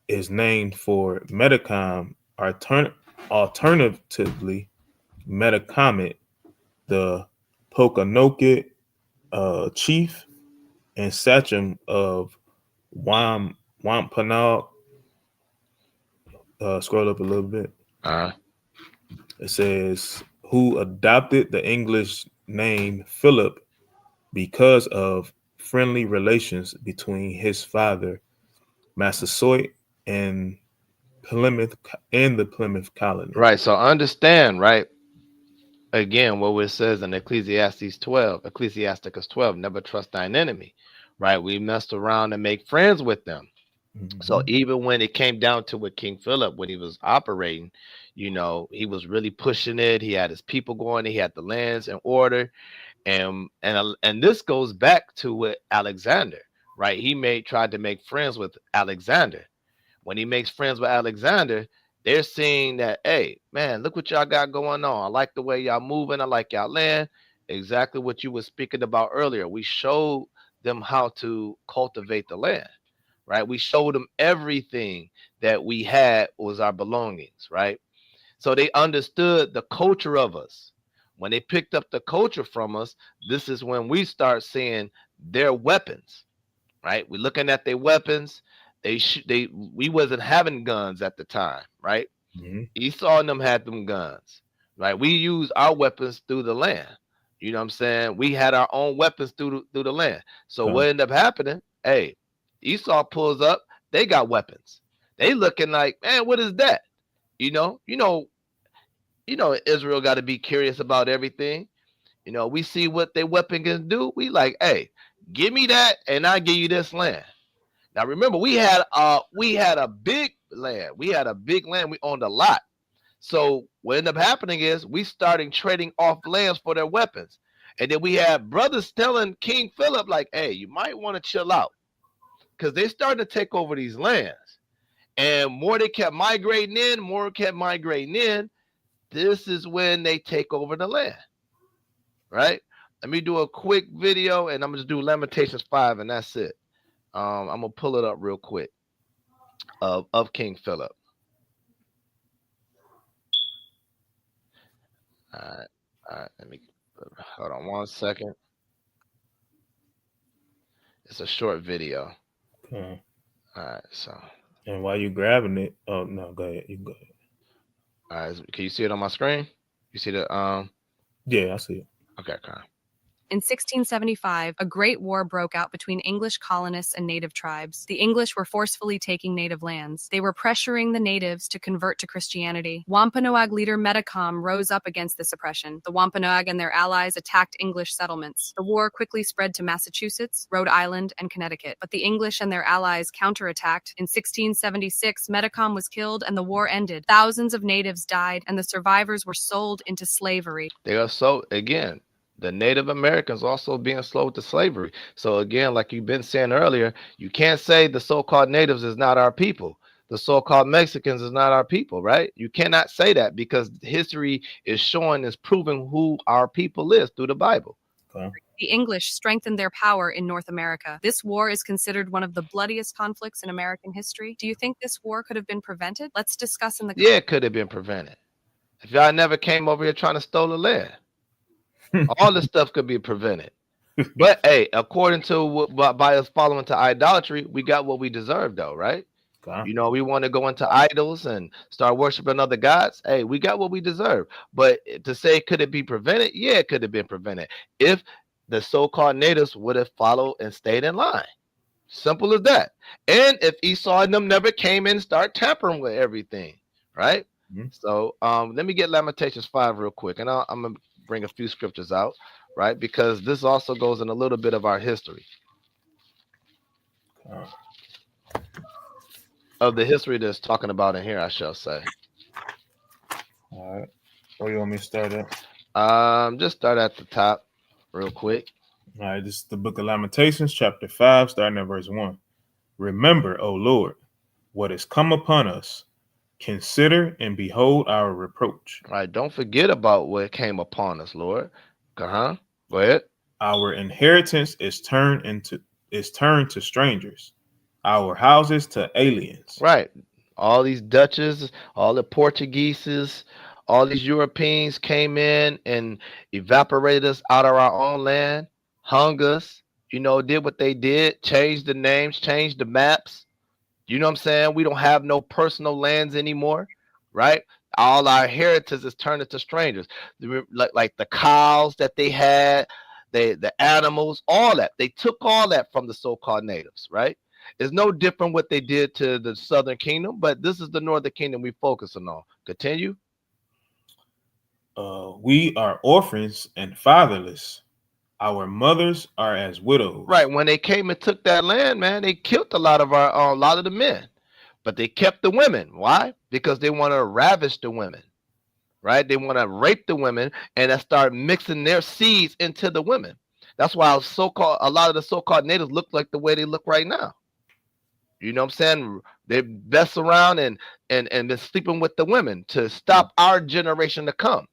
is named for Metacom, alternatively Metacomet, the Pokanoket chief and sachem of Wampanoag. Scroll up a little bit. It says, who adopted the English name Philip because of friendly relations between his father, Massasoit, and the Plymouth colony. Right. So understand, right? Again, what it says in Ecclesiasticus 12, never trust thine enemy, right? We messed around and make friends with them. Mm-hmm. So even when it came down to with King Philip, when he was operating, he was really pushing it. He had his people going, he had the lands in order. And this goes back to with Alexander, right? He tried to make friends with Alexander. When he makes friends with Alexander, they're seeing that, hey, man, look what y'all got going on. I like the way y'all moving. I like y'all land. Exactly what you were speaking about earlier. We showed them how to cultivate the land, right? We showed them everything that we had was our belongings, right? So they understood the culture of us. When they picked up the culture from us, this is when we start seeing their weapons, right? We're looking at their weapons. We wasn't having guns at the time, right? Mm-hmm. Esau and them had them guns, right? We use our weapons through the land. You know what I'm saying? We had our own weapons through the land. So what ended up happening? Hey, Esau pulls up. They got weapons. They looking like, man, what is that? Israel got to be curious about everything. We see what their weapon can do. We like, hey, give me that, and I give you this land. Now remember, we had a big land. We had a big land. We owned a lot. So what ended up happening is we started trading off lands for their weapons. And then we had brothers telling King Philip, like, hey, you might want to chill out. Because they started to take over these lands. And more they kept migrating in, this is when they take over the land. Right? Let me do a quick video, and I'm going to do Lamentations 5, and that's it. I'm gonna pull it up real quick of King Philip. All right. Let me hold on 1 second. It's a short video. Okay. All right. So. And while you grabbing it, oh no, go ahead. You go ahead. All right. Can you see it on my screen? You see the Yeah, I see it. Okay. Okay. In 1675, a great war broke out between English colonists and native tribes. The English were forcefully taking native lands. They were pressuring the natives to convert to Christianity. Wampanoag leader Metacom rose up against this oppression. The Wampanoag and their allies attacked English settlements. The war quickly spread to Massachusetts, Rhode Island, and Connecticut. But the English and their allies counterattacked. In 1676, Metacom was killed and the war ended. Thousands of natives died, and the survivors were sold into slavery. They are so, again, the Native Americans also being sold to slavery. So again, like you've been saying earlier, you can't say the so-called natives is not our people. The so-called Mexicans is not our people, right? You cannot say that because history is showing, is proving who our people is through the Bible. Okay. The English strengthened their power in North America. This war is considered one of the bloodiest conflicts in American history. Do you think this war could have been prevented? Let's discuss in the Yeah, it could have been prevented. If y'all never came over here trying to steal the land, all this stuff could be prevented. But hey, according to by us following to idolatry, we got what we deserve, though, right? Okay. You know, we want to go into idols and start worshiping other gods. Hey, we got what we deserve. But to say could it be prevented? Yeah, it could have been prevented if the so-called natives would have followed and stayed in line. Simple as that. And if Esau and them never came in and start tampering with everything, right? Mm-hmm. So let me get Lamentations 5 real quick, and I'm gonna bring a few scriptures out, right? Because this also goes in a little bit of our history. Of the history that's talking about in here, I shall say. All right. Where you want me to start at? Just start at the top real quick. All right, this is the book of Lamentations, chapter 5, starting at verse 1. Remember, O Lord, what has come upon us. Consider and behold our reproach. All right, don't forget about what came upon us, Lord. Go ahead. Our inheritance is turned to strangers, our houses to aliens. Right. All these Dutches, all the Portugueses, all these Europeans came in and evaporated us out of our own land, hung us, you know, did what they did, changed the names, changed the maps. You know what I'm saying? We don't have no personal lands anymore, right? All our heritage is turned into strangers. Like the cows that they had, the animals, all that. They took all that from the so-called natives, right? It's no different what they did to the Southern Kingdom, but this is the Northern Kingdom we focusing on. Continue. We are orphans and fatherless. Our mothers are as widows. Right. When they came and took that land, man, they killed a lot of the men, but they kept the women. Why? Because they want to ravish the women, right? They want to rape the women and start mixing their seeds into the women. That's why a lot of the so-called natives look like the way they look right now. You know what I'm saying? They mess around and been sleeping with the women to stop our generation to come.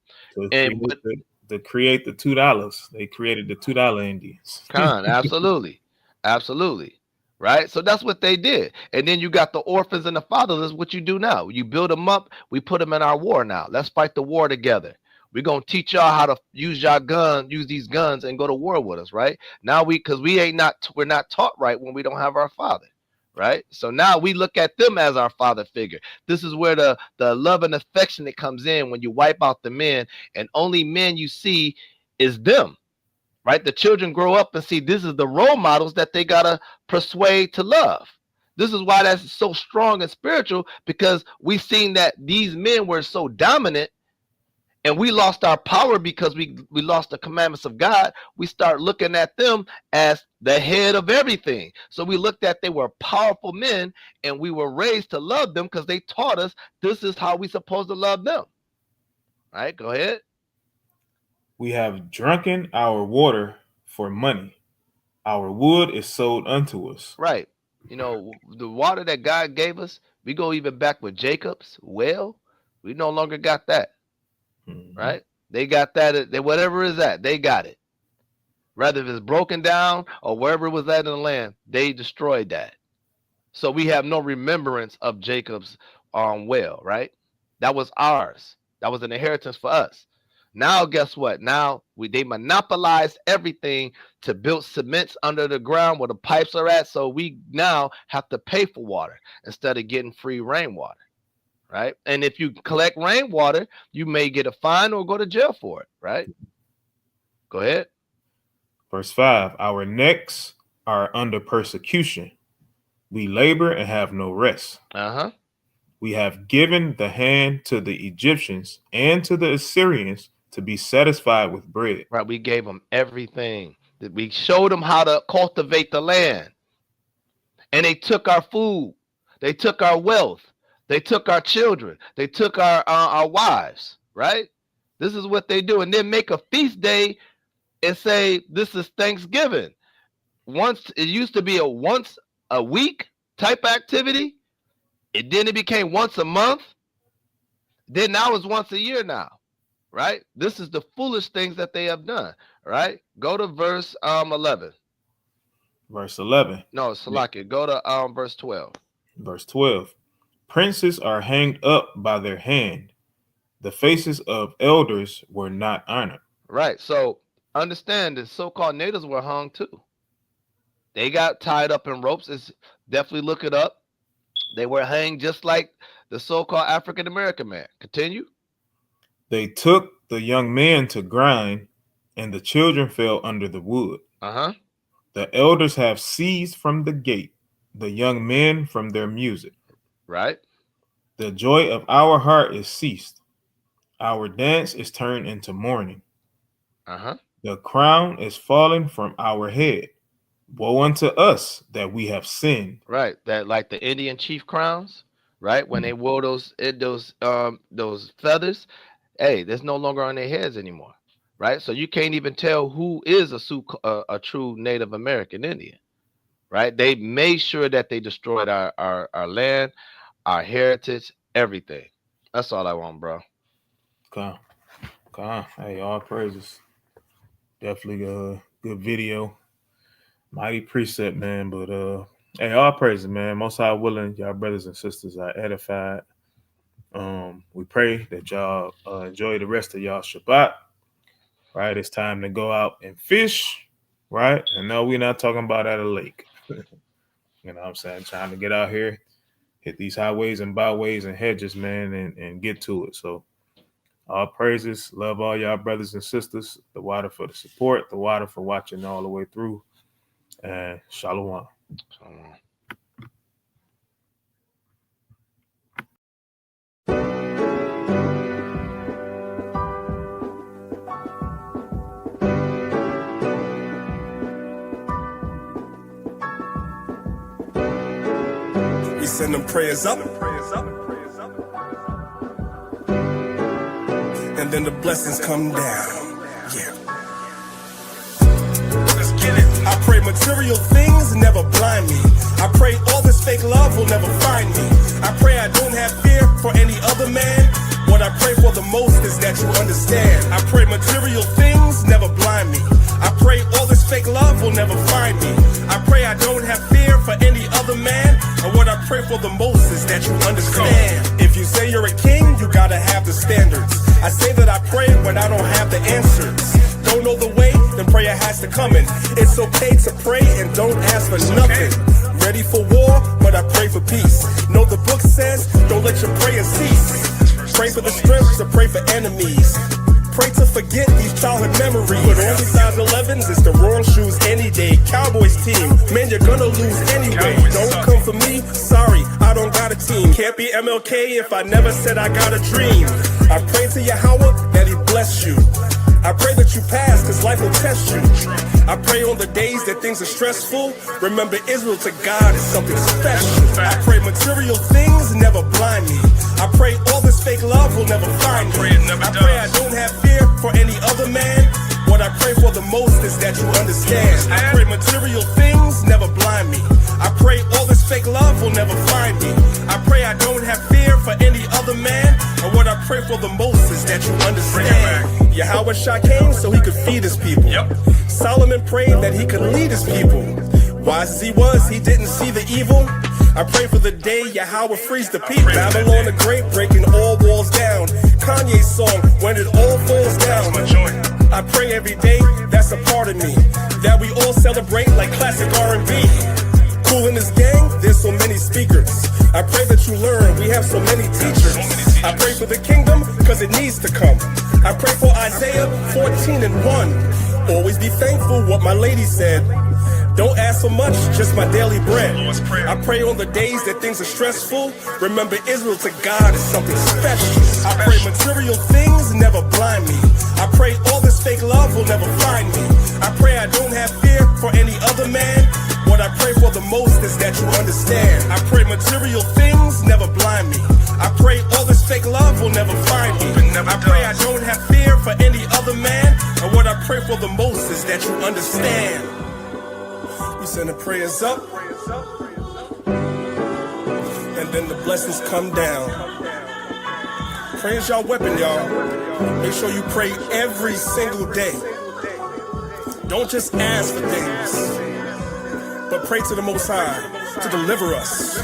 To create the $2. They created the $2 Indians. Absolutely. Absolutely. Right. So that's what they did. And then you got the orphans and the fatherless. What you do now, you build them up. We put them in our war now. Let's fight the war together. We're going to teach y'all how to use these guns and go to war with us. Right now, because we're not taught right when we don't have our father. Right. So now we look at them as our father figure. This is where the love and affection that comes in when you wipe out the men, and only men you see is them. Right. The children grow up and see this is the role models that they got to persuade to love. This is why that's so strong and spiritual, because we seen that these men were so dominant and we lost our power because we lost the commandments of God. We start looking at them as the head of everything. So we looked at they were powerful men, and we were raised to love them because they taught us this is how we supposed to love them. All right, go ahead. We have drunken our water for money. Our wood is sold unto us. Right. You know, the water that God gave us, we go even back with Jacob's well. We no longer got that. Mm-hmm. Right? They got that. Whatever is that, they got it. Rather if it's broken down or wherever it was at in the land, they destroyed that. So we have no remembrance of Jacob's well, right? That was ours. That was an inheritance for us. Now, guess what? Now they monopolized everything to build cements under the ground where the pipes are at. So we now have to pay for water instead of getting free rainwater. Right. And if you collect rainwater, you may get a fine or go to jail for it. Right. Go ahead. Verse 5, our necks are under persecution. We labor and have no rest. We have given the hand to the Egyptians and to the Assyrians to be satisfied with bread. Right, we gave them everything. We showed them how to cultivate the land. And they took our food. They took our wealth. They took our children. They took our wives, right? This is what they do. And then make a feast day and say, this is Thanksgiving. Once it used to be a once a week type activity. Then it became once a month. Then now it's once a year now, right? This is the foolish things that they have done, right? Go to verse 11. Verse 11. No, Salaki. Go to verse 12. Verse 12. Princes are hanged up by their hand. The faces of elders were not honored. Right. So understand the so-called natives were hung too. They got tied up in ropes. It's definitely look it up. They were hanged just like the so-called African-American man. Continue. They took the young men to grind, and the children fell under the wood. The elders have ceased from the gate, the young men from their music. Right. The joy of our heart is ceased. Our dance is turned into mourning. The crown is fallen from our head. Woe unto us that we have sinned. Right. That like the Indian chief crowns, right? When they wore those feathers, hey, there's no longer on their heads anymore. Right. So you can't even tell who is a true Native American Indian. Right. They made sure that they destroyed our land, our heritage, everything. That's all I want, bro. Come on. Hey, all praises. Definitely a good video. Mighty precept, man. But hey, all praises, man. Most High willing, y'all brothers and sisters are edified. We pray that y'all enjoy the rest of y'all Shabbat. Right, it's time to go out and fish. Right, and no, we're not talking about at a lake. You know what I'm saying? Trying to get out here, hit these highways and byways and hedges, man, and get to it. So all praises. Love all y'all brothers and sisters. The water for the support, the water for watching all the way through. And shalom. Shalom. We send them prayers up. And then the blessings come down. Yeah. Let's get it. I pray material things never blind me. I pray all this fake love will never find me. I pray I don't have fear for any other man. What I pray for the most is that you understand. I pray material things never blind me. I pray all this fake love will never find me. I pray I don't have fear for any other man. And what I pray for the most is that you understand. If you say you're a king, you gotta have the standards. I say that I pray when I don't have the answers. Don't know the way, then prayer has to come in. It's okay to pray and don't ask for nothing. Ready for war, but I pray for peace. Know the book says, don't let your prayers cease. Pray for the strength to pray for enemies. Pray to forget these childhood memories. But only size 11s is the wrong shoes any day. Cowboys team, man, you're gonna lose anyway. Don't come for me, sorry, I don't got a team. Can't be MLK if I never said I got a dream. I pray to Yahweh that he bless you. I pray that you pass, cause life will test you. I pray on the days that things are stressful. Remember, Israel to God is something special. I pray material things never blind me. I pray all this fake love will never find me. I pray I don't have fear for any other man. What I pray for the most is that you understand. I pray material things never blind me. I pray all this fake love will never find me. I pray I don't have fear for any other man. And what I pray for the most is that you understand. Yahweh Shah came so he could feed his people. Solomon prayed that he could lead his people. Wise as he was, he didn't see the evil. I pray for the day Yahweh frees the people. Babylon the Great breaking all walls down. Kanye's song, When It All Falls Down. I pray every day, that's a part of me, that we all celebrate like classic R&B. Cool in this gang, there's so many speakers. I pray that you learn, we have so many teachers. I pray for the kingdom, cause it needs to come. I pray for Isaiah 14:1. Always be thankful, what my lady said. Don't ask for much, just my daily bread. I pray on the days that things are stressful. Remember, Israel to God is something special. I pray material things never blind me. I pray all this fake love will never find me. I pray I don't have fear for any other man. What I pray for the most is that you understand. I pray material things never blind me. I pray all this fake love will never find me. I pray I don't have fear for any other man. And what I pray for the most is that you understand. We send the prayers up, and then the blessings come down. Prayer is your weapon, y'all. Make sure you pray every single day. Don't just ask for things, but pray to the Most High to deliver us.